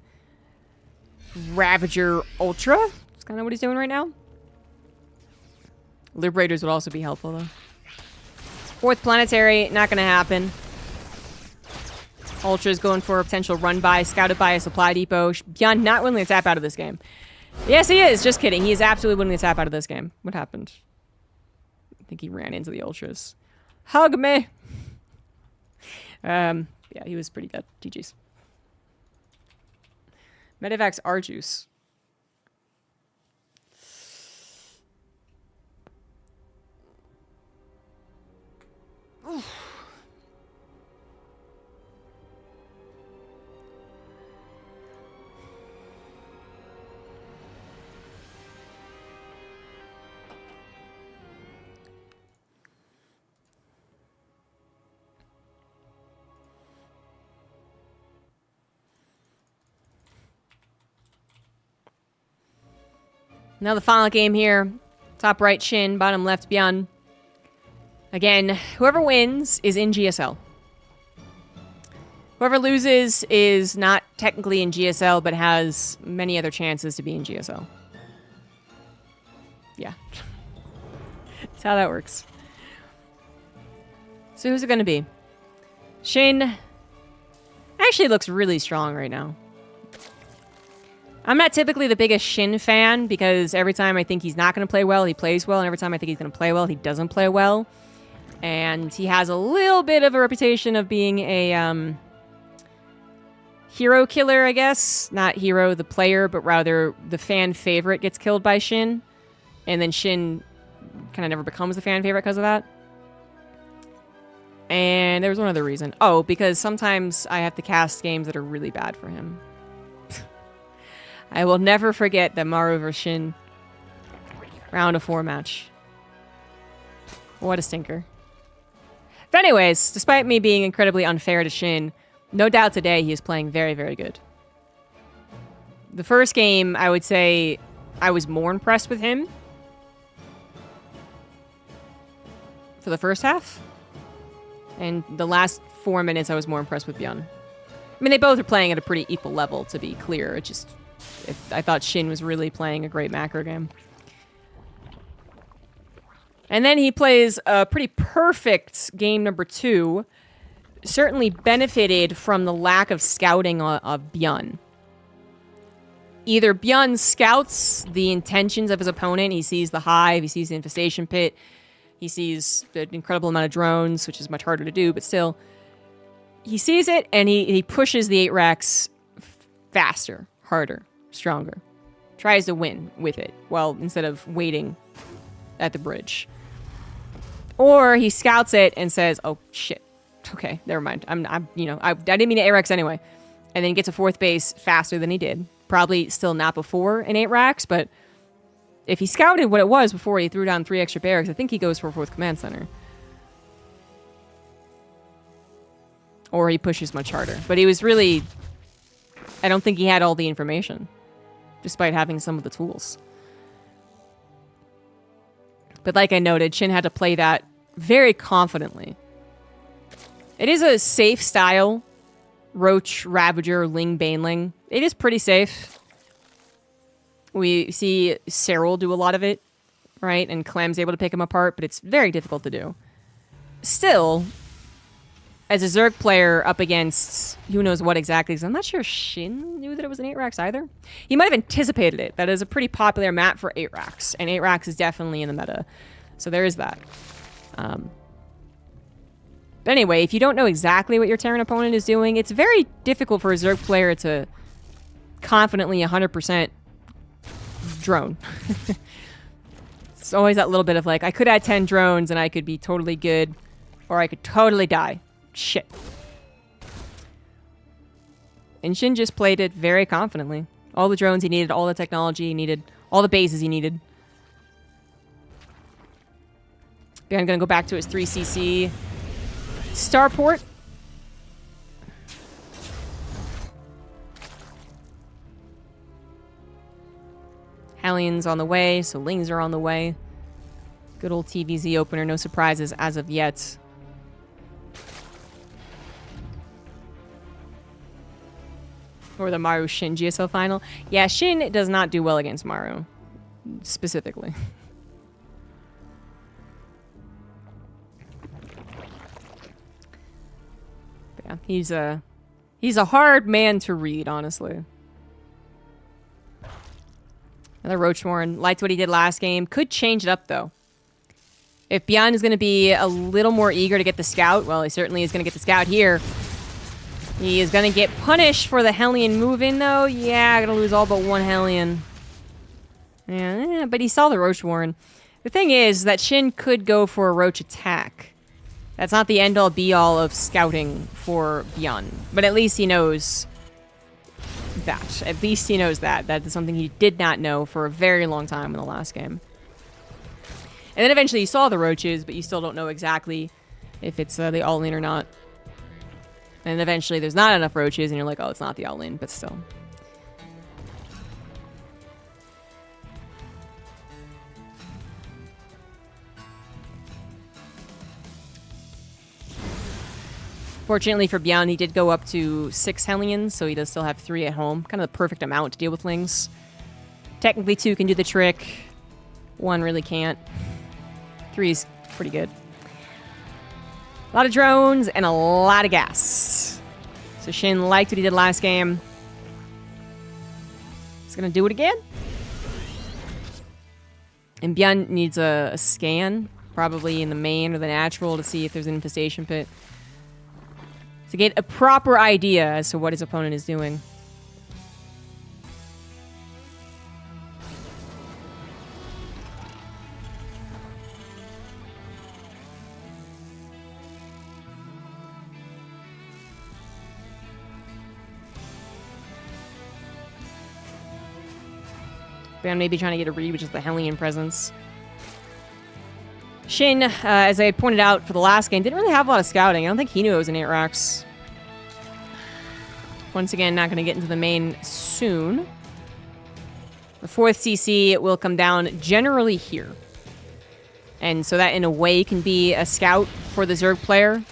Ravager Ultra. That's kind of what he's doing right now. Liberators would also be helpful, though. 4th Planetary, not going to happen. Ultra's going for a potential run-by, scouted by a supply depot. Bjorn not willing to tap out of this game. Yes, he is. Just kidding. He is absolutely willing to tap out of this game. What happened? I think he ran into the Ultras. Hug me! Yeah, he was pretty dead. GG's. Medivacs are juice. Oof. Now the final game here. Top right, Shin. Bottom left, Bjorn. Again, whoever wins is in GSL. Whoever loses is not technically in GSL, but has many other chances to be in GSL. Yeah. That's how that works. So who's it going to be? Shin actually looks really strong right now. I'm not typically the biggest Shin fan because every time I think he's not going to play well, he plays well. And every time I think he's going to play well, he doesn't play well. And he has a little bit of a reputation of being a hero killer, I guess. Not hero, the player, but rather the fan favorite gets killed by Shin. And then Shin kind of never becomes the fan favorite because of that. And there was one other reason. Oh, because sometimes I have to cast games that are really bad for him. I will never forget that Maru vs. Shin round of 4 match. What a stinker. But anyways, despite me being incredibly unfair to Shin, no doubt today he is playing very, very good. The first game, I would say I was more impressed with him for the first half. And the last 4 minutes, I was more impressed with Bjorn. I mean, they both are playing at a pretty equal level, to be clear. It just... I thought Shin was really playing a great macro game. And then he plays a pretty perfect game number 2. Certainly benefited from the lack of scouting of Bjorn. Either Bjorn scouts the intentions of his opponent. He sees the hive. He sees the infestation pit. He sees the incredible amount of drones, which is much harder to do, but still. He sees it, and he pushes the 8 racks faster, harder, stronger. Tries to win with it, well, instead of waiting at the bridge. Or he scouts it and says, oh, shit. Okay, never mind. I didn't mean to 8 racks anyway. And then gets a 4th base faster than he did. Probably still not before in 8 racks, but if he scouted what it was before he threw down 3 extra barracks, I think he goes for a 4th command center. or he pushes much harder. But he was really... I don't think he had all the information, despite having some of the tools. But like I noted, Shin had to play that very confidently. It is a safe style. Roach, Ravager, Ling, Baneling. It is pretty safe. We see Cyril do a lot of it, right? And Clem's able to pick him apart, but it's very difficult to do. Still, as a Zerg player up against who knows what exactly, because I'm not sure Shin knew that it was an 8-Rax either. He might have anticipated it. That is a pretty popular map for 8-Rax, and 8-Rax is definitely in the meta. So there is that. But anyway, if you don't know exactly what your Terran opponent is doing, it's very difficult for a Zerg player to confidently 100% drone. It's always that little bit of like, I could add 10 drones and I could be totally good, or I could totally die. Shit. And Shin just played it very confidently. All the drones he needed, all the technology he needed, all the bases he needed. I'm gonna go back to his 3cc starport. Hellions on the way, so Lings are on the way. Good old TVZ opener, no surprises as of yet. Or the Maru Shin GSL final. Yeah, Shin does not do well against Maru, specifically. But yeah, he's a hard man to read, honestly. Another Roachborn. Liked what he did last game. Could change it up, though. If Beyond is going to be a little more eager to get the scout, well, he certainly is going to get the scout here. He is going to get punished for the Hellion move-in, though. Yeah, going to lose all but one Hellion. Yeah, but he saw the Roachborn. The thing is that Shin could go for a Roach attack. That's not the end-all, be-all of scouting for Beyond. But at least he knows that. At least he knows that. That is something he did not know for a very long time in the last game. And then eventually you saw the Roaches, but you still don't know exactly if it's the all-in or not. And eventually there's not enough Roaches, and you're like, oh, it's not the all-in, but still. Fortunately for Beyond, he did go up to 6 Hellions, so he does still have 3 at home. Kind of the perfect amount to deal with Lings. Technically 2 can do the trick. 1 really can't. 3 is pretty good. A lot of drones and a lot of gas. So Shin liked what he did last game. He's going to do it again. And Beyond needs a scan, probably in the main or the natural, to see if there's an infestation pit. To get a proper idea as to what his opponent is doing. But I'm maybe trying to get a read, which is the Hellion presence. Shin, as I pointed out for the last game, didn't really have a lot of scouting. I don't think he knew it was an 8-Rax. Once again, not going to get into the main soon. The 4th CC will come down generally here. And so that, in a way, can be a scout for the Zerg player.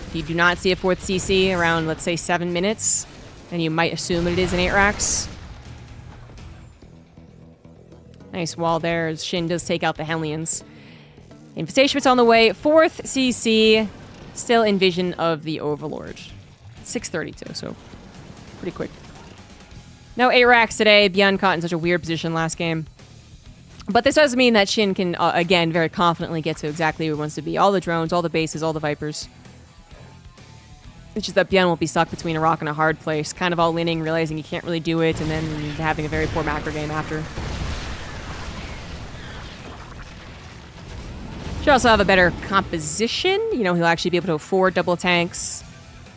If you do not see a 4th CC around, let's say, 7 minutes, then you might assume it is an 8-Rax. Nice wall there as Shin does take out the Hellions. Infestation Pit's on the way. 4th CC, still in vision of the Overlord. 6:32, so pretty quick. No 8-Rax today. Beyond caught in such a weird position last game. But this does mean that Shin can, again, very confidently get to exactly where he wants to be. All the drones, all the bases, all the Vipers. It's just that Beyond won't be stuck between a rock and a hard place. Kind of all-inning, realizing he can't really do it, and then having a very poor macro game after. Should also have a better composition. You know, he'll actually be able to afford double tanks.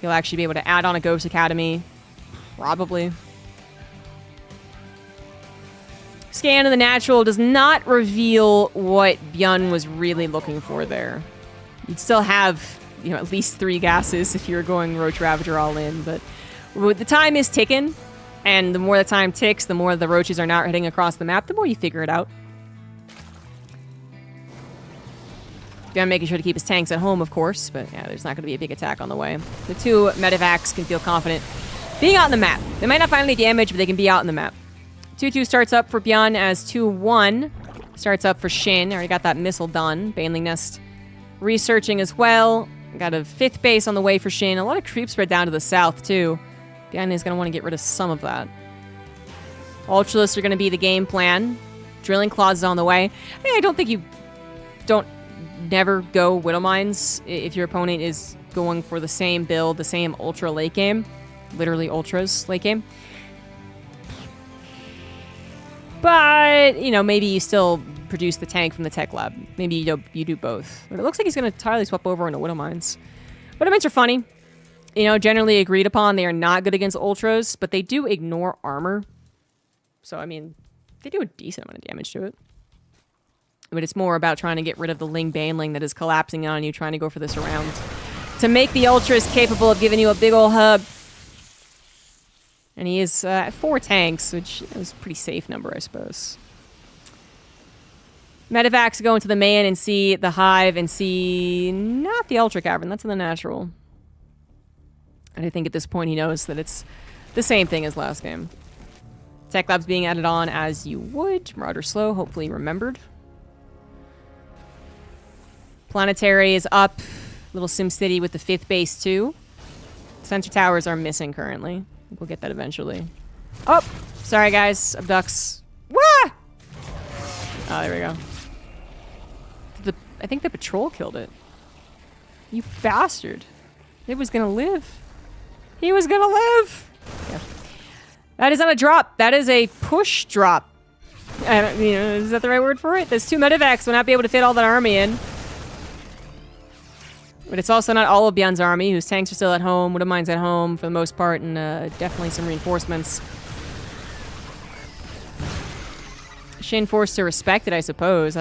He'll actually be able to add on a Ghost Academy. Probably. Scan of the natural does not reveal what Byun was really looking for there. You'd still have at least 3 gases if you're going Roach Ravager all in. But the time is ticking, and the more the time ticks, the more the roaches are not hitting across the map, the more you figure it out. Beyond making sure to keep his tanks at home, of course, but yeah, there's not going to be a big attack on the way. The 2 medevacs can feel confident being out in the map. They might not find any damage, but they can be out in the map. 2-2 starts up for Beyond as 2-1 starts up for Shin. Already got that missile done. Baneling Nest researching as well. Got a 5th base on the way for Shin. A lot of creep spread down to the south, too. Beyond is going to want to get rid of some of that. Ultralists are going to be the game plan. Drilling Claws is on the way. I don't think you never go Widow Mines if your opponent is going for the same build, the same ultra late game. Literally ultras late game. But, maybe you still produce the tank from the tech lab. Maybe you do both. But it looks like he's going to entirely swap over into Widow Mines. Widow Mines are funny. Generally agreed upon. They are not good against ultras, but they do ignore armor. So, they do a decent amount of damage to it. But it's more about trying to get rid of the Ling Baneling that is collapsing on you, trying to go for this around. To make the ultras capable of giving you a big ol' hub. And he is at 4 tanks, which is a pretty safe number, I suppose. Medevacs go into the main and see the hive and see not the Ultra Cavern. That's in the natural. And I think at this point he knows that it's the same thing as last game. Tech Lab's being added on as you would. Marauder Slow, hopefully remembered. Planetary is up. Little SimCity with the 5th base too. Sensor towers are missing currently. We'll get that eventually. Oh! Sorry guys. Abducts. Wah! Oh, there we go. I think the patrol killed it. You bastard. It was gonna live. He was gonna live! Yeah. That is not a drop. That is a push drop. Is that the right word for it? There's 2 medevacs will not be able to fit all that army in. But it's also not all of Beyond's army, whose tanks are still at home, Widow Mines at home for the most part, and definitely some reinforcements. Shin forced to respect it, I suppose.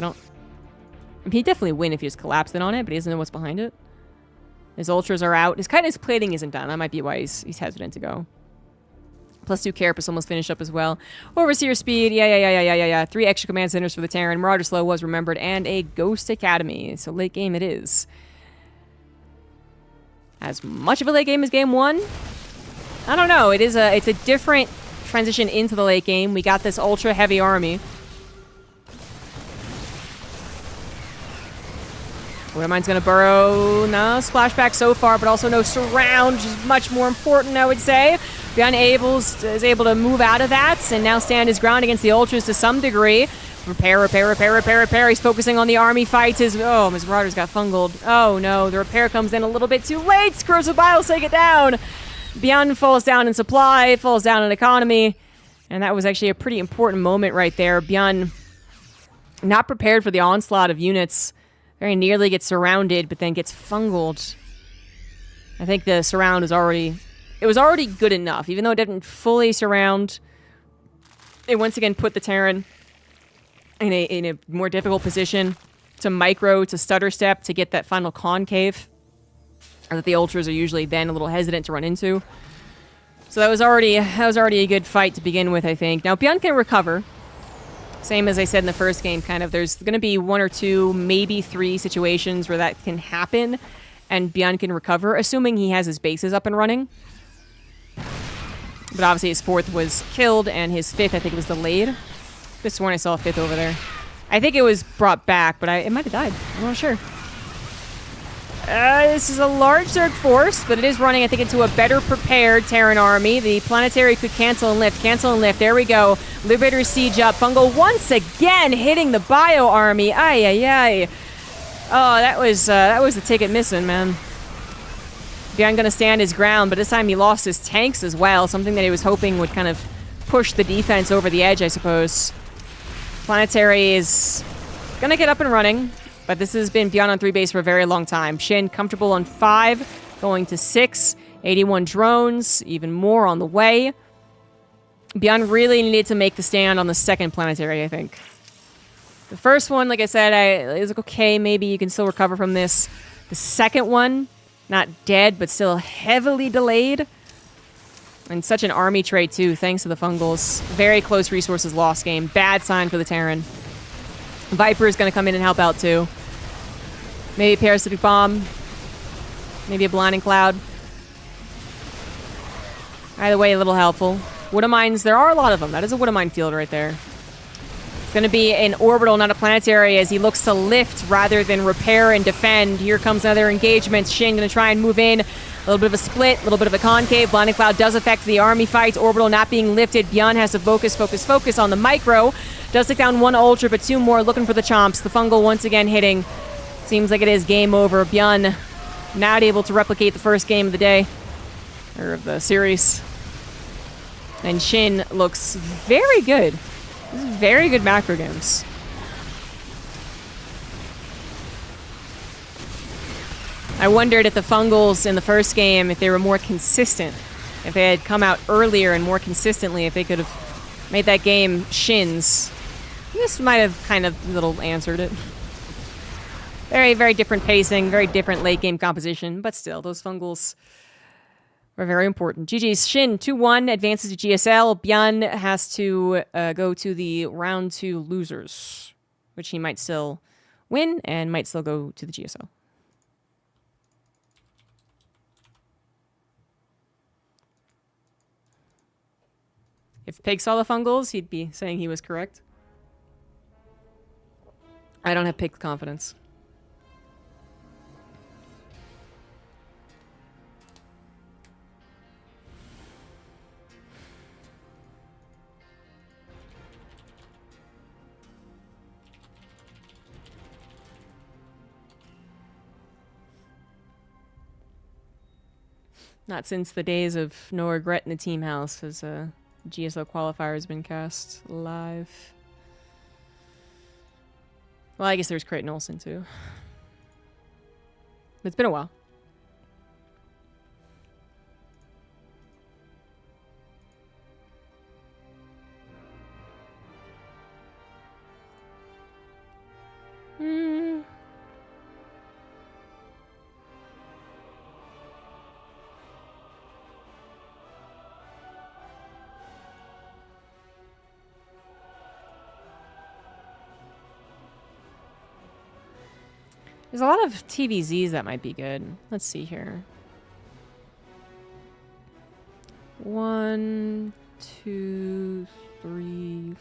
He'd definitely win if he just collapsed in on it, but he doesn't know what's behind it. His ultras are out. His plating isn't done. That might be why he's hesitant to go. +2 Carapace almost finished up as well. Overseer speed, yeah. 3 extra command centers for the Terran. Marauder Slow was remembered, and a Ghost Academy. So late game it is. As much of a late game as game 1? I don't know. It's a different transition into the late game. We got this ultra heavy army. Widow Mine's gonna burrow. No splashback so far, but also no surround, which is much more important, I would say. Beyond is able to move out of that, and now stand his ground against the ultras to some degree. Repair. He's focusing on the army fights. His Marauders got fungled. Oh no, the repair comes in a little bit too late. Corrosive Biles take it down. Beyond falls down in supply, falls down in economy. And that was actually a pretty important moment right there. Beyond not prepared for the onslaught of units. Very nearly gets surrounded, but then gets fungled. I think the surround was already good enough. Even though it didn't fully surround, it once again put the Terran in a more difficult position to micro, to stutter step, to get that final concave that the ultras are usually then a little hesitant to run into. So that was already a good fight to begin with, I think. Now Beyond can recover. Same as I said in the first game, kind of. There's going to be 1 or 2, maybe 3 situations where that can happen, and Beyond can recover, assuming he has his bases up and running. But obviously his 4th was killed, and his 5th, I think, was delayed. Could have sworn I saw a 5th over there. I think it was brought back, but it might have died. I'm not sure. This is a large Zerg force, but it is running, I think, into a better prepared Terran army. The Planetary could cancel and lift. There we go. Liberator's siege up. Fungal once again hitting the Bio army. Ay. Oh, that was the ticket missing, man. Beyond gonna stand his ground, but this time he lost his tanks as well. Something that he was hoping would kind of push the defense over the edge, I suppose. Planetary is gonna get up and running. But this has been Beyond on 3 base for a very long time. Shin comfortable on 5, going to 6. 81 drones, even more on the way. Beyond really needed to make the stand on the 2nd Planetary, I think. The first one, like I said, it was like, okay, maybe you can still recover from this. The second one, Not dead, but still heavily delayed. And such an army trade, too, thanks to the Fungals. Very close resources lost game. Bad sign for the Terran. Viper is going to come in and help out, too. Maybe a Parasitic Bomb. Maybe a Blinding Cloud. Either way, a little helpful. Wood Mines, there are a lot of them. That is a Wood Mine field right there. It's going to be an orbital, not a planetary, as he looks to lift rather than repair and defend. Here comes another engagement. Shin going to try and move in. A little bit of a split, a little bit of a concave. Blinding Cloud does affect the army fight. Orbital not being lifted. Bjorn has to focus on the micro. Does take down one Ultra, but two more looking for the chomps. The Fungal once again hitting. Seems like it is game over. Bjorn not able to replicate the first game of the day. Or of the series. And Shin looks very good. This is very good macro games. I wondered if the Fungals in the first game, if they were more consistent. If they had come out earlier and more consistently, if they could have made that game Shin's. This might have kind of little answered it. Very, very different pacing, very different late game composition, but still, those Fungals are very important. GG's Shin 2-1 advances to GSL. Bjorn has to go to the round 2 losers, which he might still win and might still go to the GSL. If Pig saw the Fungals, he'd be saying he was correct. I don't have Pig's confidence. Not since the days of No Regret in the Team House has GSL Qualifier has been cast live. Well, I guess there's Creighton Olsen too. It's been a while. There's a lot of TVZs that might be good. Let's see here. 1, 2, 3,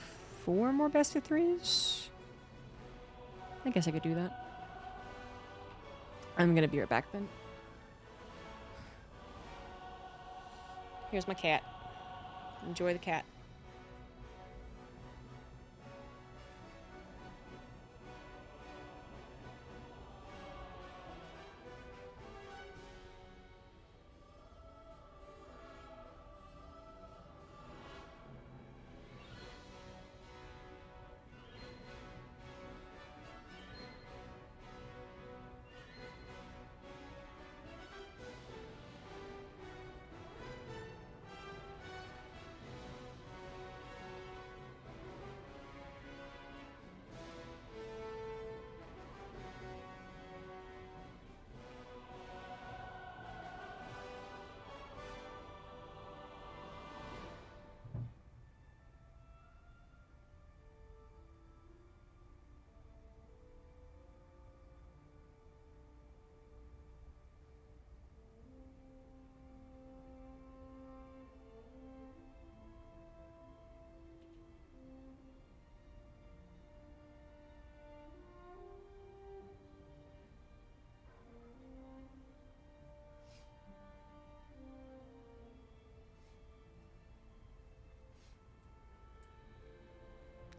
4 more best of 3s? I guess I could do that. I'm gonna be right back then. Here's my cat. Enjoy the cat.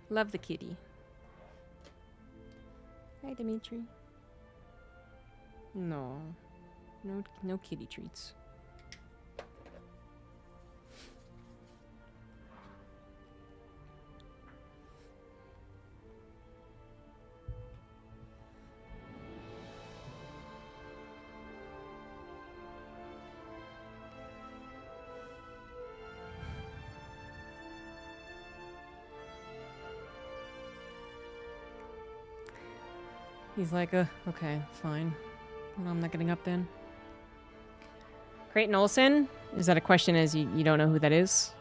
Love the kitty. Hi, Dimitri. No. No kitty treats. He's like, okay, fine. Well, I'm not getting up then. Creighton Olsen? Is that a question as you don't know who that is?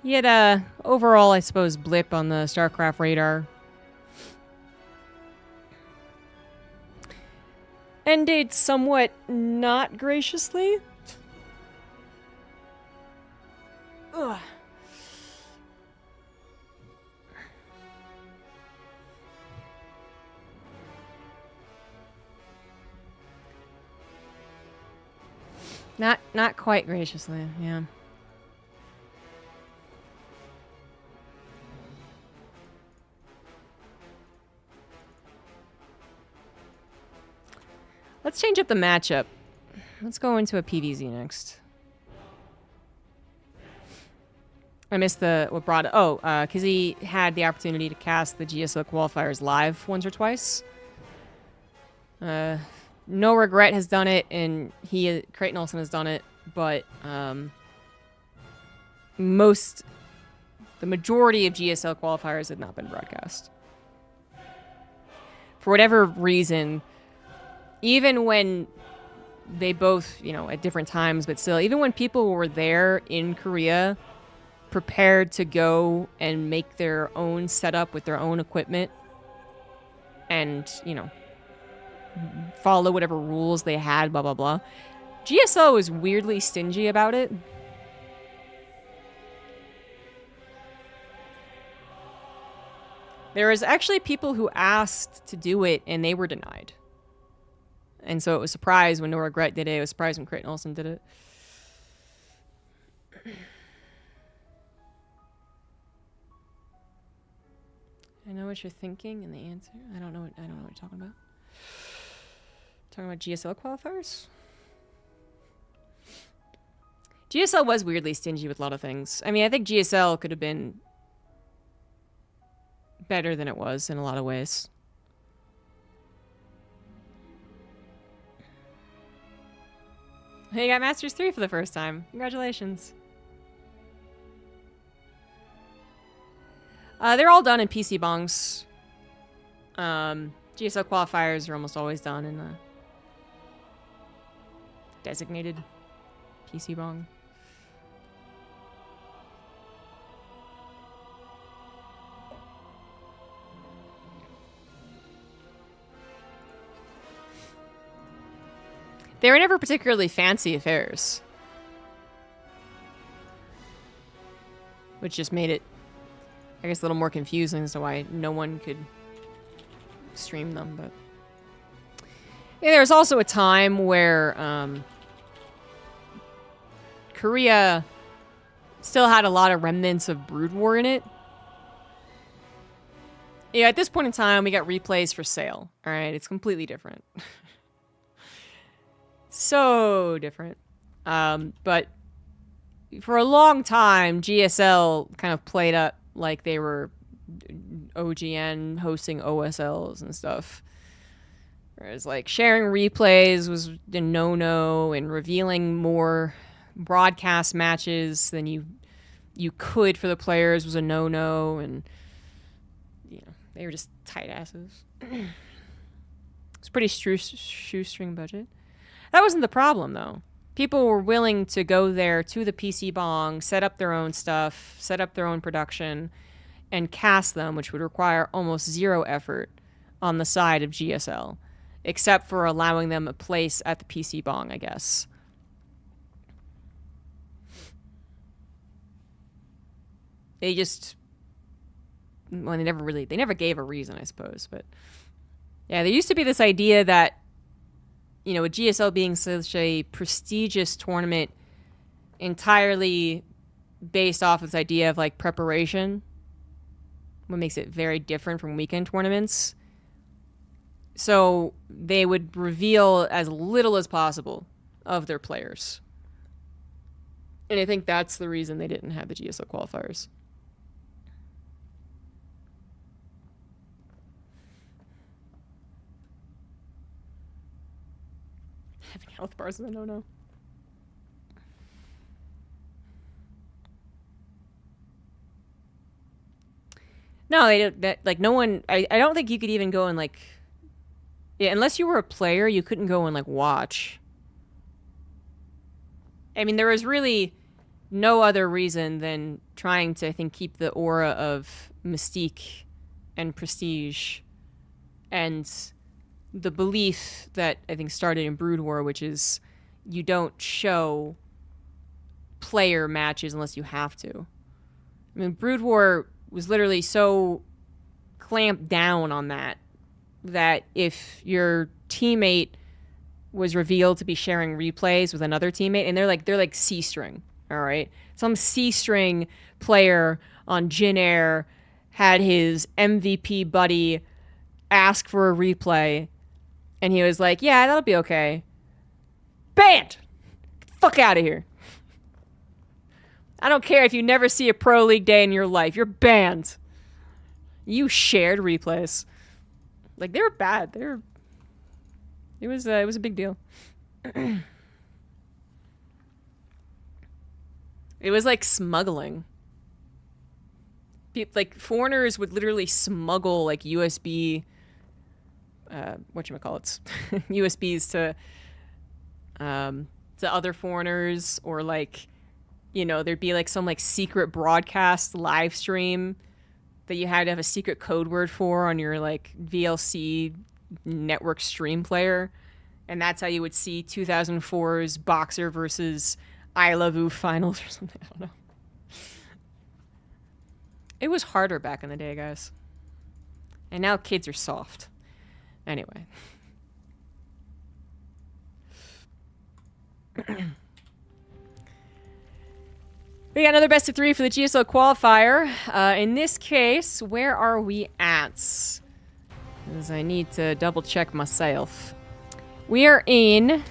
He had a overall, I suppose, blip on the StarCraft radar. Ended somewhat not graciously. Ugh. Not quite graciously, yeah. Let's change up the matchup. Let's go into a PVZ next. I missed what brought it. Oh, because he had the opportunity to cast the GSL qualifiers live once or twice. No Regret has done it, and Creighton Olsen has done it, but the majority of GSL qualifiers had not been broadcast. For whatever reason, even when they both, at different times, but still, even when people were there in Korea, prepared to go and make their own setup with their own equipment and, follow whatever rules they had, blah, blah, blah. GSL was weirdly stingy about it. There was actually people who asked to do it and they were denied. And so it was a surprise when No Regret did it. It was a surprise when Creighton Olsen did it. I know what you're thinking, and the answer. I don't know what you're talking about. Talking about GSL qualifiers? GSL was weirdly stingy with a lot of things. I mean, I think GSL could have been better than it was in a lot of ways. Hey, you got Masters 3 for the first time. Congratulations. They're all done in PC bongs. GSL qualifiers are almost always done in a designated PC bong. They were never particularly fancy affairs, which just made it, I guess, a little more confusing as to why no one could stream them. But yeah, there was also a time where Korea still had a lot of remnants of Brood War in it. Yeah, at this point in time, we got replays for sale. All right, it's completely different. So different. But for a long time, GSL kind of played up like they were OGN hosting OSLs and stuff. Whereas, like, sharing replays was a no-no, and revealing more broadcast matches than you could for the players was a no-no, and, they were just tight asses. It's a pretty shoestring budget. That wasn't the problem, though. People were willing to go there to the PC bong, set up their own stuff, set up their own production, and cast them, which would require almost zero effort on the side of GSL, except for allowing them a place at the PC bong, I guess. They just... Well, they never gave a reason, I suppose, but... Yeah, there used to be this idea that, with GSL being such a prestigious tournament entirely based off of this idea of, like, preparation, what makes it very different from weekend tournaments. So they would reveal as little as possible of their players. And I think that's the reason they didn't have the GSL qualifiers. Having health bars is a no-no. No, they don't. Like, no one. I don't think you could even go and, like, yeah, unless you were a player, you couldn't go and, like, watch I mean, there was really no other reason than trying to, I think, keep the aura of mystique and prestige and the belief that I think started in Brood War, which is you don't show player matches unless you have to. I mean, Brood War was literally so clamped down on that if your teammate was revealed to be sharing replays with another teammate, and they're like C-string, all right? Some C-string player on Jin Air had his MVP buddy ask for a replay, and he was like, yeah, that'll be okay. Banned! Get the fuck out of here. I don't care if you never see a Pro League day in your life. You're banned. You shared replays. Like, they were bad. It was a big deal. It was like smuggling. Like, foreigners would literally smuggle, like, USB, whatchamacallits, USBs to other foreigners, or, like, you know, there'd be, like, some, like, secret broadcast live stream that you had to have a secret code word for on your, like, VLC network stream player. And that's how you would see 2004's Boxer versus I Love You finals or something. I don't know. It was harder back in the day, guys. And now kids are soft. Anyway. We got another best of 3 for the GSL Qualifier. In this case, where are we at? Because I need to double check myself. We are in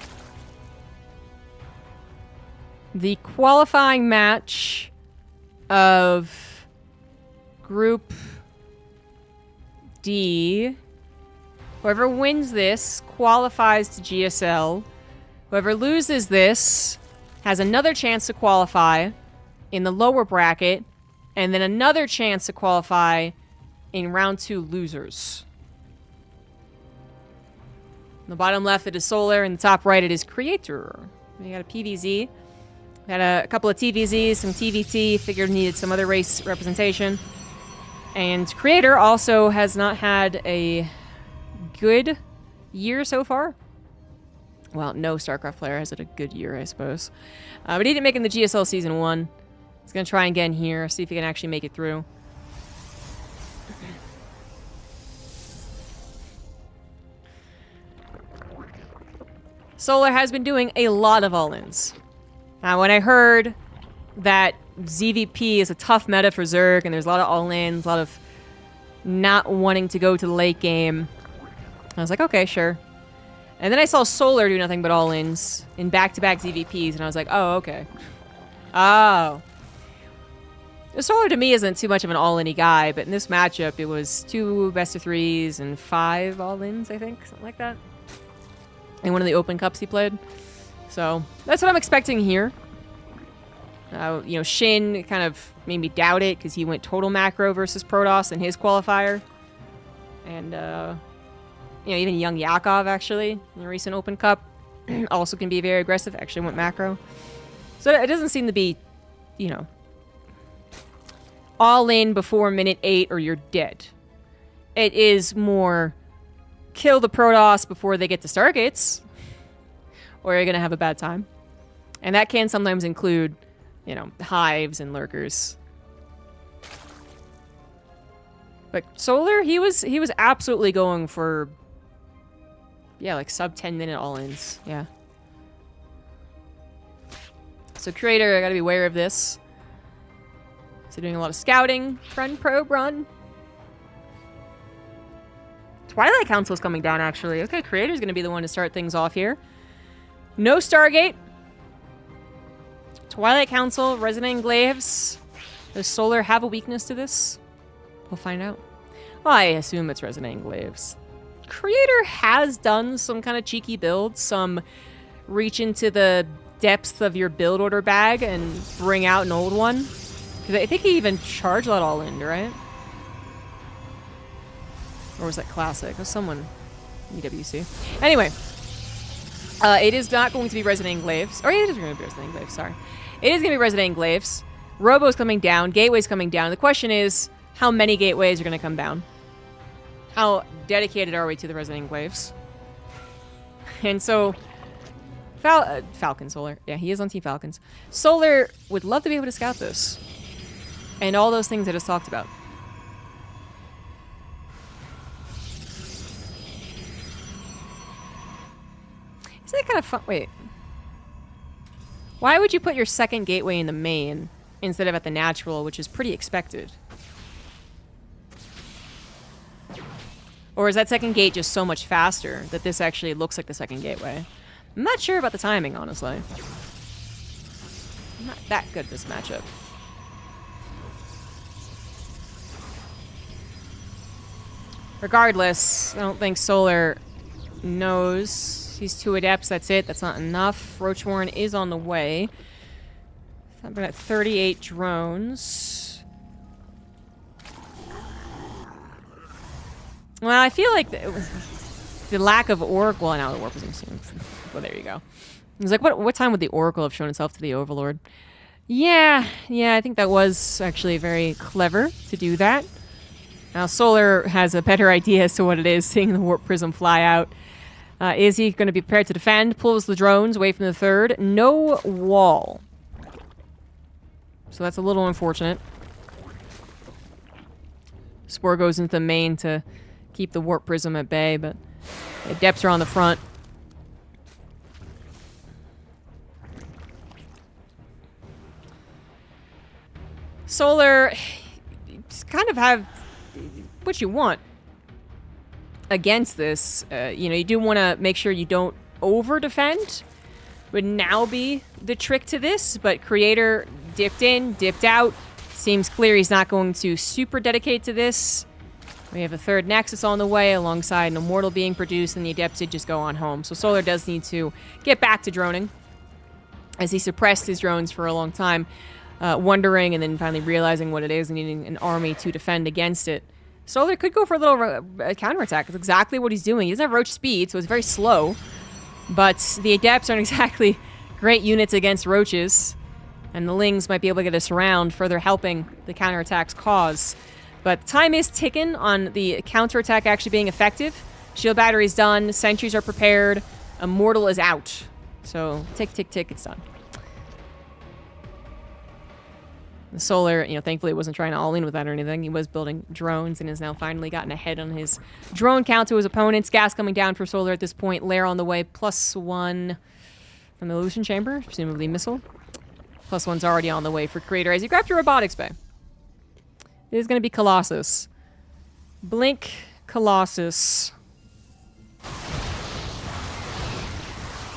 the qualifying match of Group D. Whoever wins this qualifies to GSL. Whoever loses this has another chance to qualify in the lower bracket, and then another chance to qualify in round 2 losers. In the bottom left, it is Solar. In the top right, it is Creator. We got a PVZ. Got a couple of TVZs, some TVT. Figured needed some other race representation. And Creator also has not had a good year so far. Well, no StarCraft player has had a good year, I suppose. But he didn't make it in the GSL Season 1. He's going to try again here, see if he can actually make it through. Solar has been doing a lot of all-ins. Now, when I heard that ZVP is a tough meta for Zerg, and there's a lot of all-ins, a lot of not wanting to go to the late game, I was like, okay, sure. And then I saw Solar do nothing but all-ins in back-to-back ZVPs, and I was like, oh, okay. Oh. Solar to me isn't too much of an all-in-y guy, but in this matchup, it was 2 best-of-3s and 5 all-ins, I think, something like that. In one of the Open Cups he played. So, that's what I'm expecting here. You know, Shin kind of made me doubt it, because he went total macro versus Protoss in his qualifier. And, you know, even young Yakov, actually, in the recent Open Cup, also can be very aggressive, actually went macro. So it doesn't seem to be, you know, all in before minute 8 or you're dead. It is more kill the Protoss before they get to Stargates, or you're going to have a bad time. And that can sometimes include, you know, hives and lurkers. But Solar, he was absolutely going for, yeah, like sub 10-minute all-ins. Yeah. So Creator, I gotta be aware of this. So doing a lot of scouting. Run, probe, run. Twilight Council's coming down, actually. Okay, Creator's gonna be the one to start things off here. No Stargate. Twilight Council, Resonant Enclaves. Does Solar have a weakness to this? We'll find out. Well, I assume it's Resonant Enclaves. Creator has done some kind of cheeky builds, some reach into the depths of your build order bag and bring out an old one. Because I think he even charged that all in, right? Or was that classic? It was someone EWC. Anyway, It is not going to be Resident Enclaves. Or it is going to be Resident Enclaves, sorry. It is going to be Resident Enclaves. Robo's coming down. Gateway's coming down. The question is, how many gateways are going to come down? How dedicated are we to the Resident Enclaves? And so, Falcon Solar. Yeah, he is on Team Falcons. Solar would love to be able to scout this. And all those things I just talked about. Isn't that kind of fun? Wait. Why would you put your second gateway in the main instead of at the natural, which is pretty expected? Or is that second gate just so much faster that this actually looks like the second gateway? I'm not sure about the timing, honestly. I'm not that good at this matchup. Regardless, I don't think Solar knows. He's 2 adepts, that's it. That's not enough. Roachwarren is on the way. I'm at 38 drones. Well, I feel like the lack of Oracle... Well, now the Warp is in. Well, there you go. He's like, what time would the Oracle have shown itself to the Overlord? Yeah, I think that was actually very clever to do that. Now, Solar has a better idea as to what it is, seeing the Warp Prism fly out. Is he going to be prepared to defend? Pulls the drones away from the third. No wall. So that's a little unfortunate. Spore goes into the main to keep the Warp Prism at bay, but the Adepts are on the front. Solar, kind of have what you want against this. You know, you do want to make sure you don't over-defend. Would now be the trick to this, but Creator dipped in, dipped out. Seems clear he's not going to super dedicate to this. We have a third Nexus on the way alongside an Immortal being produced, and the Adepts did just go on home. So Solar does need to get back to droning, as he suppressed his drones for a long time, wondering and then finally realizing what it is and needing an army to defend against it. Solar could go for a little counterattack. That's exactly what he's doing. He doesn't have Roach speed, so it's very slow. But the Adepts aren't exactly great units against Roaches. And the Lings might be able to get a surround, further helping the counterattack's cause. But time is ticking on the counterattack actually being effective. Shield battery's done. Sentries are prepared. Immortal is out. So, tick, tick, tick, it's done. The Solar, you know, thankfully wasn't trying to all-in with that or anything. He was building drones and has now finally gotten ahead on his drone count to his opponents. Gas coming down for Solar at this point. Lair on the way. +1 from the Illusion Chamber, presumably missile. +1's already on the way for Creator as he grabbed your robotics bay. It is going to be Colossus. Blink Colossus.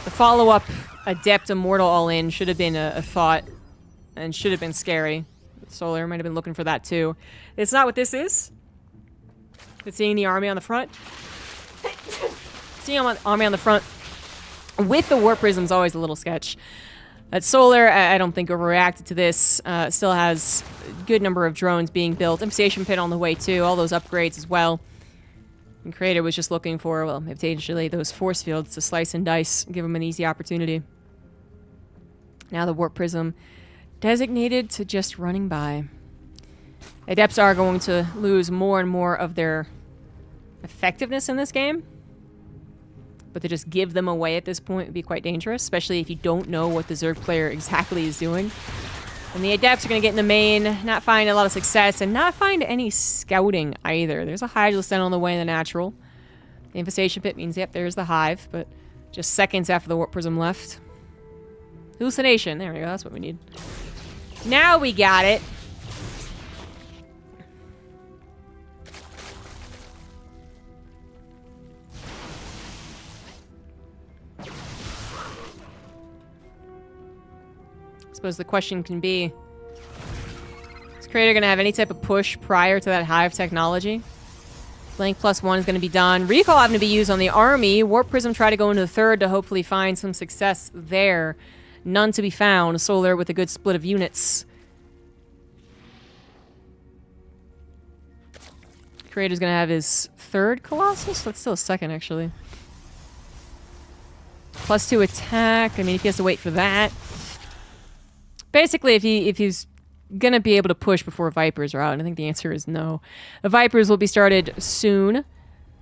The follow-up Adept Immortal all-in should have been a thought. And should have been scary. Solar might have been looking for that too. It's not what this is. It's seeing the army on the front. Seeing army on the front with the Warp Prism is always a little sketch. But Solar, I don't think overreacted to this. Still has a good number of drones being built. Infestation Pit on the way too. All those upgrades as well. And Creator was just looking for, well, potentially those force fields to slice and dice. Give him an easy opportunity. Now the Warp Prism designated to just running by. Adepts are going to lose more and more of their effectiveness in this game. But to just give them away at this point would be quite dangerous, especially if you don't know what the Zerg player exactly is doing. And the Adepts are going to get in the main, not find a lot of success, and not find any scouting either. There's a Hydralisk on the way in the natural. The Infestation Pit means, yep, there's the Hive, but just seconds after the Warp Prism left. Hallucination. There we go. That's what we need. Now we got it. I suppose the question can be, is Creator going to have any type of push prior to that Hive technology? Blink +1 is going to be done. Recall having to be used on the army. Warp Prism try to go into the third to hopefully find some success there. None to be found. Solar with a good split of units. Creator's gonna have his third Colossus? That's still a second, actually. +2 attack. I mean, if he has to wait for that. Basically, if he's gonna be able to push before Vipers are out, and I think the answer is no. The Vipers will be started soon.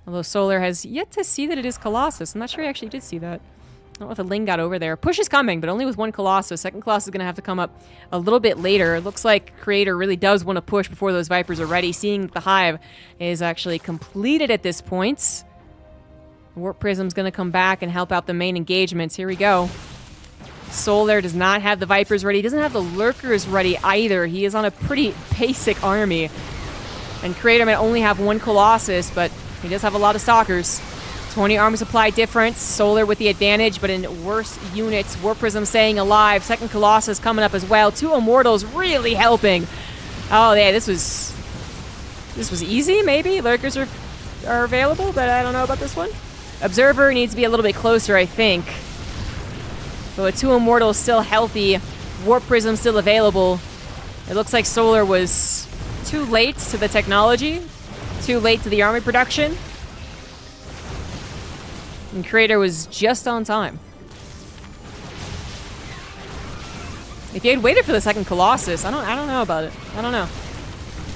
Although Solar has yet to see that it is Colossus. I'm not sure he actually did see that. I don't know if the Ling got over there. Push is coming, but only with one Colossus. Second Colossus is going to have to come up a little bit later. It looks like Creator really does want to push before those Vipers are ready, seeing that the Hive is actually completed at this point. Warp Prism's going to come back and help out the main engagements. Here we go. Solar does not have the Vipers ready. He doesn't have the Lurkers ready either. He is on a pretty basic army. And Creator might only have one Colossus, but he does have a lot of Stalkers. 20 armor supply difference. Solar with the advantage, but in worse units. Warp Prism staying alive. Second Colossus coming up as well. 2 Immortals really helping. Oh, yeah, this was easy, maybe? Lurkers are available, but I don't know about this one. Observer needs to be a little bit closer, I think. But with 2 Immortals still healthy, Warp Prism still available. It looks like Solar was too late to the technology, too late to the army production. And Creator was just on time. If you had waited for the second Colossus, I don't know about it. I don't know.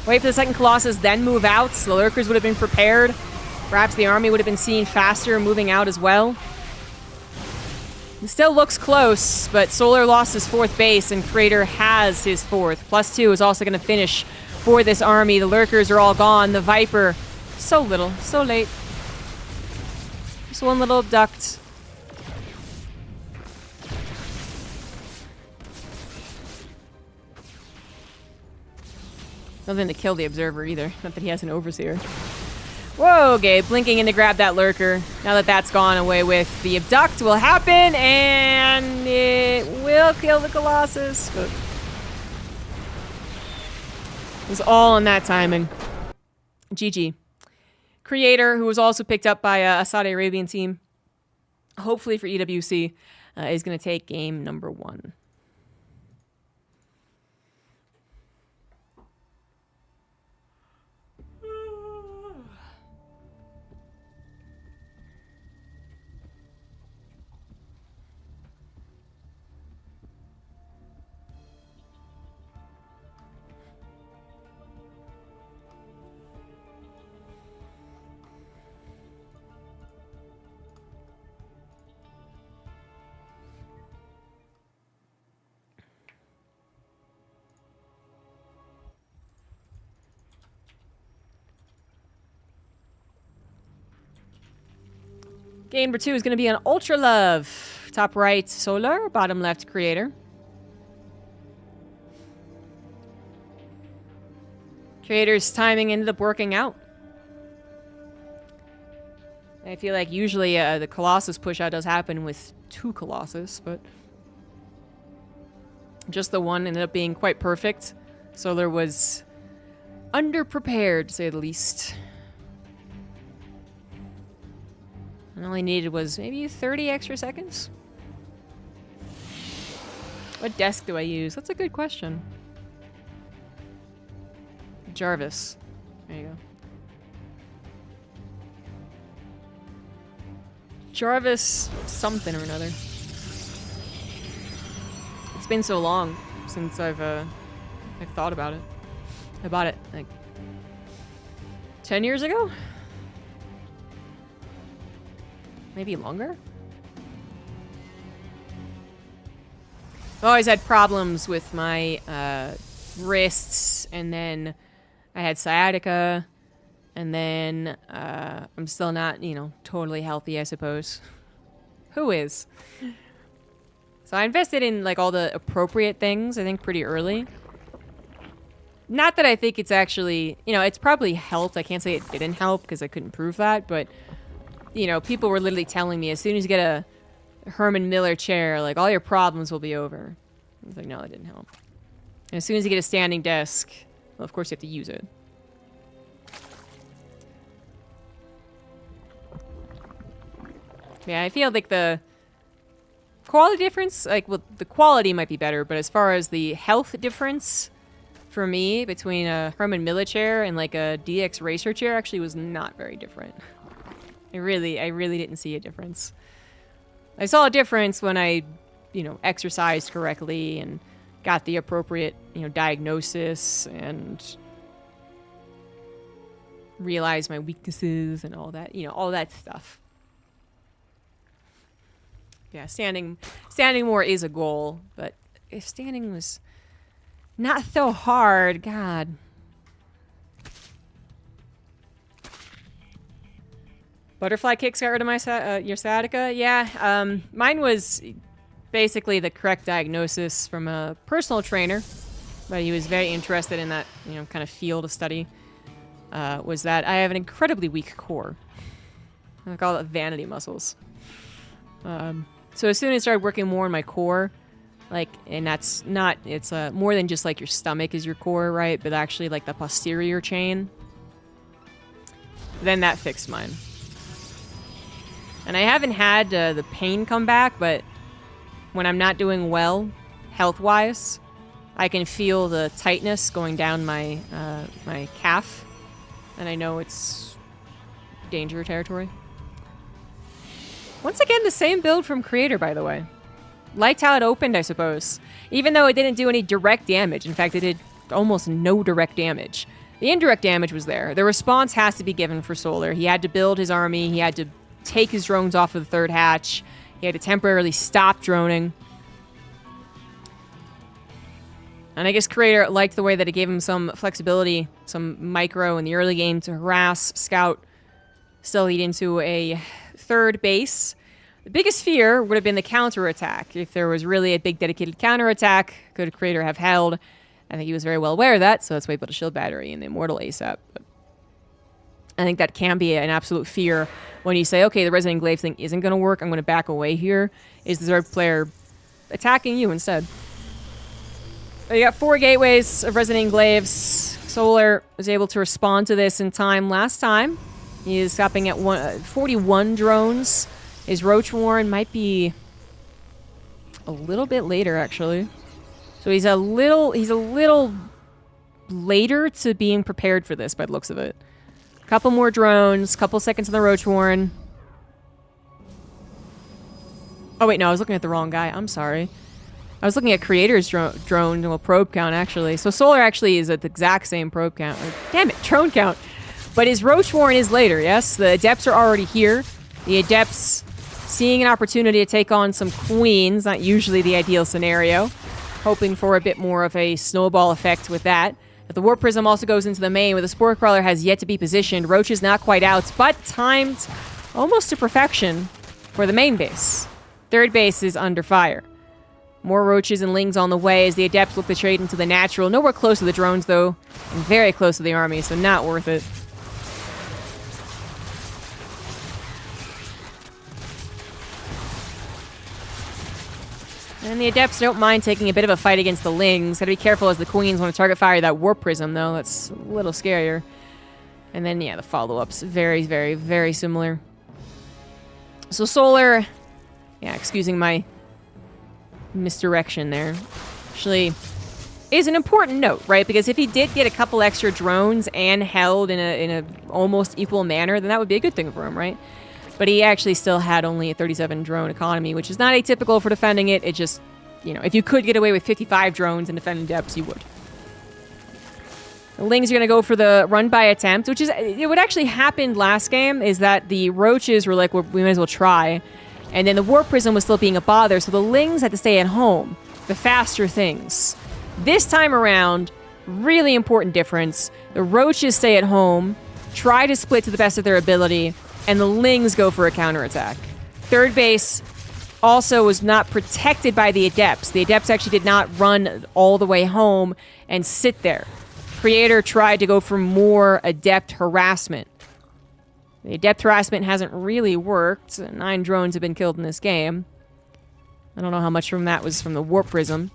Wait for the second Colossus, then move out. The Lurkers would have been prepared. Perhaps the army would have been seen faster moving out as well. It still looks close, but Solar lost his 4th base, and Creator has his 4th. +2 is also going to finish for this army. The Lurkers are all gone. The Viper, so little, so late. Just one little abduct. Nothing to kill the Observer either. Not that he has an Overseer. Whoa, okay, blinking in to grab that Lurker. Now that that's gone away with, the abduct will happen, and it will kill the Colossus. But it was all on that timing. GG. Creator, who was also picked up by a Saudi Arabian team, hopefully for EWC, is going to take game number 1. Game number 2 is going to be on Ultra Love. Top right, Solar. Bottom left, Creator. Creator's timing ended up working out. I feel like usually the Colossus push-out does happen with 2 Colossus, but just the one ended up being quite perfect. Solar was underprepared, to say the least. And all he needed was maybe 30 extra seconds. What desk do I use? That's a good question. Jarvis. There you go. Jarvis something or another. It's been so long since I've thought about it. I bought it like 10 years ago? Maybe longer? I've always had problems with my wrists, and then I had sciatica, and then I'm still not, totally healthy, I suppose. Who is? So I invested in like all the appropriate things, I think, pretty early. Not that I think it's actually, it's probably helped. I can't say it didn't help because I couldn't prove that, but people were literally telling me as soon as you get a Herman Miller chair, like, all your problems will be over. I was like, no, that didn't help. And as soon as you get a standing desk, well, of course you have to use it. Yeah, I feel like the quality difference, the quality might be better, but as far as the health difference, for me, between a Herman Miller chair and like a DX Racer chair actually was not very different. I really didn't see a difference. I saw a difference when I, exercised correctly and got the appropriate, diagnosis and realized my weaknesses and all that, all that stuff. Yeah, standing more is a goal, but if standing was not so hard, God. Butterfly kicks got rid of my your sciatica. Yeah, mine was basically the correct diagnosis from a personal trainer, but he was very interested in that, kind of field of study. Was that I have an incredibly weak core. I call it vanity muscles. So as soon as I started working more on my core, and that's not, it's more than just like your stomach is your core, right? But actually like the posterior chain. Then that fixed mine. And I haven't had the pain come back, but when I'm not doing well, health-wise, I can feel the tightness going down my my calf, and I know it's danger territory. Once again, the same build from Creator, by the way. Liked how it opened, I suppose. Even though it didn't do any direct damage. In fact, it did almost no direct damage. The indirect damage was there. The response has to be given for Solar. He had to build his army. He had to take his drones off of the third hatch. He had to temporarily stop droning. And I guess Creator liked the way that it gave him some flexibility, some micro in the early game to harass, scout, still lead into a third base. The biggest fear would have been the counterattack. If there was really a big dedicated counterattack, could Creator have held? I think he was very well aware of that, so that's why he put a shield battery in the Immortal ASAP. But I think that can be an absolute fear when you say, okay, the Resident Glaive thing isn't going to work, I'm going to back away here. Is the third player attacking you instead? You got 4 gateways of Resident Glaives. Solar was able to respond to this in time last time. He is stopping at 41 drones. His Roach Warren might be a little bit later, actually. So he's a little later to being prepared for this by the looks of it. Couple more drones, couple seconds on the Roach Warren. Oh wait, no, I was looking at the wrong guy. I'm sorry. I was looking at Creator's drone, well, probe count, actually. So Solar actually is at the exact same probe count. Damn it, drone count. But his Roach Warren is later, yes? The Adepts are already here. The Adepts seeing an opportunity to take on some Queens, not usually the ideal scenario. Hoping for a bit more of a snowball effect with that. But the Warp Prism also goes into the main, where the Spore Crawler has yet to be positioned. Roach is not quite out, but timed almost to perfection for the main base. Third base is under fire. More Roaches and Lings on the way as the Adepts look to trade into the natural. Nowhere close to the drones, though, and very close to the army, so not worth it. And the Adepts don't mind taking a bit of a fight against the Lings. Gotta be careful as the Queens want to target fire that Warp Prism, though. That's a little scarier. And then, yeah, the follow-ups. Very, very, very similar. So Solar... Yeah, excusing my misdirection there. Actually, is an important note, right? Because if he did get a couple extra drones and held in a almost equal manner, then that would be a good thing for him, right? But he actually still had only a 37 drone economy, which is not atypical for defending it. It just, if you could get away with 55 drones and defend in depths, you would. The Lings are going to go for the run-by attempt, which is, what actually happened last game is that the Roaches were like, well, we might as well try. And then the Warp Prism was still being a bother, so the Lings had to stay at home. The faster things. This time around, really important difference. The Roaches stay at home, try to split to the best of their ability, and the Lings go for a counterattack. Third base also was not protected by the Adepts. The Adepts actually did not run all the way home and sit there. Creator tried to go for more Adept harassment. The Adept harassment hasn't really worked. 9 drones have been killed in this game. I don't know how much from that was from the Warp Prism.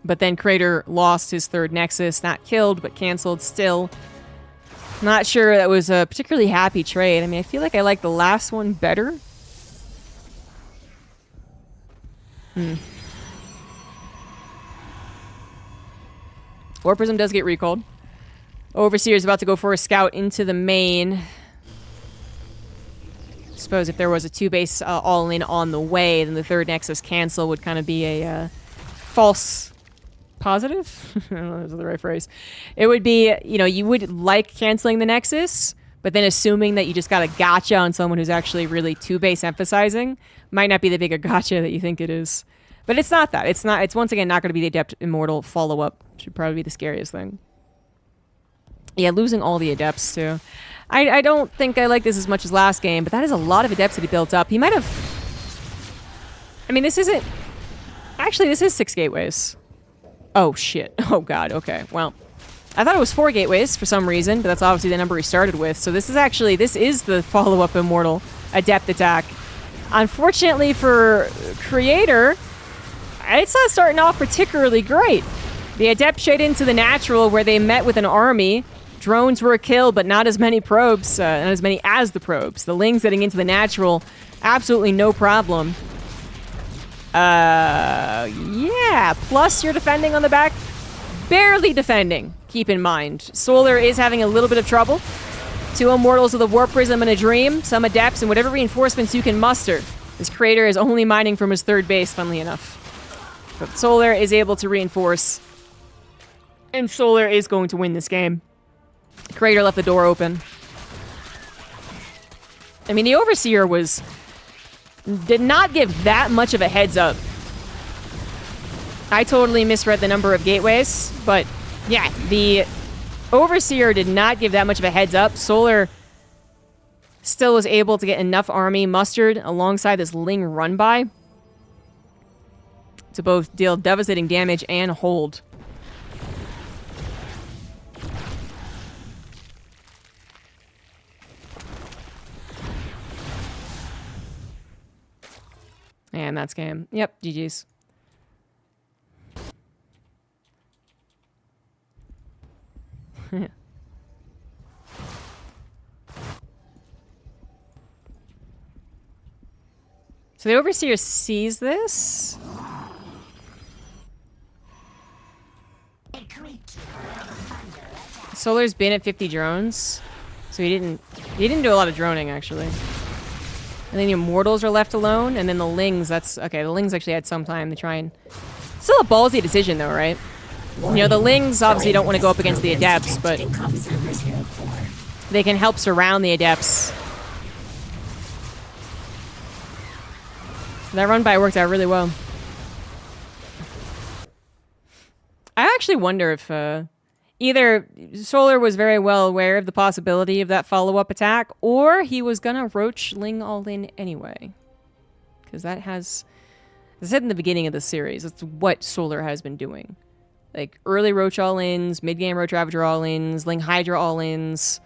But then Creator lost his third Nexus. Not killed, but canceled still. Not sure that was a particularly happy trade. I mean, I feel like I like the last one better. Warp Prism does get recalled. Overseer is about to go for a scout into the main. suppose if there was a 2-base all-in on the way, then the third Nexus cancel would kind of be a false positive? I don't know if that's the right phrase. It would be, you know, you would like canceling the Nexus, but then assuming that you just got a gotcha on someone who's actually really 2-base emphasizing might not be the bigger gotcha that you think it is. But it's not that. It's not. It's once again not going to be the Adept Immortal follow-up. Should probably be the scariest thing. Yeah, losing all the Adepts, too. I don't think I like this as much as last game, but that is a lot of Adepts that he built up. He might have... I mean, this isn't... Actually, this is 6 gateways. Oh, shit. Oh, God. Okay, well... I thought it was 4 gateways for some reason, but that's obviously the number he started with. So this is actually... This is the follow-up Immortal Adept attack. Unfortunately for Creator, it's not starting off particularly great. The Adept shade into the Natural where they met with an army. Drones were a kill, but not as many probes, not as many as the probes. The Lings getting into the Natural, absolutely no problem. Yeah, plus you're defending on the back. Barely defending, keep in mind. Solar is having a little bit of trouble. 2 Immortals with a Warp Prism and a Dream, some Adepts, and whatever reinforcements you can muster. This Creator is only mining from his 3rd base, funnily enough. But Solar is able to reinforce. And Solar is going to win this game. Creator left the door open. I mean, the Overseer did not give that much of a heads up. I totally misread the number of gateways, but yeah, the Overseer did not give that much of a heads up. Solar still was able to get enough army mustered alongside this Ling run-by to both deal devastating damage and hold. And that's game. Yep, GG's. So the Overseer sees this. Solar's been at 50 drones, so he didn't do a lot of droning actually. And then the Immortals are left alone, and then the Lings, that's... Okay, the Lings actually had some time to try and... Still a ballsy decision, though, right? You know, the Lings obviously don't want to go up against the Adepts, but... they can help surround the Adepts. That run-by worked out really well. I actually wonder if... either Solar was very well aware of the possibility of that follow-up attack, or he was gonna Roach Ling all in anyway. Because that has... As I said in the beginning of the series, that's what Solar has been doing. Like, early Roach all-ins, mid-game Roach Ravager all-ins, Ling Hydra all-ins.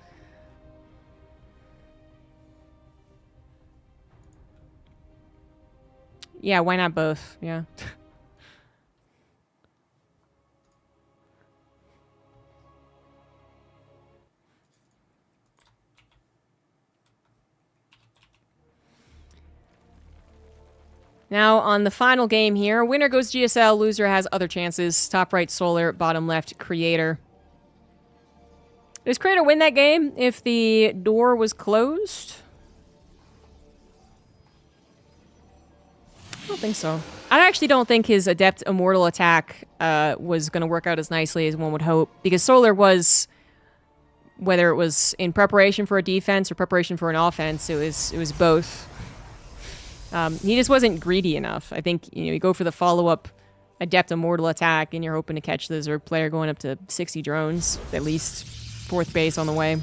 Yeah, why not both? Yeah. Now, on the final game here, winner goes GSL, loser has other chances. Top right, Solar, bottom left, Creator. Does Creator win that game if the door was closed? I don't think so. I actually don't think his Adept Immortal attack was going to work out as nicely as one would hope, because Solar was, whether it was in preparation for a defense or preparation for an offense, it was both. He just wasn't greedy enough. I think, you know, you go for the follow-up Adept Immortal attack and you're hoping to catch the Zerg player going up to 60 drones, at least 4th base on the way.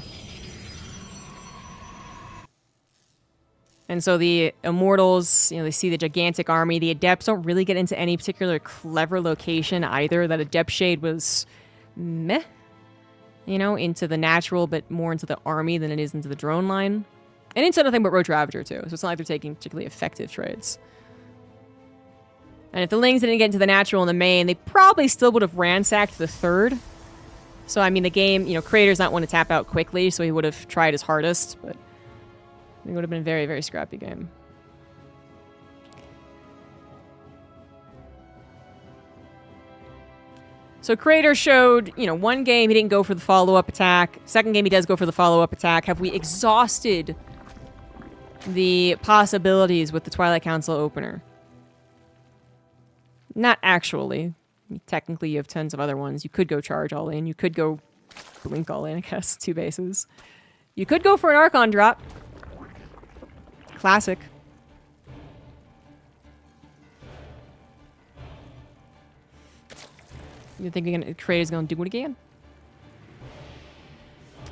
And so the Immortals, you know, they see the gigantic army. The Adepts don't really get into any particular clever location either. That Adept shade was meh, you know, into the Natural, but more into the army than it is into the drone line. And into nothing but Roach Ravager, too. So it's not like they're taking particularly effective trades. And if the Lings didn't get into the Natural in the main, they probably still would have ransacked the 3rd. So, I mean, the game, you know, Creator's not one to tap out quickly, so he would have tried his hardest, but it would have been a very, very scrappy game. So Creator showed, you know, one game he didn't go for the follow-up attack. Second game he does go for the follow-up attack. Have we exhausted the possibilities with the Twilight Council opener. Not actually. Technically, you have tons of other ones. You could go charge all in. You could go blink all in, I guess. 2 bases. You could go for an Archon drop. Classic. You think Creator's gonna do it again?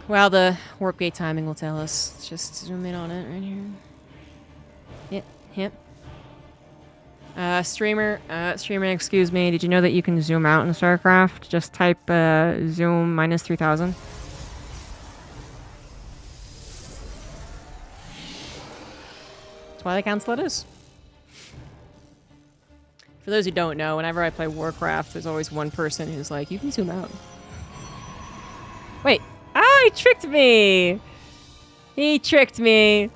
Well, the warp gate timing will tell us. Let's just zoom in on it right here. Yep. Streamer, excuse me. Did you know that you can zoom out in StarCraft? Just type zoom -3000. Twilight Council it is. For those who don't know, whenever I play Warcraft, there's always one person who's like, you can zoom out. Wait. Ah, he tricked me! He tricked me.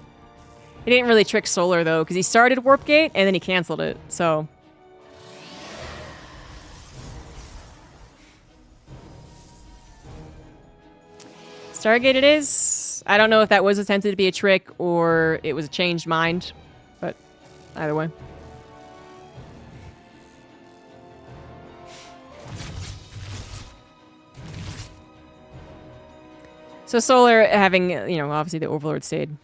He didn't really trick Solar, though, because he started Warp Gate, and then he canceled it, so... Stargate it is. I don't know if that was attempted to be a trick, or it was a changed mind, but either way. So Solar having, you know, obviously the Overlord stayed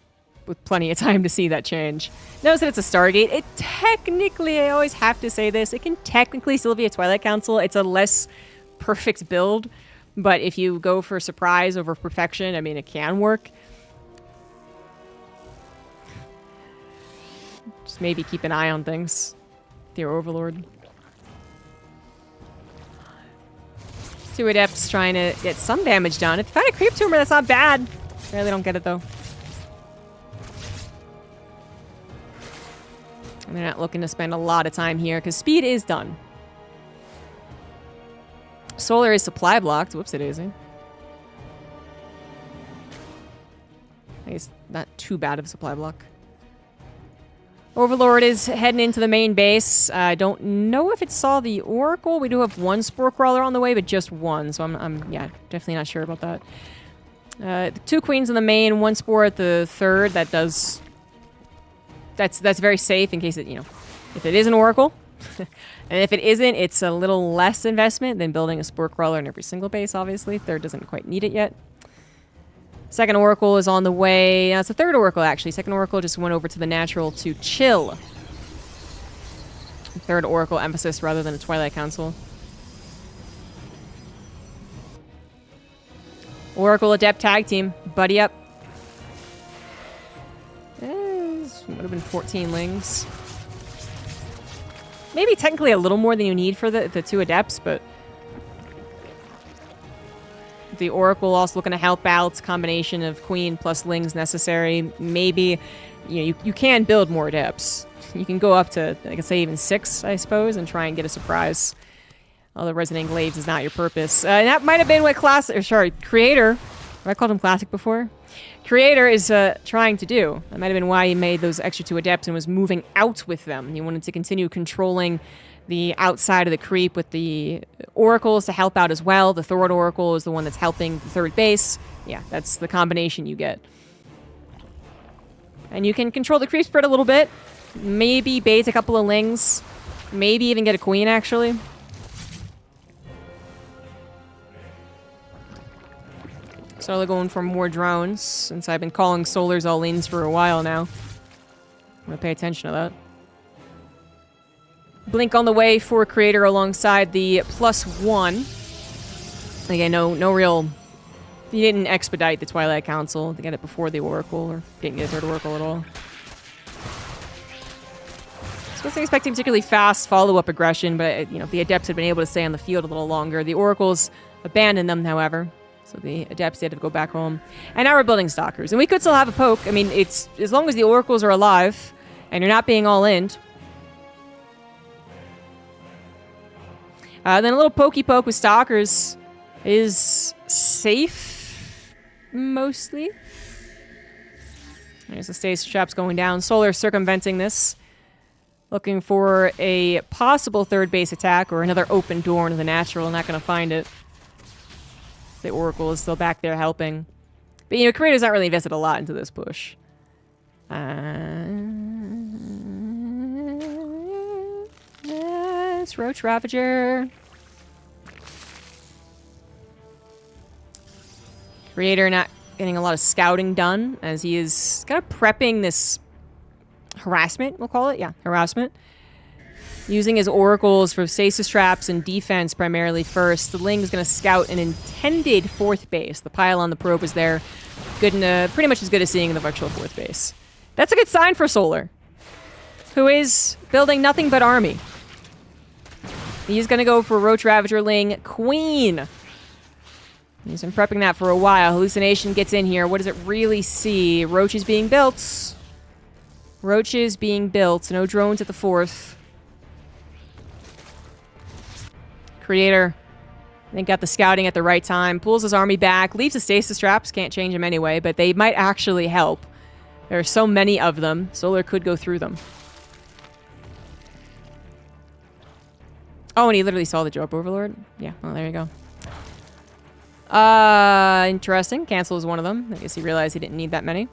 with plenty of time to see that change. Notice that it's a Stargate. It technically, I always have to say this, it can technically still be a Twilight Council. It's a less perfect build, but if you go for surprise over perfection, I mean, it can work. Just maybe keep an eye on things. Dear Overlord. 2 Adepts trying to get some damage done. If you find a Creep Tumor, that's not bad. I really don't get it, though. And they're not looking to spend a lot of time here, because speed is done. Solar is supply blocked. Whoopsie-daisy. I guess not too bad of a supply block. Overlord is heading into the main base. I don't know if it saw the Oracle. We do have 1 Spore Crawler on the way, but just 1. So I'm yeah, definitely not sure about that. 2 Queens in the main, 1 Spore at the 3rd. That does... That's very safe in case it, you know, if it is an Oracle. And if it isn't, it's a little less investment than building a Spore Crawler in every single base, obviously. 3rd doesn't quite need it yet. 2nd Oracle is on the way. It's the 3rd Oracle, actually. 2nd Oracle just went over to the natural to chill. 3rd Oracle emphasis rather than a Twilight Council. Oracle Adept tag team. Buddy up. Would have been 14 Lings. Maybe technically a little more than you need for the 2 Adepts, but... The Oracle also looking to help out. Combination of Queen plus Lings necessary. Maybe, you know, you can build more Adepts. You can go up to, I could say, even 6, I suppose, and try and get a surprise. Although Resonant Glaives is not your purpose. And that might have been what Creator... Have I called him Classic before? Creator is trying to do. That might have been why he made those extra 2 Adepts and was moving out with them. He wanted to continue controlling the outside of the creep with the Oracles to help out as well. The 3rd Oracle is the one that's helping the 3rd base. Yeah, that's the combination you get. And you can control the creep spread a little bit. Maybe bait a couple of Lings. Maybe even get a Queen, actually. So they're going for more drones, since I've been calling Solars all-ins for a while now. I'm gonna pay attention to that. Blink on the way for Creator alongside the +1. Again, no real... He didn't expedite the Twilight Council to get it before the Oracle, or didn't get a 3rd Oracle at all. So I wasn't expecting particularly fast follow-up aggression, but, you know, the Adepts had been able to stay on the field a little longer. The Oracles abandoned them, however. So the Adepts had to go back home. And now we're building Stalkers. And we could still have a poke. I mean, it's as long as the Oracles are alive and you're not being all-in. Then a little pokey poke with Stalkers is safe, mostly. There's the Stasis Traps going down. Solar circumventing this. Looking for a possible 3rd base attack or another open door into the natural. Not going to find it. The Oracle is still back there helping. But, you know, Creator's not really invested a lot into this push. It's Roach Ravager. Creator not getting a lot of scouting done as he is kind of prepping this harassment, we'll call it. Yeah, harassment. Using his oracles for stasis traps and defense primarily first. The Ling is going to scout an intended fourth base. The pile on the probe is there. Good and pretty much as good as seeing the virtual fourth base. That's a good sign for Solar, who is building nothing but army. He's going to go for Roach Ravager Ling Queen. He's been prepping that for a while. Hallucination gets in here. What does it really see? Roach is being built. Roach is being built. No drones at the fourth. Creator, I think, got the scouting at the right time. Pulls his army back. Leaves the stasis traps. Can't change them anyway, but they might actually help. There are so many of them. Solar could go through them. Oh, and he literally saw the drop overlord? Yeah, well, there you go. Interesting. Cancel is one of them. I guess he realized he didn't need that many.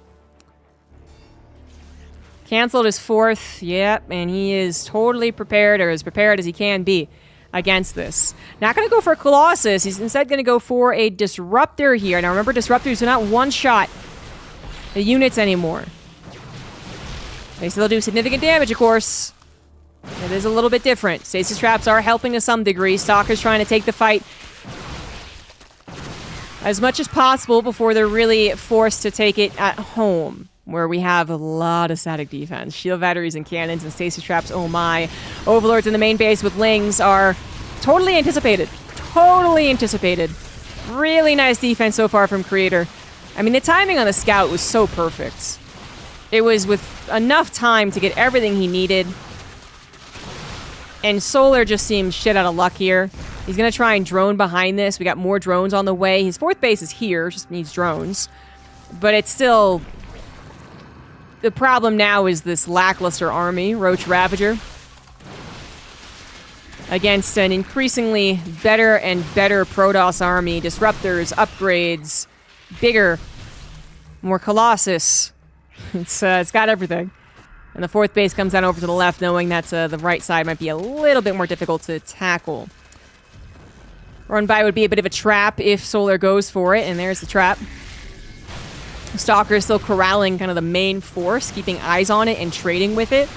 Canceled his fourth. Yep, and he is totally prepared, or as prepared as he can be against this. Not going to go for a Colossus. He's instead going to go for a Disruptor here. Now remember, Disruptors do not one-shot the units anymore. They still do significant damage, of course. It is a little bit different. Stasis traps are helping to some degree. Stalker's trying to take the fight as much as possible before they're really forced to take it at home, where we have a lot of static defense. Shield batteries and cannons and stasis traps, oh my. Overlords in the main base with Lings are totally anticipated. Totally anticipated. Really nice defense so far from Creator. I mean, the timing on the scout was so perfect. It was with enough time to get everything he needed. And Solar just seems shit out of luck here. He's going to try and drone behind this. We got more drones on the way. His fourth base is here, just needs drones. But it's still... The problem now is this lackluster army, Roach Ravager, against an increasingly better and better Protoss army. Disruptors, upgrades, bigger, more Colossus. It's got everything. And the fourth base comes down over to the left, knowing that the right side might be a little bit more difficult to tackle. Run by would be a bit of a trap if Solar goes for it, and there's the trap. Stalker is still corralling kind of the main force, keeping eyes on it and trading with it.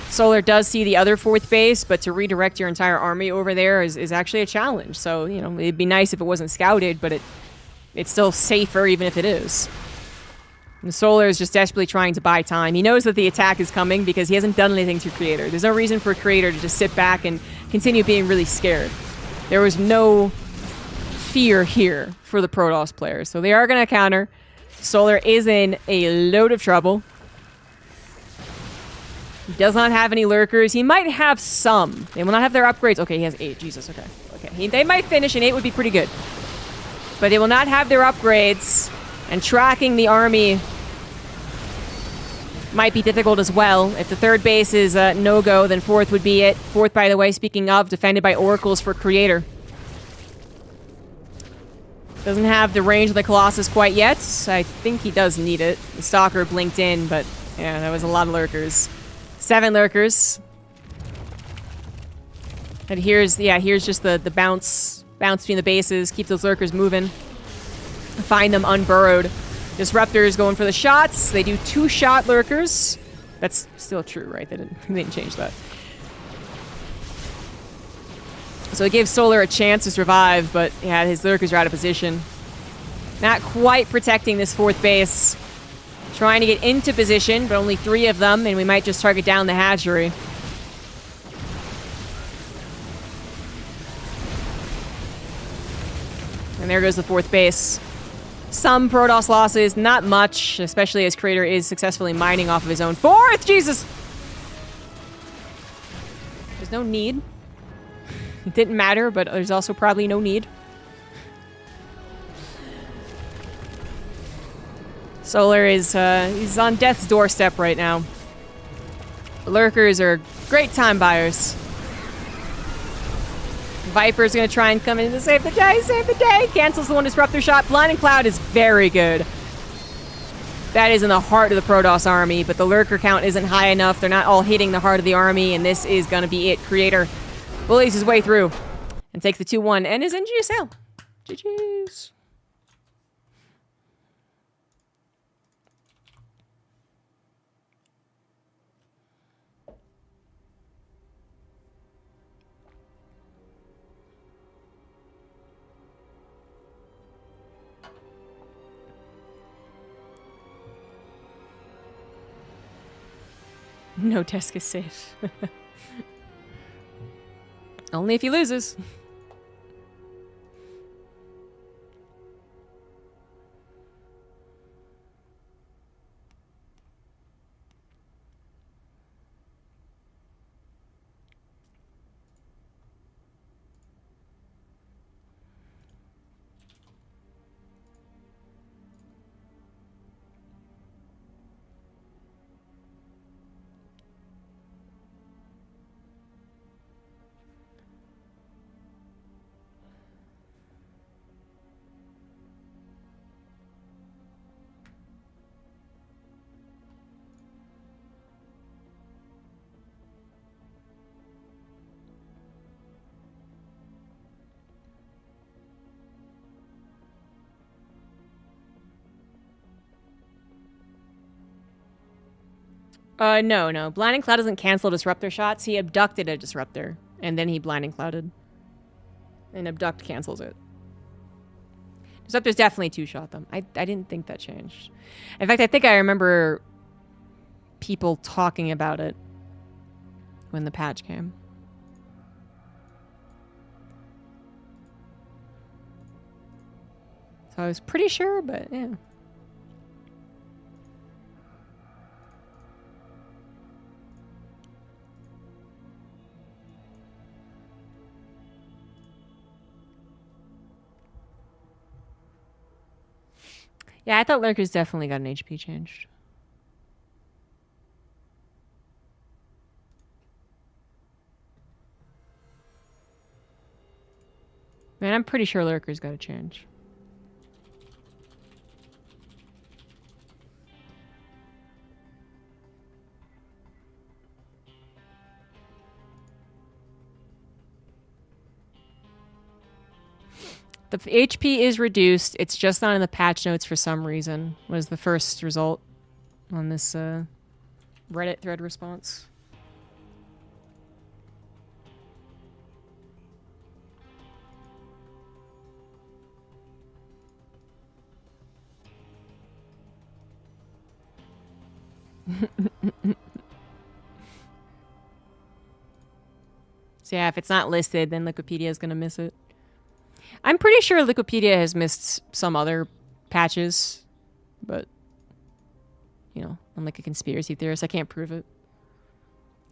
Solar does see the other fourth base, but to redirect your entire army over there is actually a challenge. So, you know, it'd be nice if it wasn't scouted, but it's still safer even if it is. And Solar is just desperately trying to buy time. He knows that the attack is coming because he hasn't done anything to Creator. There's no reason for Creator to just sit back and continue being really scared. There was no fear here for the Protoss players. So they are going to counter. Solar is in a load of trouble. He does not have any lurkers. He might have some. They will not have their upgrades. Okay, he has 8. Jesus, okay. They might finish, and 8 would be pretty good. But they will not have their upgrades. And tracking the army might be difficult as well. If the third base is no-go, then fourth would be it. Fourth, by the way, speaking of, defended by oracles for Creator. Doesn't have the range of the Colossus quite yet. I think he does need it. The Stalker blinked in, but yeah, that was a lot of lurkers. 7 lurkers. And here's just the bounce between the bases. Keep those lurkers moving. Find them unburrowed. Disruptors going for the shots. They do 2-shot lurkers. That's still true, right? They didn't change that. So it gives Solar a chance to survive, but yeah, his lurkers are out of position. Not quite protecting this fourth base. Trying to get into position, but only 3 of them, and we might just target down the hatchery. And there goes the fourth base. Some Protoss losses, not much, especially as Creator is successfully mining off of his own fourth. Jesus! There's no need. It didn't matter, but there's also probably no need. Solar is he's on death's doorstep right now. Lurkers are great time buyers. Viper's gonna try and come in to save the day, save the day! Cancels the one disruptor shot. Blinding Cloud is very good. That is in the heart of the Protoss army, but the lurker count isn't high enough. They're not all hitting the heart of the army, and this is gonna be it. Creator bullies his way through and takes the 2-1 and is in GSL. GG's. No desk is safe. Only if he loses. No. Blinding Cloud doesn't cancel disruptor shots. He abducted a disruptor, and then he blinding clouded. And abduct cancels it. Disruptors definitely two-shot them. I didn't think that changed. In fact, I think I remember people talking about it when the patch came. So I was pretty sure, but yeah. Yeah, I thought Lurkers definitely got an HP changed. Man, I'm pretty sure Lurkers got a change. The HP is reduced. It's just not in the patch notes for some reason, was the first result on this Reddit thread response. So yeah, if it's not listed, then Wikipedia is going to miss it. I'm pretty sure Wikipedia has missed some other patches, but, you know, I'm like a conspiracy theorist. I can't prove it.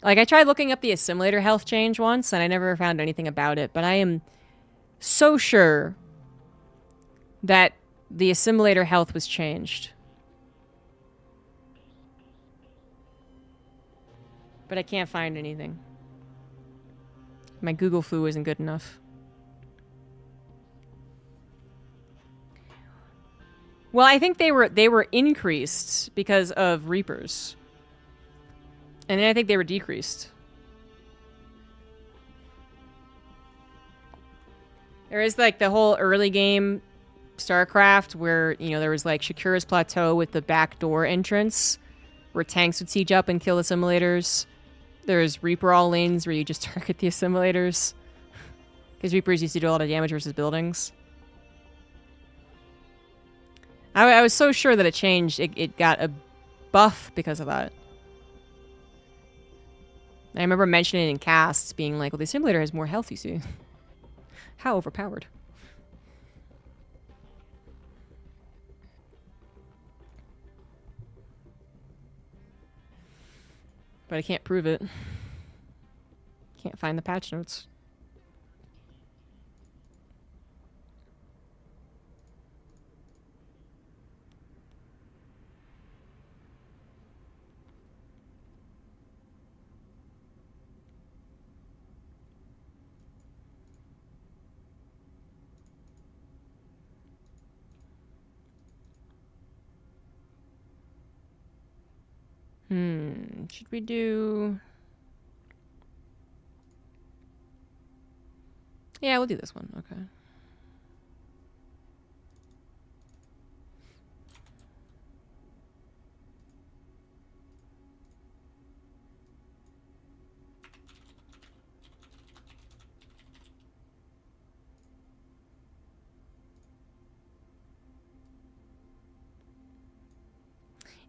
Like, I tried looking up the assimilator health change once, and I never found anything about it, but I am so sure that the assimilator health was changed. But I can't find anything. My Google foo isn't good enough. Well, I think they were increased because of Reapers. And then I think they were decreased. There is like the whole early game StarCraft where, you know, there was like Shakura's Plateau with the backdoor entrance where tanks would siege up and kill assimilators. There's Reaper all lanes where you just target the assimilators. Because Reapers used to do a lot of damage versus buildings. I was so sure that it changed. It got a buff because of that. I remember mentioning it in casts, being like, well, the assimilator has more health, you see. How overpowered. But I can't prove it. Can't find the patch notes. Should we do... Yeah, we'll do this one. Okay.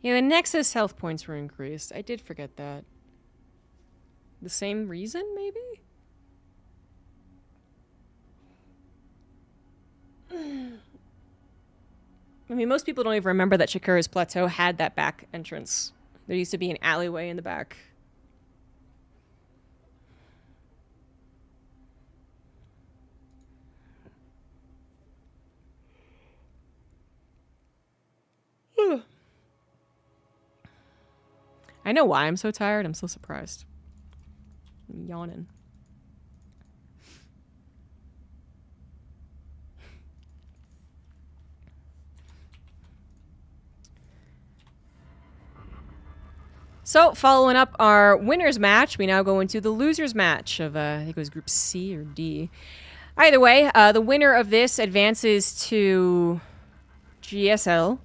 Yeah, the Nexus health points were increased. I did forget that. The same reason, maybe? I mean, most people don't even remember that Shakura's Plateau had that back entrance. There used to be an alleyway in the back. I know why I'm so tired. I'm so surprised. I'm yawning. So, following up our winners match, we now go into the losers match of, I think it was Group C or D. Either way, the winner of this advances to GSL.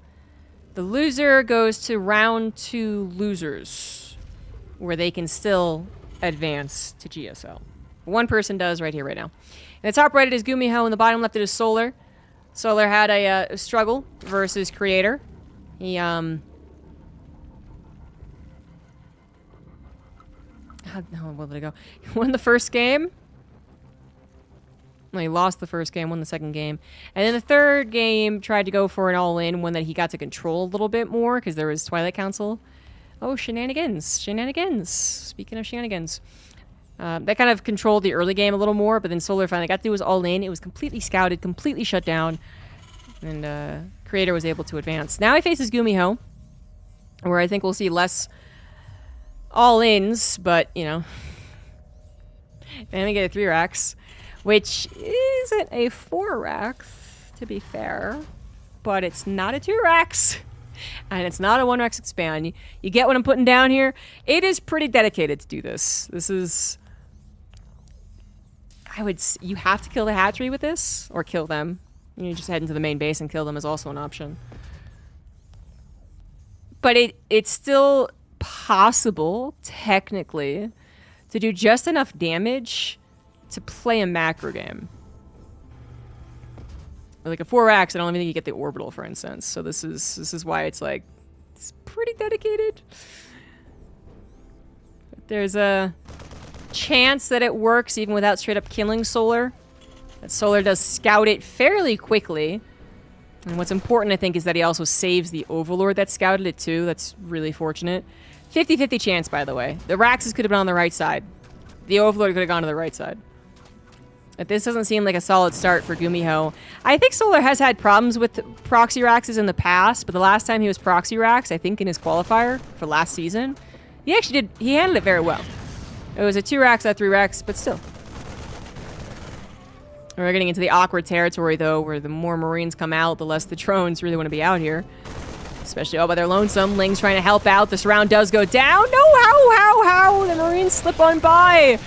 The loser goes to round 2 losers, where they can still advance to GSL. One person does right here, right now. In the top right, it is Gumiho, and the bottom left, it is Solar. Solar had a struggle versus Creator. He, where did it go? He won the first game. Well, he lost the first game, won the second game. And then the third game tried to go for an all-in, one that he got to control a little bit more because there was Twilight Council. Oh, shenanigans. Shenanigans. Speaking of shenanigans. That kind of controlled the early game a little more, but then Solar finally got to do his all-in. It was completely scouted, completely shut down. And Creator was able to advance. Now he faces Gumiho, where I think we'll see less all-ins, but, you know. And we get a 3-racks. Which isn't a 4-racks, to be fair. But it's not a 2-racks. And it's not a 1-racks expand. You get what I'm putting down here? It is pretty dedicated to do this. This is... You have to kill the hatchery with this. Or kill them. You just head into the main base and kill them is also an option. But it's still possible, technically, to do just enough damage to play a macro game. Like a 4-racks, I don't even think you get the orbital, for instance. So this is why it's like it's pretty dedicated. There's a chance that it works even without straight up killing Solar. That Solar does scout it fairly quickly. And what's important, I think, is that he also saves the Overlord that scouted it too. That's really fortunate. 50-50 chance, by the way. The Raxes could have been on the right side. The Overlord could have gone to the right side. But this doesn't seem like a solid start for Gumiho. I think Solar has had problems with proxy Raxes in the past, but the last time he was proxy Rax, I think in his qualifier for last season, he handled it very well. It was a 2-racks, a 3-racks, but still. We're getting into the awkward territory, though, where the more Marines come out, the less the drones really want to be out here. Especially all by their lonesome. Ling's trying to help out. This round does go down. No, how? The Marines slip on by.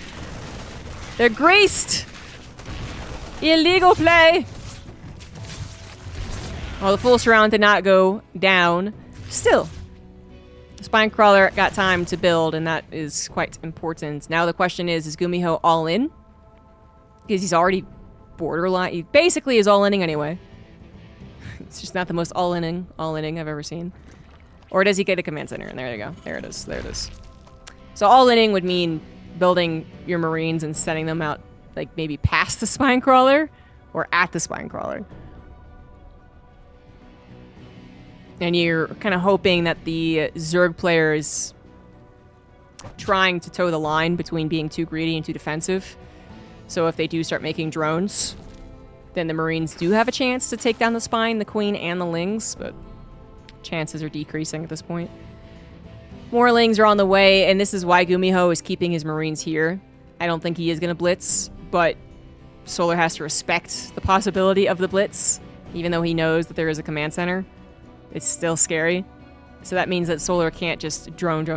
They're greased. Illegal play. Well, the full surround did not go down. Still, the Spinecrawler got time to build, and that is quite important. Now the question is Gumiho all in? Because he's already borderline. He basically is all-inning anyway. It's just not the most all-inning I've ever seen. Or does he get a command center? And there you go. There it is. There it is. So all-inning would mean building your Marines and sending them out, like, maybe past the Spinecrawler or at the Spinecrawler. And you're kind of hoping that the Zerg player is trying to toe the line between being too greedy and too defensive. So if they do start making drones, then the Marines do have a chance to take down the Spine, the Queen, and the Lings, but chances are decreasing at this point. More Lings are on the way, and this is why Gumiho is keeping his Marines here. I don't think he is going to blitz, but Solar has to respect the possibility of the blitz, even though he knows that there is a command center. It's still scary. So that means that Solar can't just drone.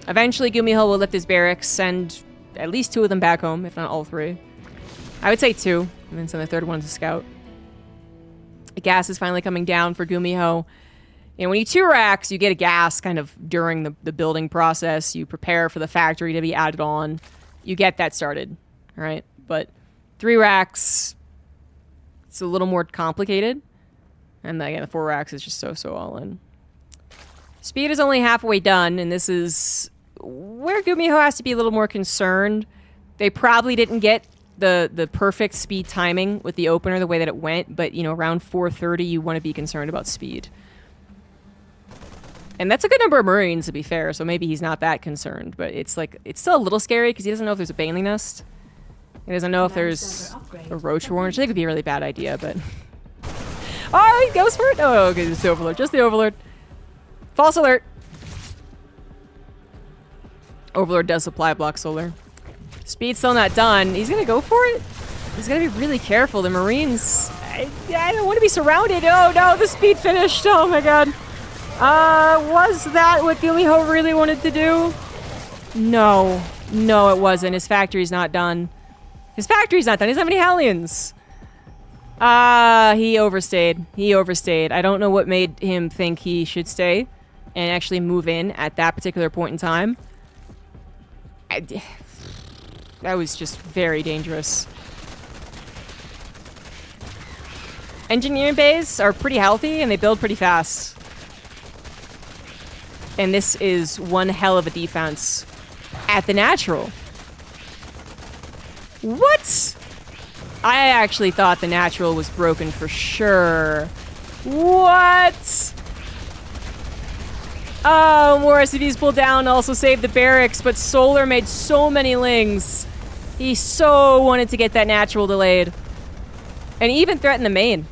Eventually, Gumiho will lift his barracks, send at least 2 of them back home, if not all 3. I would say 2, and then send the 3rd one to scout. The gas is finally coming down for Gumiho. And when you 2 racks, you get a gas kind of during the building process. You prepare for the factory to be added on. You get that started, right? But 3 racks, it's a little more complicated. And again, the 4 racks is just so all in. Speed is only halfway done, and this is where Gumiho has to be a little more concerned. They probably didn't get the perfect speed timing with the opener the way that it went, but, you know, around 430, you want to be concerned about speed. And that's a good number of Marines, to be fair, so maybe he's not that concerned, but it's like, it's still a little scary because he doesn't know if there's a Baneling nest. He doesn't know if there's a Roach Warren, which I think would be a really bad idea, but... Oh, he goes for it? Oh, okay, just the Overlord. Just the Overlord. False alert. Overlord does supply block Solar. Speed's still not done. He's gonna go for it? He's gotta be really careful. The Marines... I don't want to be surrounded. Oh, no, the speed finished. Oh, my God. Was that what Gumiho really wanted to do? No. No, it wasn't. His factory's not done. His factory's not done. He doesn't have any Hellions. He overstayed. He overstayed. I don't know what made him think he should stay and actually move in at that particular point in time. That was just very dangerous. Engineering bays are pretty healthy and they build pretty fast. And this is one hell of a defense at the natural. What? I actually thought the natural was broken for sure. What? Oh, more SCVs pulled down, also saved the barracks, but Solar made so many lings. He so wanted to get that natural delayed. And even threatened the main.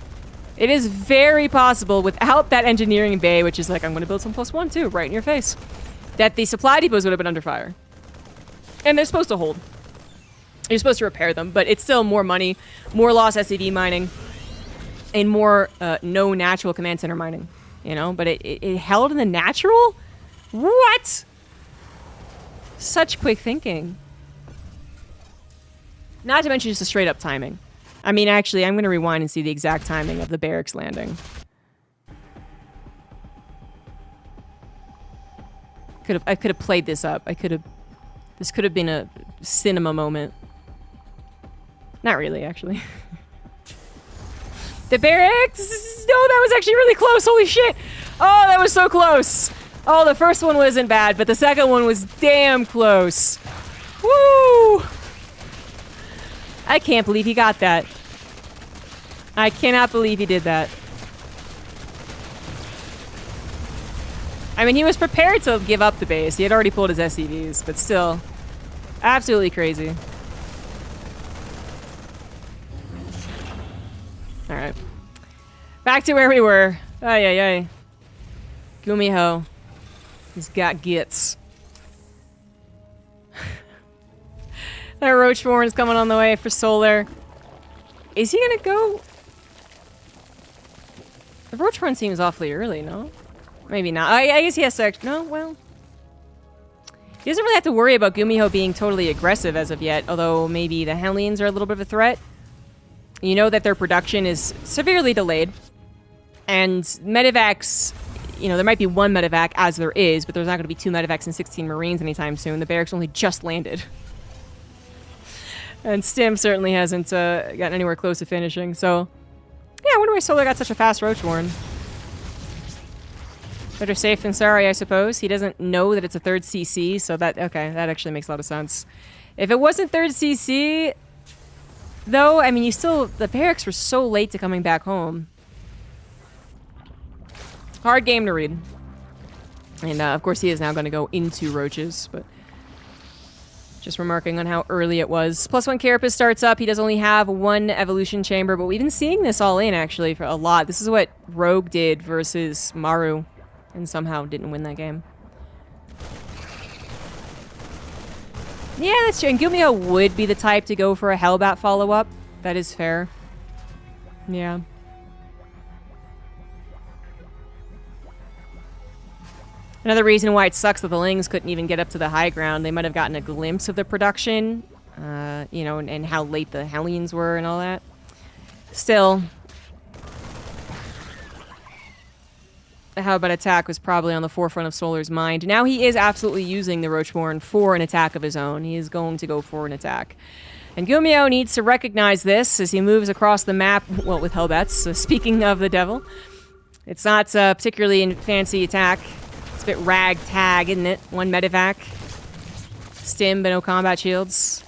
It is very possible without that engineering bay, which is like, I'm going to build some +1 too, right in your face, that the supply depots would have been under fire. And they're supposed to hold. You're supposed to repair them, but it's still more money, more lost SCV mining, and more no natural command center mining, you know? But it held in the natural? What? Such quick thinking. Not to mention just the straight up timing. I mean, actually, I'm going to rewind and see the exact timing of the barracks landing. I could have played this up. This could have been a cinema moment. Not really, actually. The barracks! No, that was actually really close. Holy shit! Oh, that was so close. Oh, the first one wasn't bad, but the second one was damn close. Woo! I can't believe he got that. I cannot believe he did that. I mean, he was prepared to give up the base. He had already pulled his SCVs, but still. Absolutely crazy. Alright. Back to where we were. Ay, ay, ay. Gumiho. He's got gits. That Roach Warren's coming on the way for Solar. Is he gonna go? The Roach Warren seems awfully early, no? Maybe not. I guess he has to... No, well... He doesn't really have to worry about Gumiho being totally aggressive as of yet, although maybe the Hellions are a little bit of a threat. You know that their production is severely delayed. And medevacs... You know, there might be one medevac, as there is, but there's not going to be 2 medevacs and 16 Marines anytime soon. The barracks only just landed. And Stim certainly hasn't gotten anywhere close to finishing, so... Yeah, I wonder why Solar got such a fast Roach Warren. Better safe than sorry, I suppose. He doesn't know that it's a 3rd CC, so that... Okay, that actually makes a lot of sense. If it wasn't 3rd CC... Though, I mean, you still... The barracks were so late to coming back home. Hard game to read. And, of course, he is now going to go into Roaches, but... Just remarking on how early it was. +1 Carapace starts up. He does only have 1 evolution chamber, but we've been seeing this all in, actually, for a lot. This is what Rogue did versus Maru, and somehow didn't win that game. Yeah, that's true. And Gumiho would be the type to go for a Hellbat follow-up. That is fair. Yeah. Another reason why it sucks that the Lings couldn't even get up to the high ground. They might have gotten a glimpse of the production, you know, and how late the Hellions were and all that. Still, the How About attack was probably on the forefront of Solar's mind. Now he is absolutely using the Roachborn for an attack of his own. He is going to go for an attack. And Gumiho needs to recognize this as he moves across the map, well, with Hellbats. Speaking of the devil, it's not a particularly fancy attack. It's a bit ragtag, isn't it? One medevac, stim, but no combat shields.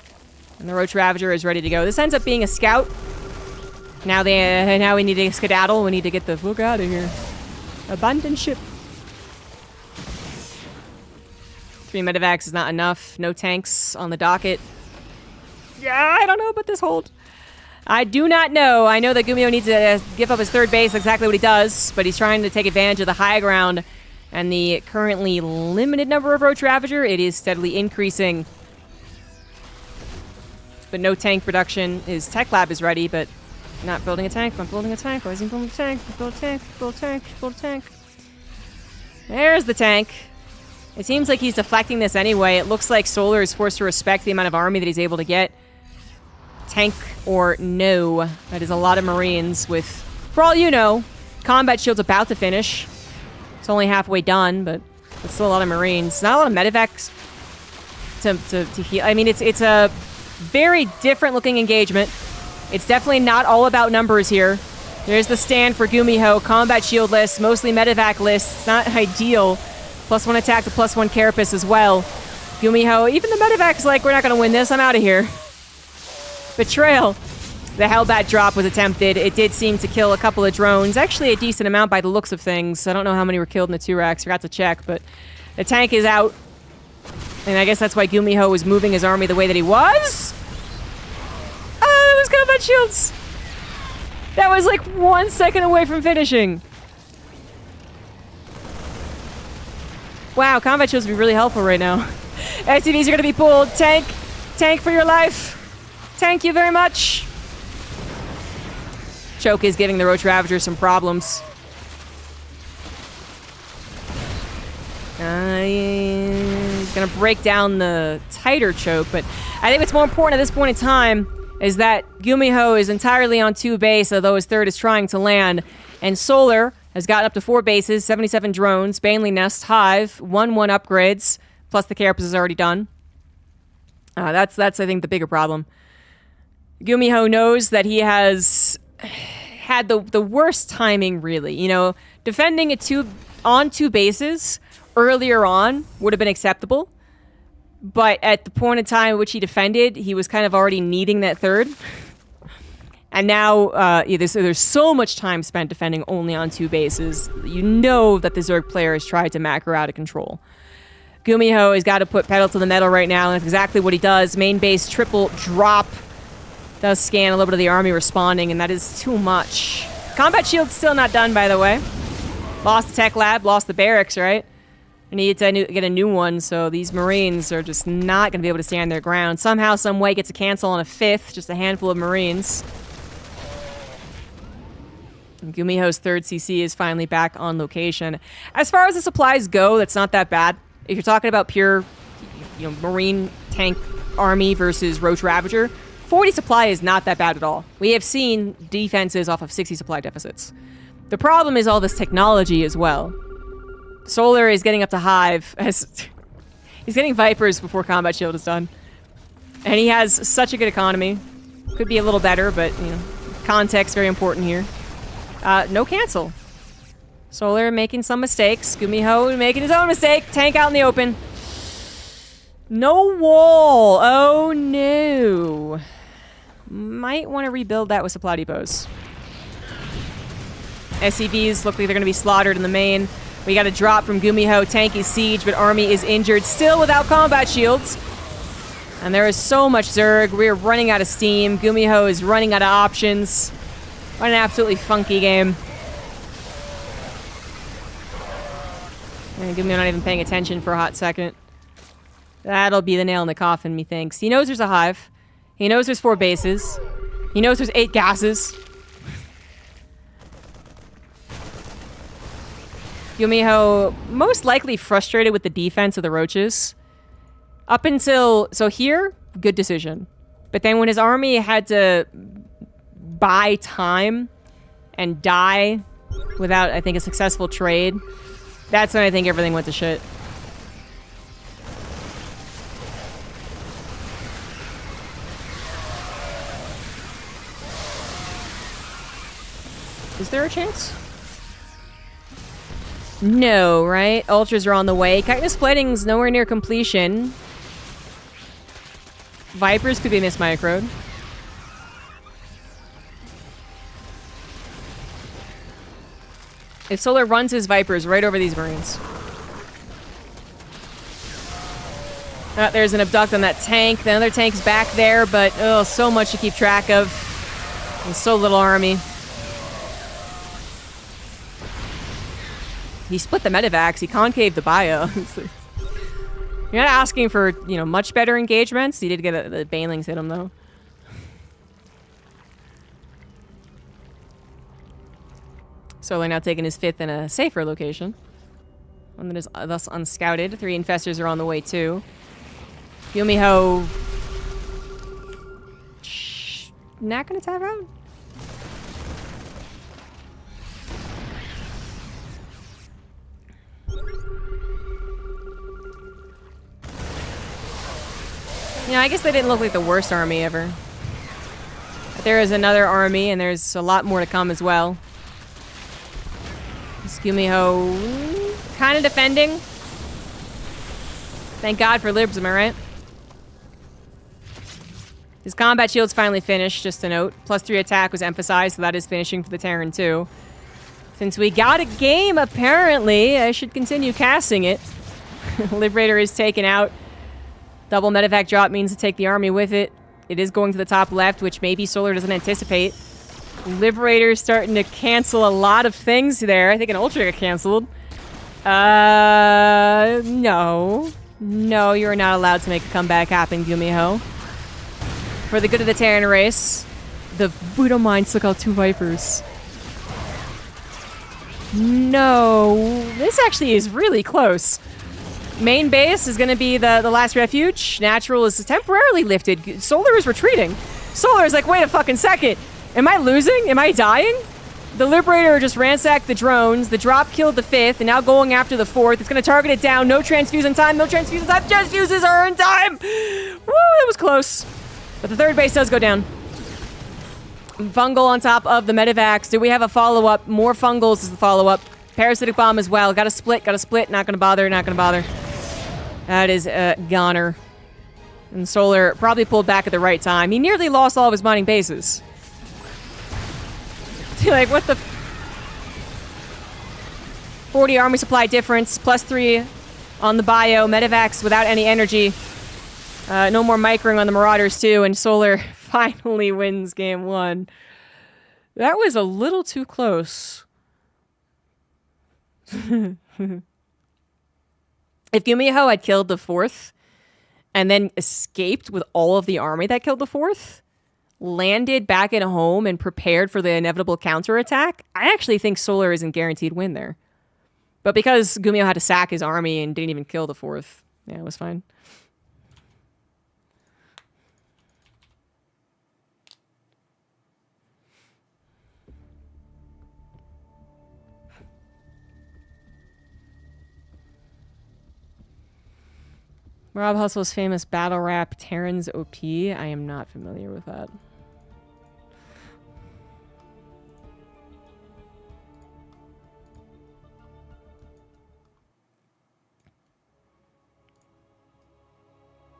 And the Roach Ravager is ready to go. This ends up being a scout. Now we need to skedaddle. We need to get the fuck out of here. Abandon ship. 3 medevacs is not enough. No tanks on the docket. Yeah, I don't know about this hold. I do not know. I know that Gumiho needs to give up his third base, exactly what he does, but he's trying to take advantage of the high ground and the currently limited number of Roach Ravager. It is steadily increasing. But no tank production. His tech lab is ready, but not building a tank. I'm building a tank. Why isn't he building a tank? Build a tank. Build a tank. Build a tank. There's the tank. It seems like he's deflecting this anyway. It looks like Solar is forced to respect the amount of army that he's able to get. Tank or no. That is a lot of Marines with, for all you know, combat shield's about to finish. It's only halfway done, but it's still a lot of Marines. Not a lot of medevacs to heal. I mean, it's a very different looking engagement. It's definitely not all about numbers here. There's the stand for Gumiho. Combat shield list, mostly medevac list. It's not ideal. +1 attack to +1 carapace as well. Gumiho, even the medevac's like, we're not going to win this. I'm out of here. Betrayal. The Hellbat drop was attempted. It did seem to kill a couple of drones. Actually, a decent amount by the looks of things. I don't know how many were killed in the 2 racks. Forgot to check, but the tank is out. And I guess that's why Gumiho was moving his army the way that he was. Oh, those combat shields. That was like 1 second away from finishing. Wow, combat shields would be really helpful right now. SCVs are going to be pulled. Tank. Tank for your life. Thank you very much. Choke is giving the Roach Ravager some problems. He's going to break down the tighter choke, but I think what's more important at this point in time is that Gumiho is entirely on 2 base, although his third is trying to land, and Solar has gotten up to 4 bases, 77 drones, Baneley Nest, Hive, 1-1 upgrades, plus the carapace is already done. That's I think, the bigger problem. Gumiho knows that he has had the worst timing, really. You know, defending on 2 bases earlier on would have been acceptable. But at the point in time in which he defended, he was kind of already needing that third. And now there's so much time spent defending only on 2 bases. You know that the Zerg player has tried to macro out of control. Gumiho has got to put pedal to the metal right now, and that's exactly what he does. Main base triple drop. Does scan a little bit of the army responding, and that is too much. Combat shield's still not done, by the way. Lost the tech lab, lost the barracks, right? I need to get a new one, so these Marines are just not going to be able to stand their ground. Somehow, some way, gets a cancel on a 5th, just a handful of Marines. And Gumiho's 3rd CC is finally back on location. As far as the supplies go, that's not that bad. If you're talking about pure, Marine tank army versus Roach Ravager, 40 supply is not that bad at all. We have seen defenses off of 60 supply deficits. The problem is all this technology as well. Solar is getting up to Hive. He's getting Vipers before Combat Shield is done. And he has such a good economy. Could be a little better, but, context very important here. No cancel. Solar making some mistakes. Gumiho making his own mistake. Tank out in the open. No wall. Oh, no. Might want to rebuild that with supply depots. SCVs look like they're going to be slaughtered in the main. We got a drop from Gumiho. Tank is siege, but army is injured. Still without combat shields. And there is so much Zerg. We're running out of steam. Gumiho is running out of options. What an absolutely funky game. And Gumiho not even paying attention for a hot second. That'll be the nail in the coffin, methinks. He knows there's a Hive. He knows there's 4 bases. He knows there's 8 gases. Yumiho most likely frustrated with the defense of the roaches. Up until... So here, good decision. But then when his army had to buy time and die without, I think, a successful trade, that's when I think everything went to shit. Is there a chance? No, right? Ultras are on the way. Chitinous plating's nowhere near completion. Vipers could be mismicroed. If Solar runs his Vipers right over these Marines. There's an abduct on that tank. The other tank's back there, but oh, so much to keep track of. And so little army. He split the medevacs. He concaved the bio. You're not asking for, you know, much better engagements. He did get the Banelings hit him, though. Solar now taking his 5th in a safer location. One that is thus unscouted. 3 infestors are on the way, too. Yumiho... Not gonna tap out? You know, I guess they didn't look like the worst army ever. But there is another army, and there's a lot more to come as well. Yumiho kind of defending. Thank God for Libs, am I right? His combat shield's finally finished, just a note. +3 attack was emphasized, so that is finishing for the Terran too. Since we got a game, apparently, I should continue casting it. Liberator is taken out. Double medevac drop means to take the army with it. It is going to the top left, which maybe Solar doesn't anticipate. Liberator's starting to cancel a lot of things there. I think an Ultra got canceled. No. No, you're not allowed to make a comeback happen, Yumiho. For the good of the Terran race, the Buddha Minds took out 2 Vipers. No. This actually is really close. Main base is going to be the last refuge. Natural is temporarily lifted. Solar is retreating. Solar is like, wait a fucking second. Am I losing? Am I dying? The Liberator just ransacked the drones. The drop killed the 5th, and now going after the 4th. It's going to target it down. No transfuse in time. No transfuse in time. Transfuses are in time. Woo, that was close. But the 3rd base does go down. Fungal on top of the medevacs. Do we have a follow-up? More fungals is the follow-up. Parasitic bomb as well. Got to split. Not going to bother. Not going to bother. That is a goner. And Solar probably pulled back at the right time. He nearly lost all of his mining bases. Like, what the... 40 army supply difference. +3 on the bio. Medevacs without any energy. No more microing on the Marauders, too. And Solar finally wins game 1. That was a little too close. If Yumiho had killed the 4th and then escaped with all of the army that killed the 4th, landed back at home and prepared for the inevitable counterattack, I actually think Solar isn't guaranteed win there. But because Gumiho had to sack his army and didn't even kill the 4th, yeah, it was fine. Rob Hustle's famous battle rap, Terran's OP. I am not familiar with that.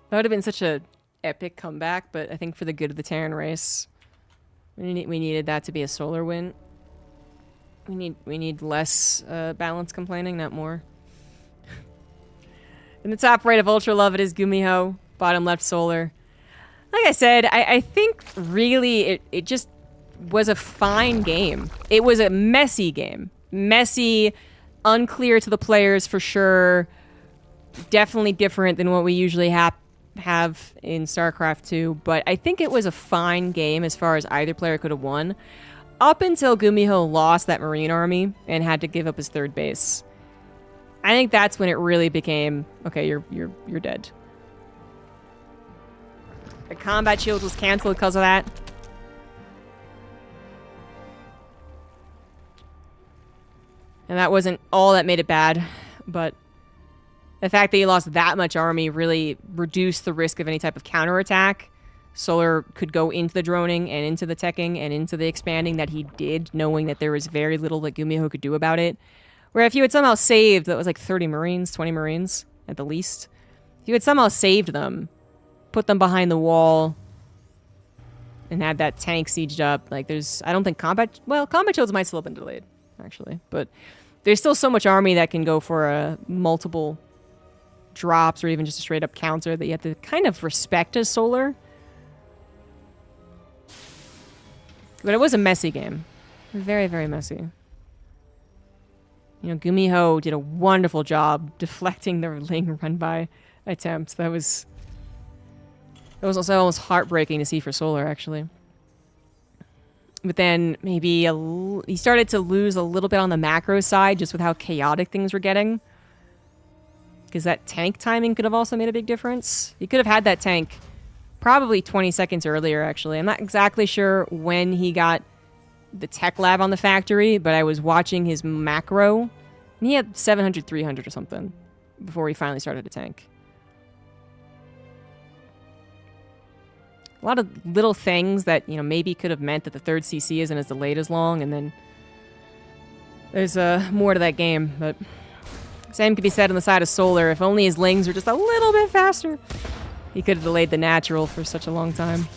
That would have been such a epic comeback, but I think for the good of the Terran race, we needed that to be a Solar win. We need less balance complaining, not more. In the top right of Ultra Love, it is Gumiho. Bottom left, Solar. Like I said, I think really it just was a fine game. It was a messy game. Messy, unclear to the players for sure. Definitely different than what we usually have in StarCraft 2. But I think it was a fine game as far as either player could have won. Up until Gumiho lost that Marine army and had to give up his 3rd base. I think that's when it really became, okay, you're dead. The combat shield was canceled because of that. And that wasn't all that made it bad, but the fact that he lost that much army really reduced the risk of any type of counterattack. Solar could go into the droning and into the teching and into the expanding that he did, knowing that there was very little that Gumiho could do about it. Where if you had somehow saved, that was like 30 Marines, 20 Marines at the least. If you had somehow saved them, put them behind the wall, and had that tank sieged up, like there's, I don't think combat shields might still have been delayed, actually. But there's still so much army that can go for multiple drops or even just a straight up counter that you have to kind of respect as Solar. But it was a messy game. Very, very messy. You know, Gumiho did a wonderful job deflecting the Ling run-by attempt. That was also almost heartbreaking to see for Solar, actually. But then maybe he started to lose a little bit on the macro side just with how chaotic things were getting. Because that tank timing could have also made a big difference. He could have had that tank probably 20 seconds earlier, actually. I'm not exactly sure when he got the tech lab on the factory, but I was watching his macro, and he had 700, 300 or something before he finally started to tank. A lot of little things that, you know, maybe could have meant that the third CC isn't as delayed as long, and then there's more to that game, but same could be said on the side of Solar. If only his Lings were just a little bit faster, he could have delayed the natural for such a long time.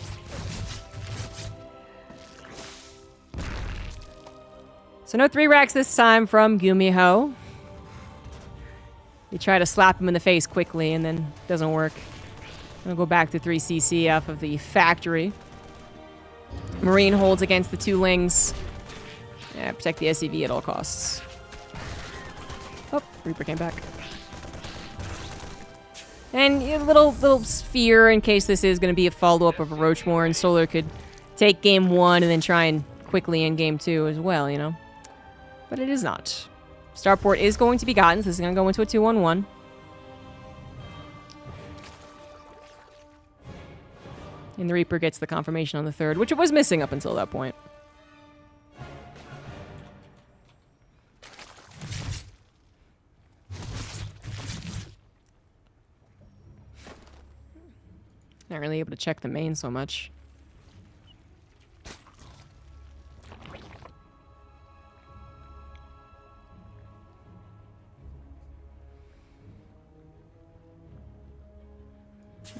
So no 3 racks this time from Gumiho. You try to slap him in the face quickly, and then it doesn't work. I'll go back to 3cc off of the factory. Marine holds against the 2 Lings. Yeah, protect the SCV at all costs. Oh, Reaper came back. And a little sphere in case this is going to be a follow-up of a Roachmore, and Solar could take game 1 and then try and quickly end game 2 as well, you know. But it is not. Starport is going to be gotten, so this is going to go into a 2-1-1. And the Reaper gets the confirmation on the 3rd, which it was missing up until that point. Not really able to check the main so much.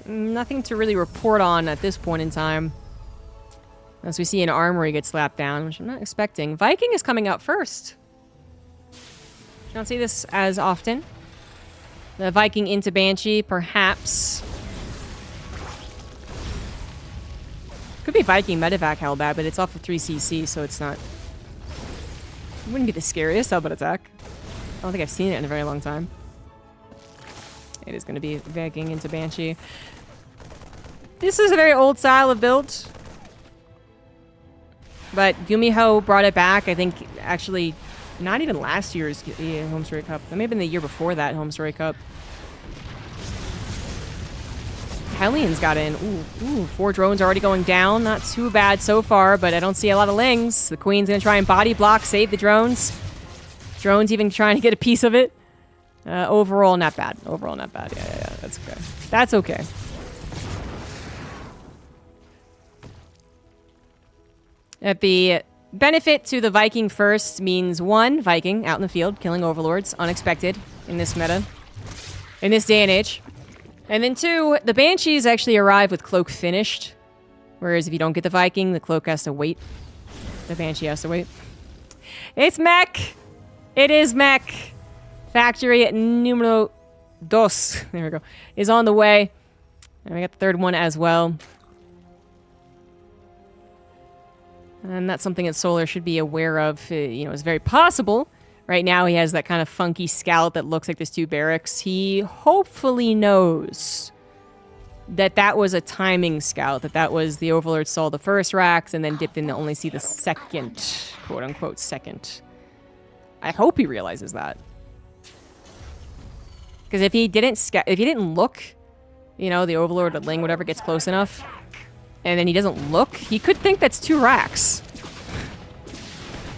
Nothing to really report on at this point in time. As we see an armory get slapped down, which I'm not expecting. Viking is coming out first. You don't see this as often. The Viking into Banshee, perhaps. Could be Viking Medevac Hellbat, but it's off of 3cc, so it's not... It wouldn't be the scariest Hellbat attack. I don't think I've seen it in a very long time. It is going to be Viking into Banshee. This is a very old style of build. But Gumiho brought it back, I think, actually, not even last year's Home Story Cup. It may have been the year before that Home Story Cup. Hellions got in. Ooh, 4 drones already going down. Not too bad so far, but I don't see a lot of Lings. The Queen's going to try and body block, save the drones. Drones even trying to get a piece of it. Overall, not bad. Overall, not bad. Yeah, that's okay. That's okay. The benefit to the Viking first means 1, Viking out in the field, killing overlords, unexpected in this meta, in this day and age. And then 2, the Banshees actually arrive with Cloak finished, whereas if you don't get the Viking, the Cloak has to wait. The Banshee has to wait. It's mech! It is mech! Factory at numero 2, there we go, is on the way. And we got the 3rd one as well. And that's something that Solar should be aware of. You know, it's very possible. Right now he has that kind of funky scout that looks like there's 2 barracks. He hopefully knows that that was a timing scout, that was the Overlord saw the first racks and then dipped in to only see the second, quote-unquote second. I hope he realizes that. Because if he didn't look, you know, the Overlord or Ling, whatever, gets close enough, and then he doesn't look, he could think that's 2 racks.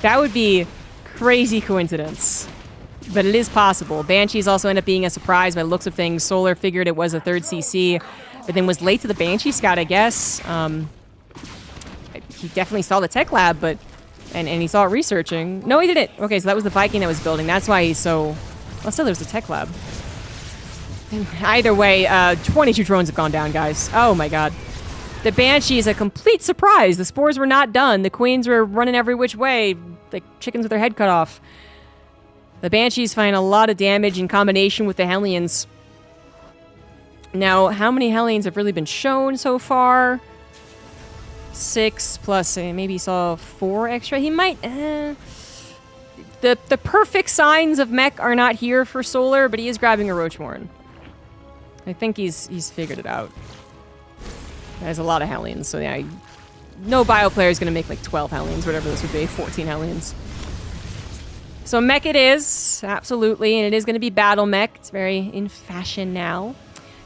That would be crazy coincidence. But it is possible. Banshees also end up being a surprise by the looks of things. Solar figured it was a 3rd CC, but then was late to the Banshee scout, I guess. He definitely saw the tech lab, but... And he saw it researching. No, he didn't. Okay, so that was the Viking that was building. That's why he's so... Well, still, there was a tech lab. Either way, 22 drones have gone down, guys. Oh, my God. The Banshee is a complete surprise. The spores were not done. The queens were running every which way, like chickens with their head cut off. The Banshees find a lot of damage in combination with the Hellions. Now, how many Hellions have really been shown so far? 6 plus, maybe he saw 4 extra. He might... The perfect signs of mech are not here for Solar, but he is grabbing a Roachmorn. I think he's figured it out. There's a lot of Hellions, so yeah, no bio player is going to make like 12 Hellions, whatever this would be, 14 Hellions. So mech it is, absolutely, and it is going to be battle mech. It's very in fashion now.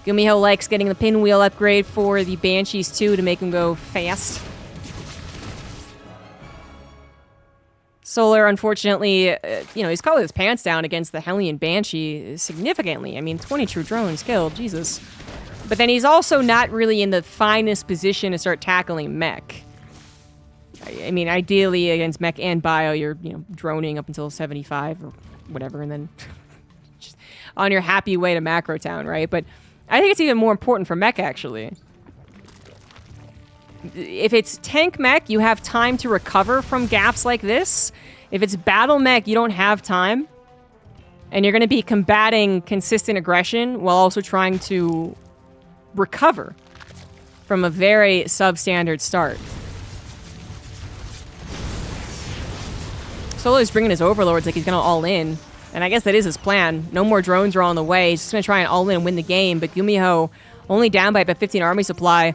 Gumiho likes getting the pinwheel upgrade for the Banshees too to make them go fast. Solar, unfortunately, you know, he's called his pants down against the Hellion Banshee significantly. I mean, 20 true drones killed, Jesus. But then he's also not really in the finest position to start tackling mech. I mean, ideally against mech and bio, you're, you know, droning up until 75 or whatever, and then just on your happy way to Macro Town, right? But I think it's even more important for mech, actually. If it's tank mech, you have time to recover from gaps like this. If it's battle mech, you don't have time. And you're going to be combating consistent aggression while also trying to recover from a very substandard start. Solo's bringing his overlords like he's going to all in. And I guess that is his plan. No more drones are on the way. He's just going to try and all in and win the game. But Gumiho only down by about 15 army supply.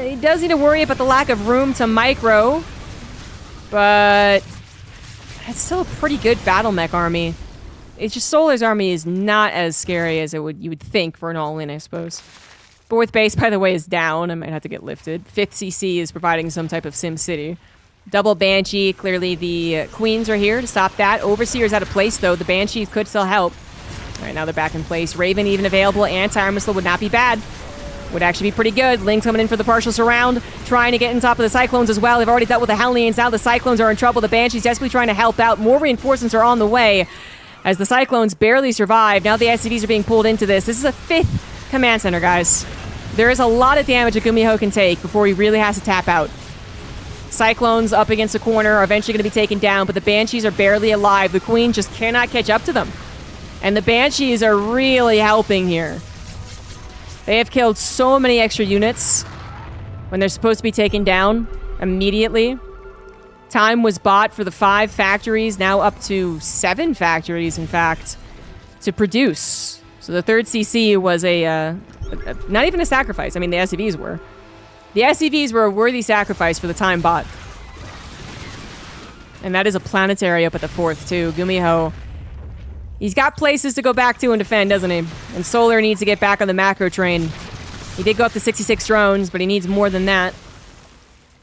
He does need to worry about the lack of room to micro. But it's still a pretty good battle mech army. It's just Solar's army is not as scary as you would think for an all-in, I suppose. 4th base, by the way, is down. I might have to get lifted. 5th CC is providing some type of Sim City. Double Banshee. Clearly the Queens are here to stop that. Overseer's out of place, though. The Banshees could still help. All right, now they're back in place. Raven even available. Anti-Air Missile would not be bad. Would actually be pretty good. Ling's coming in for the partial surround. Trying to get on top of the Cyclones as well. They've already dealt with the Hellions. Now the Cyclones are in trouble. The Banshees desperately trying to help out. More reinforcements are on the way as the Cyclones barely survive. Now the SCVs are being pulled into this. This is a 5th command center, guys. There is a lot of damage that Gumiho can take before he really has to tap out. Cyclones up against the corner are eventually going to be taken down, but the Banshees are barely alive. The Queen just cannot catch up to them. And the Banshees are really helping here. They have killed so many extra units when they're supposed to be taken down immediately. Time was bought for the 5 factories, now up to 7 factories, in fact, to produce. So the 3rd CC was not even a sacrifice. I mean, the SCVs were. The SCVs were a worthy sacrifice for the time bought. And that is a planetary up at the 4th, too. Gumiho, he's got places to go back to and defend, doesn't he? And Solar needs to get back on the macro train. He did go up to 66 drones, but he needs more than that.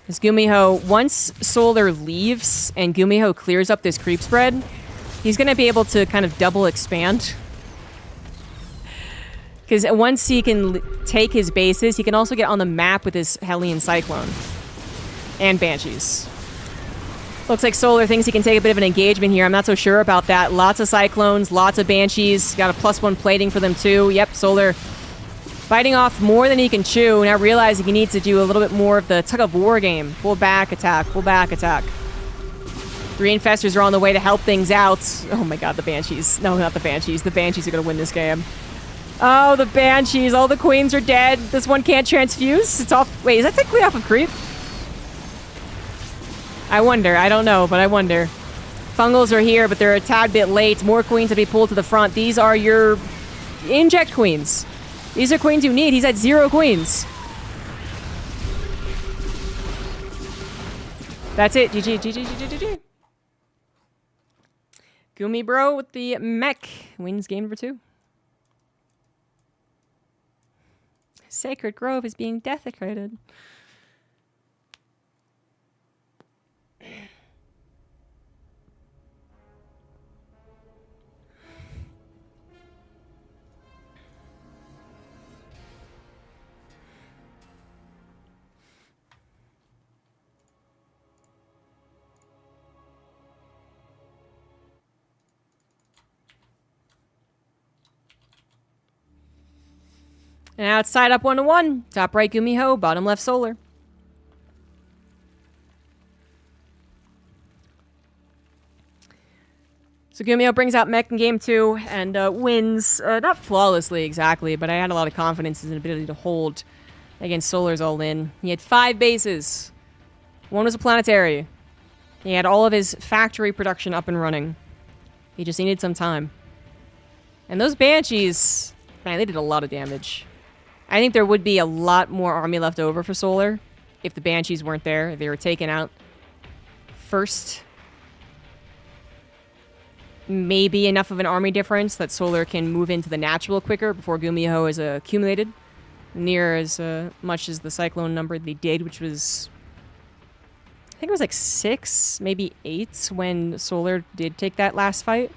Because Gumiho, once Solar leaves and Gumiho clears up this creep spread, he's going to be able to kind of double expand. Because once he can take his bases, he can also get on the map with his Hellion Cyclone. And Banshees. Looks like Solar thinks he can take a bit of an engagement here. I'm not so sure about that. Lots of Cyclones, lots of Banshees. Got a +1 plating for them too. Yep, Solar biting off more than he can chew. Now realizing he needs to do a little bit more of the tug-of-war game. Pull back, attack, pull back, attack. 3 Infestors are on the way to help things out. Oh my god, the Banshees. No, not the Banshees. The Banshees are going to win this game. Oh, the Banshees. All the Queens are dead. This one can't transfuse. It's off. Wait, is that technically off of creep? I wonder. I don't know, but I wonder. Fungals are here, but they're a tad bit late. More Queens to be pulled to the front. These are your inject Queens. These are Queens you need. He's at 0 Queens. That's it. GG, GG, GG, GG. Gumi bro with the mech wins game number 2. Sacred Grove is being desecrated. And now it's tied up 1-1. Top right Gumiho, bottom left Solar. So Gumiho brings out Mech in game 2 and wins, not flawlessly exactly, but I had a lot of confidence in his ability to hold against Solar's all-in. He had 5 bases. One was a planetary. He had all of his factory production up and running. He just needed some time. And those Banshees, man, they did a lot of damage. I think there would be a lot more army left over for Solar if the Banshees weren't there. They were taken out first. Maybe enough of an army difference that Solar can move into the natural quicker before Gumiho is accumulated. Near as much as the Cyclone number they did, which was... I think it was like 6, maybe 8 when Solar did take that last fight.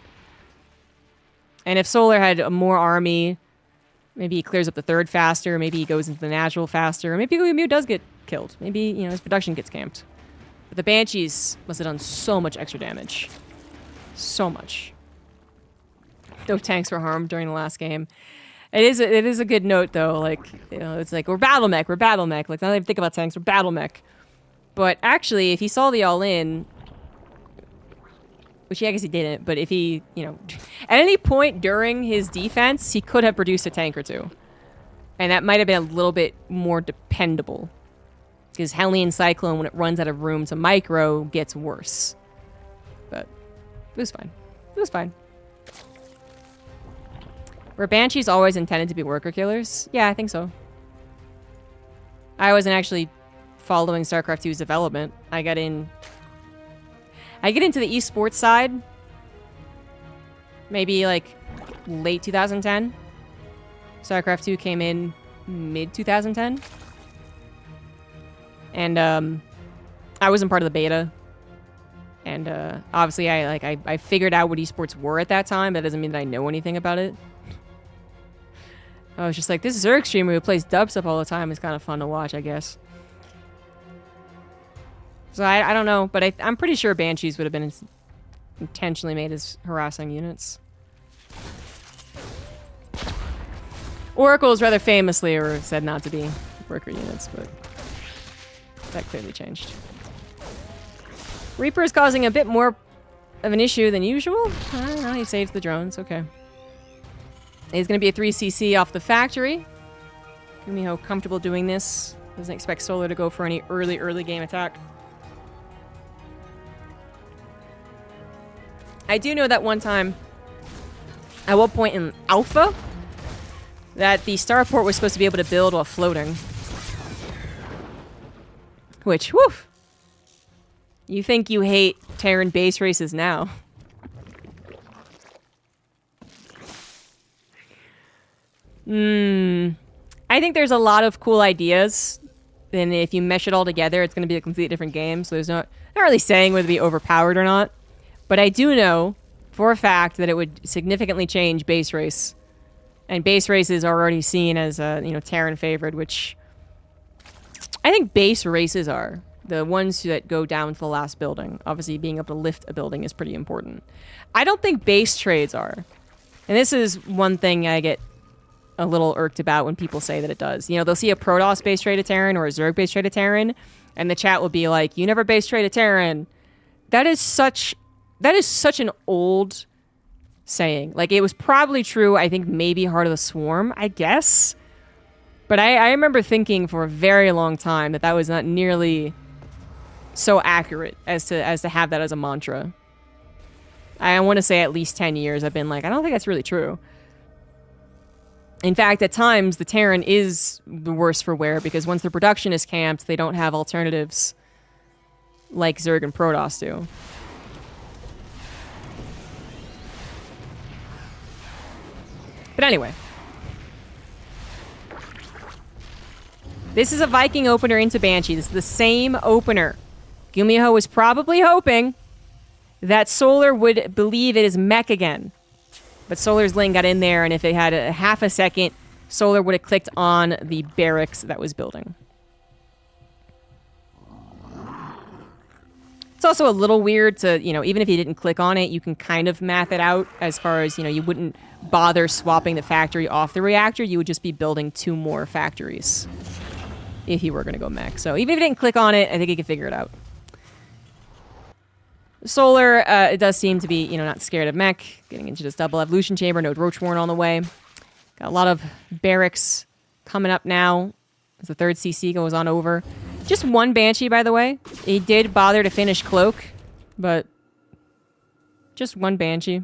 And if Solar had a more army... Maybe he clears up the 3rd faster. Maybe he goes into the natural faster. Or maybe Gumiho does get killed. Maybe, you know, his production gets camped. But the Banshees must have done so much extra damage. So much. No tanks were harmed during the last game. It is a good note, though. Like, you know, it's like, we're battle mech. Like, now that I think about tanks, we're battle mech. But actually, if he saw the all-in... Which I guess he didn't, but if he, you know, at any point during his defense, he could have produced a tank or 2. And that might have been a little bit more dependable. Because Hellion Cyclone, when it runs out of room to micro, gets worse. But it was fine. It was fine. Were Banshees always intended to be worker killers? Yeah, I think so. I wasn't actually following StarCraft 2's development. I get into the esports side, maybe like late 2010. StarCraft 2 came in mid 2010. And I wasn't part of the beta. And obviously I figured out what esports were at that time. That doesn't mean that I know anything about it. I was just like, this Zerg streamer who plays dubstep all the time is kind of fun to watch, I guess. So I don't know, but I'm pretty sure Banshees would have been intentionally made as harassing units. Oracles rather famously were said not to be worker units, but that clearly changed. Reaper is causing a bit more of an issue than usual. I don't know, he saves the drones, okay. He's going to be a 3cc off the factory. Gumiho comfortable doing this. Doesn't expect Solar to go for any early game attack. I do know that one time, at one point in Alpha, that the starport was supposed to be able to build while floating. Which, woof! You think you hate Terran base races now. I think there's a lot of cool ideas, and if you mesh it all together, it's going to be a completely different game, so there's not really saying whether to be overpowered or not. But I do know for a fact that it would significantly change base race. And base races are already seen as, Terran favored, which I think base races are. The ones that go down to the last building. Obviously, being able to lift a building is pretty important. I don't think base trades are. And this is one thing I get a little irked about when people say that it does. You know, they'll see a Protoss base trade a Terran or a Zerg base trade a Terran, and the chat will be like, you never base trade a Terran. That is such an old saying. Like, it was probably true, I think, maybe Heart of the Swarm, I guess. But I remember thinking for a very long time that was not nearly so accurate as to have that as a mantra. I want to say at least 10 years I've been like, I don't think that's really true. In fact, at times, the Terran is the worse for wear because once their production is camped, they don't have alternatives like Zerg and Protoss do. But anyway. This is a Viking opener into Banshee. This is the same opener. Gumiho was probably hoping that Solar would believe it is mech again. But Solar's lane got in there, and if it had a half a second, Solar would have clicked on the barracks that was building. It's also a little weird to, even if you didn't click on it, you can kind of math it out as far as, you wouldn't bother swapping the factory off the reactor. You would just be building 2 more factories if you were going to go mech. So even if you didn't click on it, I think you could figure it out. Solar, it does seem to be, not scared of mech. Getting into this double evolution chamber. No Roachworn on the way. Got a lot of barracks coming up now as the 3rd CC goes on over. Just 1 Banshee, by the way. He did bother to finish Cloak, but just 1 Banshee.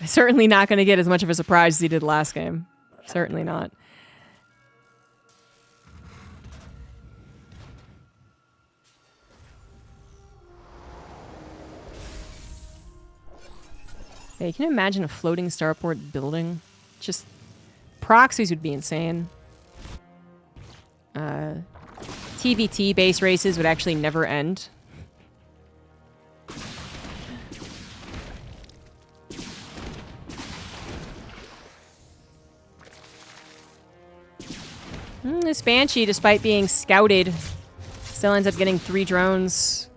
Certainly not going to get as much of a surprise as he did last game. Certainly not. Hey, can you imagine a floating starport building? Just proxies would be insane. TVT base races would actually never end. This Banshee, despite being scouted, still ends up getting 3 drones.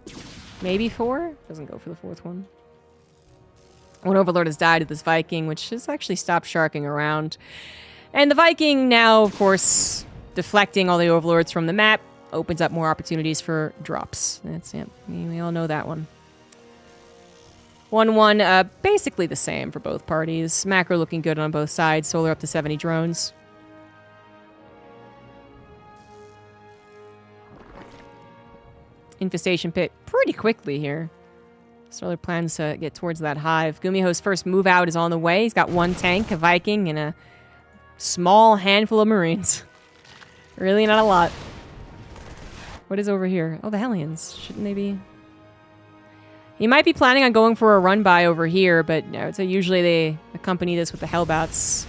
Maybe 4? Doesn't go for the 4th one. One Overlord has died to this Viking, which has actually stopped sharking around. And the Viking now, of course, deflecting all the Overlords from the map, opens up more opportunities for drops. That's it. We all know that one. 1-1, basically the same for both parties. Macro looking good on both sides. Solar up to 70 drones. Infestation pit pretty quickly here. Solar plans to get towards that hive. Gumiho's first move out is on the way. He's got 1 tank, a Viking, and a small handful of Marines. Really not a lot. What is over here? Oh, the Hellions. Shouldn't they be? He might be planning on going for a run-by over here, but I would say usually they accompany this with the Hellbats.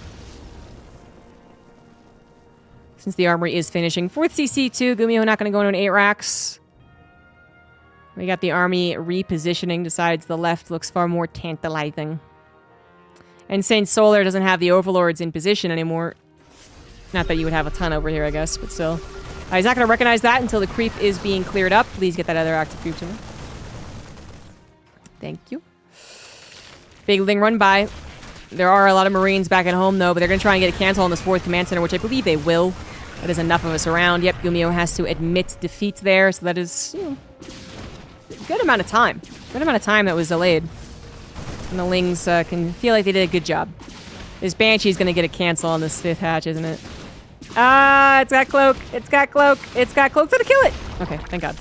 Since the armory is finishing. 4th CC too. Gumiho not going to go into an 8 racks. We got the army repositioning, decides the left looks far more tantalizing. And since Solar doesn't have the Overlords in position anymore, not that you would have a ton over here, I guess, but still. He's not going to recognize that until the creep is being cleared up. Please get that other active creep to me. Thank you. Big Ling run by. There are a lot of Marines back at home, though, but they're going to try and get a cancel on this 4th command center, which I believe they will. That is enough of us around. Yep, Gumiho has to admit defeat there, so that is, good amount of time. Good amount of time that was delayed. And the Lings can feel like they did a good job. This Banshee's going to get a cancel on this 5th hatch, isn't it? Ah, it's got Cloak. It's got Cloak. It's got Cloak. It's going to kill it. Okay, thank God.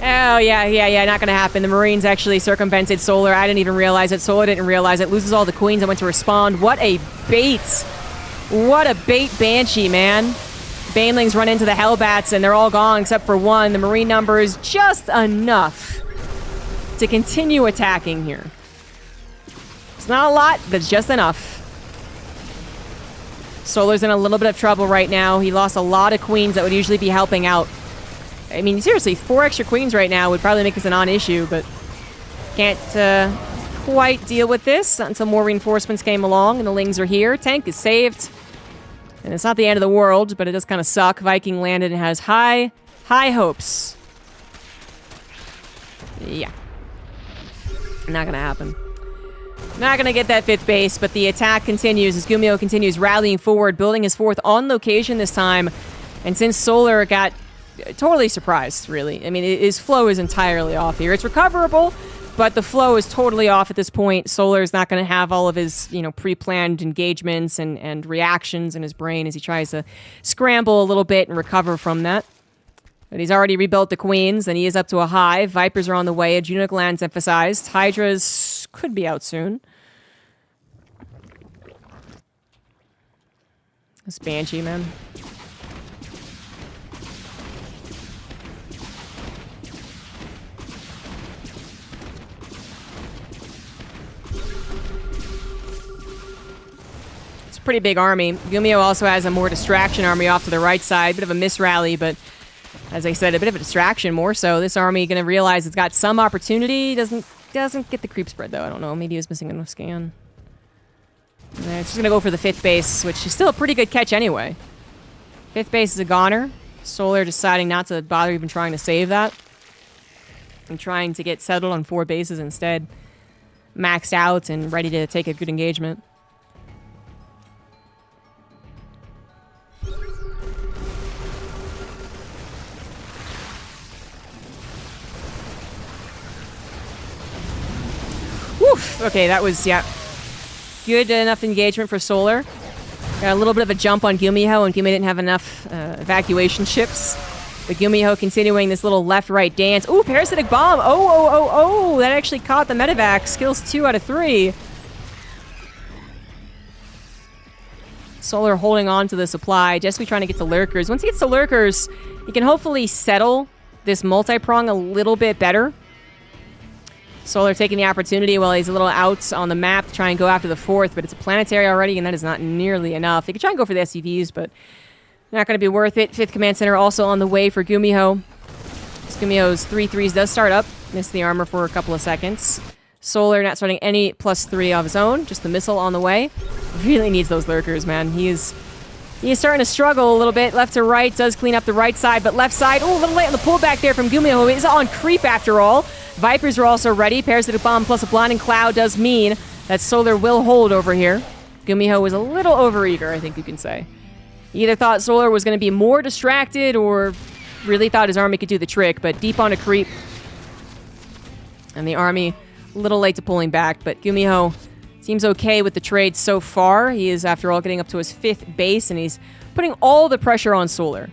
Oh, yeah, not going to happen. The Marines actually circumvented Solar. I didn't even realize it. Solar didn't realize it. Loses all the queens. I went to respond. What a bait. What a bait Banshee, man. Banelings run into the Hellbats, and they're all gone except for 1. The Marine number is just enough to continue attacking here. It's not a lot, but it's just enough. Solar's in a little bit of trouble right now. He lost a lot of queens that would usually be helping out. I mean, seriously, 4 extra queens right now would probably make this a non-issue, but can't quite deal with this until more reinforcements came along, and the Lings are here. Tank is saved. And it's not the end of the world, but it does kind of suck. Viking landed and has high hopes. Yeah. Not gonna happen. Not gonna get that 5th base, but the attack continues as Gumiho continues rallying forward, building his 4th on location this time. And since Solar got totally surprised, really. I mean, his flow is entirely off here. It's recoverable, but the flow is totally off at this point. Solar is not going to have all of his, pre-planned engagements and reactions in his brain as he tries to scramble a little bit and recover from that. But he's already rebuilt the queens, and he is up to a hive. Vipers are on the way. Adjunic lands emphasized. Hydras could be out soon. This Banshee, man. pretty big army. Gumio also has a more distraction army off to the right side. Bit of a misrally, but as I said, a bit of a distraction more so. This army going to realize it's got some opportunity. Doesn't get the creep spread, though. I don't know. Maybe he was missing enough scan. It's just going to go for the 5th base, which is still a pretty good catch anyway. 5th base is a goner. Solar deciding not to bother even trying to save that. And trying to get settled on 4 bases instead. Maxed out and ready to take a good engagement. Woof! Okay, that was, yeah, good enough engagement for Solar. Got a little bit of a jump on Gumiho, and Gumi didn't have enough evacuation ships. But Gumiho continuing this little left-right dance. Ooh, Parasitic Bomb! Oh! That actually caught the medevac. Skills 2 out of 3. Solar holding on to the supply. Just be trying to get to Lurkers. Once he gets to Lurkers, he can hopefully settle this multi-prong a little bit better. Solar taking the opportunity while he's a little out on the map to try and go after the 4th, but it's a planetary already, and that is not nearly enough. He could try and go for the SCVs, but not going to be worth it. 5th Command Center also on the way for Gumiho. Gumiho's 3-3s does start up. Missed the armor for a couple of seconds. Solar not starting any +3 of his own. Just the missile on the way. Really needs those Lurkers, man. He is starting to struggle a little bit. Left to right does clean up the right side, but left side, oh, a little late on the pullback there from Gumiho, who is on creep after all. Vipers are also ready. Parasitic Bomb plus a Blinding Cloud does mean that Solar will hold over here. Gumiho was a little overeager, I think you can say. He either thought Solar was going to be more distracted or really thought his army could do the trick, but deep on a creep. And the army a little late to pulling back, but Gumiho seems okay with the trade so far. He is, after all, getting up to his 5th base, and he's putting all the pressure on Solar.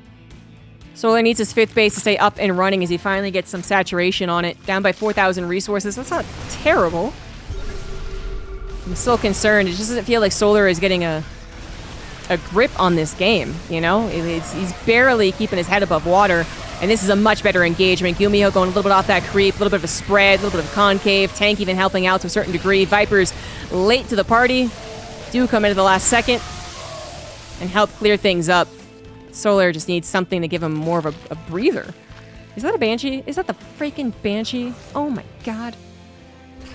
Solar needs his 5th base to stay up and running as he finally gets some saturation on it. Down by 4,000 resources. That's not terrible. I'm still concerned. It just doesn't feel like Solar is getting a grip on this game, you know? He's barely keeping his head above water, and this is a much better engagement. Gumiho going a little bit off that creep, a little bit of a spread, a little bit of concave. Tank even helping out to a certain degree. Vipers late to the party. Do come into the last second and help clear things up. Solar just needs something to give him more of a breather. Is that a Banshee? Is that the freaking Banshee? Oh my god.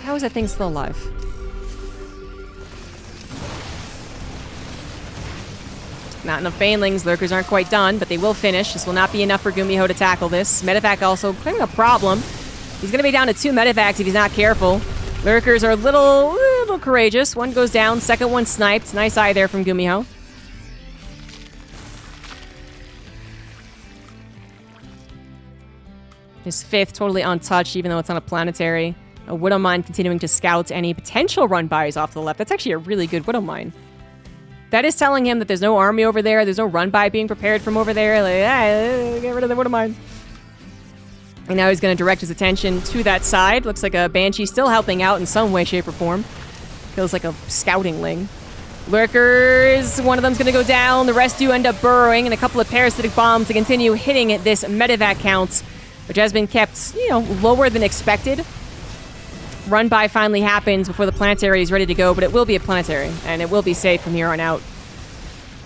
How is that thing still alive? Not enough Banelings. Lurkers aren't quite done, but they will finish. This will not be enough for Gumiho to tackle this. Medevac also having a problem. He's going to be down to 2 Medevacs if he's not careful. Lurkers are a little courageous. One goes down, second one sniped. Nice eye there from Gumiho. His 5th totally untouched, even though it's on a planetary. A Widow Mine continuing to scout any potential run-bys off to the left. That's actually a really good Widow Mine. That is telling him that there's no army over there. There's no run-by being prepared from over there. Like, get rid of the Widow Mine. And now he's going to direct his attention to that side. Looks like a Banshee still helping out in some way, shape, or form. Feels like a scouting ling. Lurkers, one of them's going to go down. The rest do end up burrowing, and a couple of Parasitic Bombs to continue hitting this medevac count, which has been kept, you know, lower than expected. Run-by finally happens before the planetary is ready to go, but it will be a planetary, and it will be safe from here on out.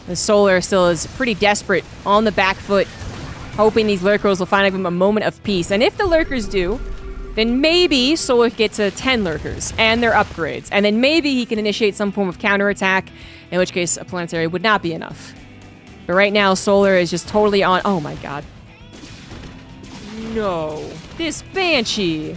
The Solar still is pretty desperate on the back foot, hoping these Lurkers will finally give him a moment of peace. And if the Lurkers do, then maybe Solar gets to 10 Lurkers and their upgrades, and then maybe he can initiate some form of counterattack, in which case a planetary would not be enough. But right now, Solar is just totally on... Oh my god. No. This Banshee!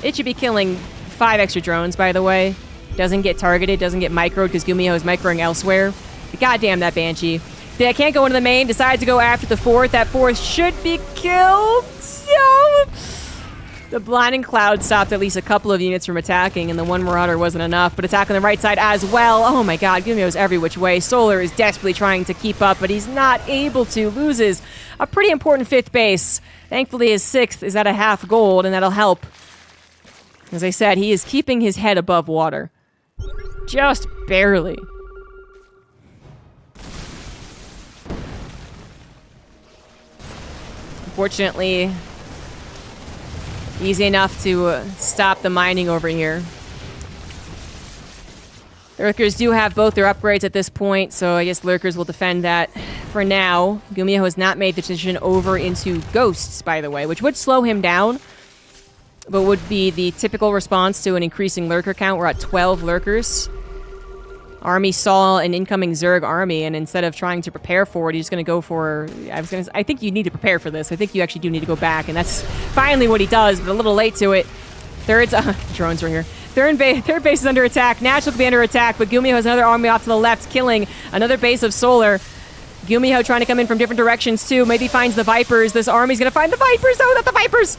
It should be killing 5 extra drones, by the way. Doesn't get targeted, doesn't get microed because Gumiho is microing elsewhere. But goddamn that Banshee. I can't go into the main, decides to go after the 4th. That 4th should be killed. No! The Blinding Cloud stopped at least a couple of units from attacking, and the one Marauder wasn't enough. But attack on the right side as well. Oh my god, Gumiho's every which way. Solar is desperately trying to keep up, but he's not able to. Loses a pretty important 5th base. Thankfully, his 6th is at a half gold, and that'll help. As I said, he is keeping his head above water. Just barely. Unfortunately, easy enough to stop the mining over here. Lurkers do have both their upgrades at this point, so I guess Lurkers will defend that for now. Gumiho has not made the transition over into Ghosts, by the way, which would slow him down, but would be the typical response to an increasing Lurker count. We're at 12 Lurkers. Army saw an incoming Zerg army, and instead of trying to prepare for it, he's going to go for... I think you need to prepare for this. I think you actually do need to go back, and that's finally what he does, but a little late to it. Drones are here. Third base is under attack. National could be under attack, but Gumiho has another army off to the left, killing another base of Solar. Gumiho trying to come in from different directions, too. Maybe finds the Vipers. This army's going to find the Vipers. Oh, not the Vipers.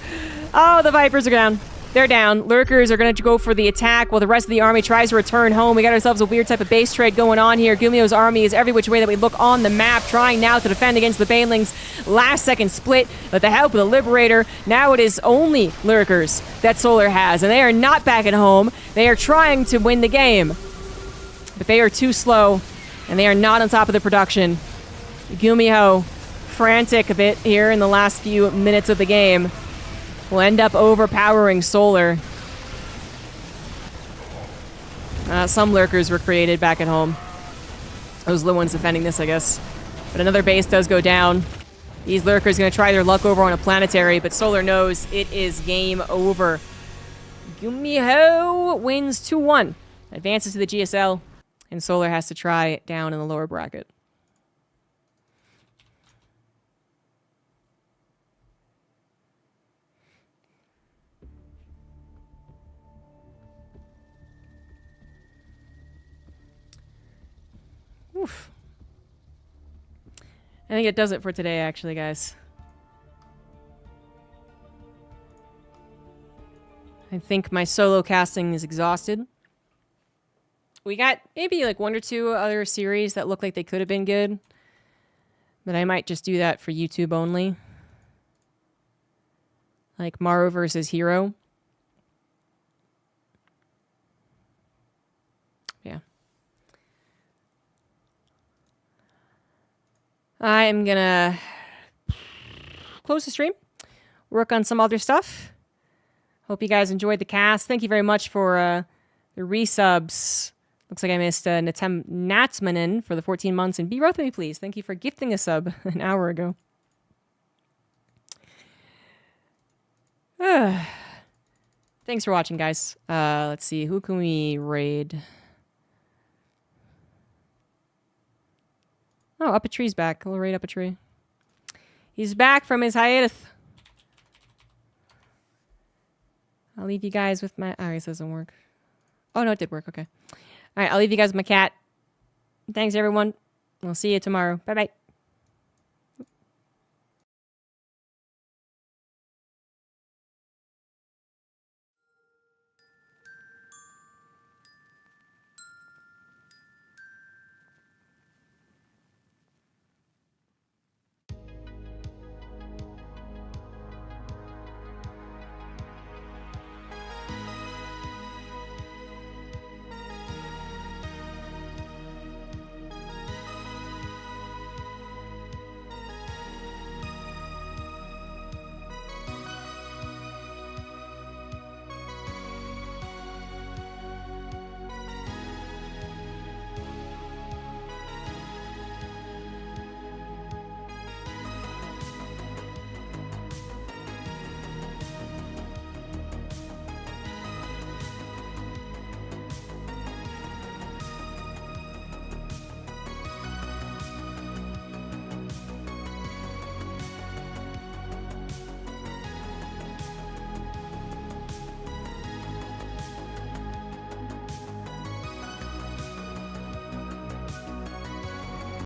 Oh, the Vipers are down. They're down. Lurkers are going to go for the attack while the rest of the army tries to return home. We got ourselves a weird type of base trade going on here. Gumiho's army is every which way that we look on the map, trying now to defend against the Banelings. Last second split with the help of the Liberator. Now it is only Lurkers that Solar has, and they are not back at home. They are trying to win the game, but they are too slow, and they are not on top of the production. Gumiho, frantic a bit here in the last few minutes of the game, will end up overpowering Solar. Some Lurkers were created back at home. Those are the ones defending this, I guess. But another base does go down. These Lurkers are going to try their luck over on a planetary, but Solar knows it is game over. Gumiho wins 2-1. Advances to the GSL, and Solar has to try it down in the lower bracket. Oof. I think it does it for today, actually, guys. I think my solo casting is exhausted. We got maybe like 1 or 2 other series that look like they could have been good, but I might just do that for YouTube only. Like Maru versus Hero. Yeah. I am gonna close the stream, work on some other stuff. Hope you guys enjoyed the cast. Thank you very much for the resubs. Looks like I missed Natem Natsmanen for the 14 months. And be right with me, please. Thank you for gifting a sub an hour ago. Thanks for watching, guys. Let's see. Who can we raid? Oh, Up a Tree's back. We'll raid Up a Tree. He's back from his hiatus. I'll leave you guys with my... Oh, this doesn't work. Oh, no, it did work. Okay. All right, I'll leave you guys with my cat. Thanks, everyone. We'll see you tomorrow. Bye-bye.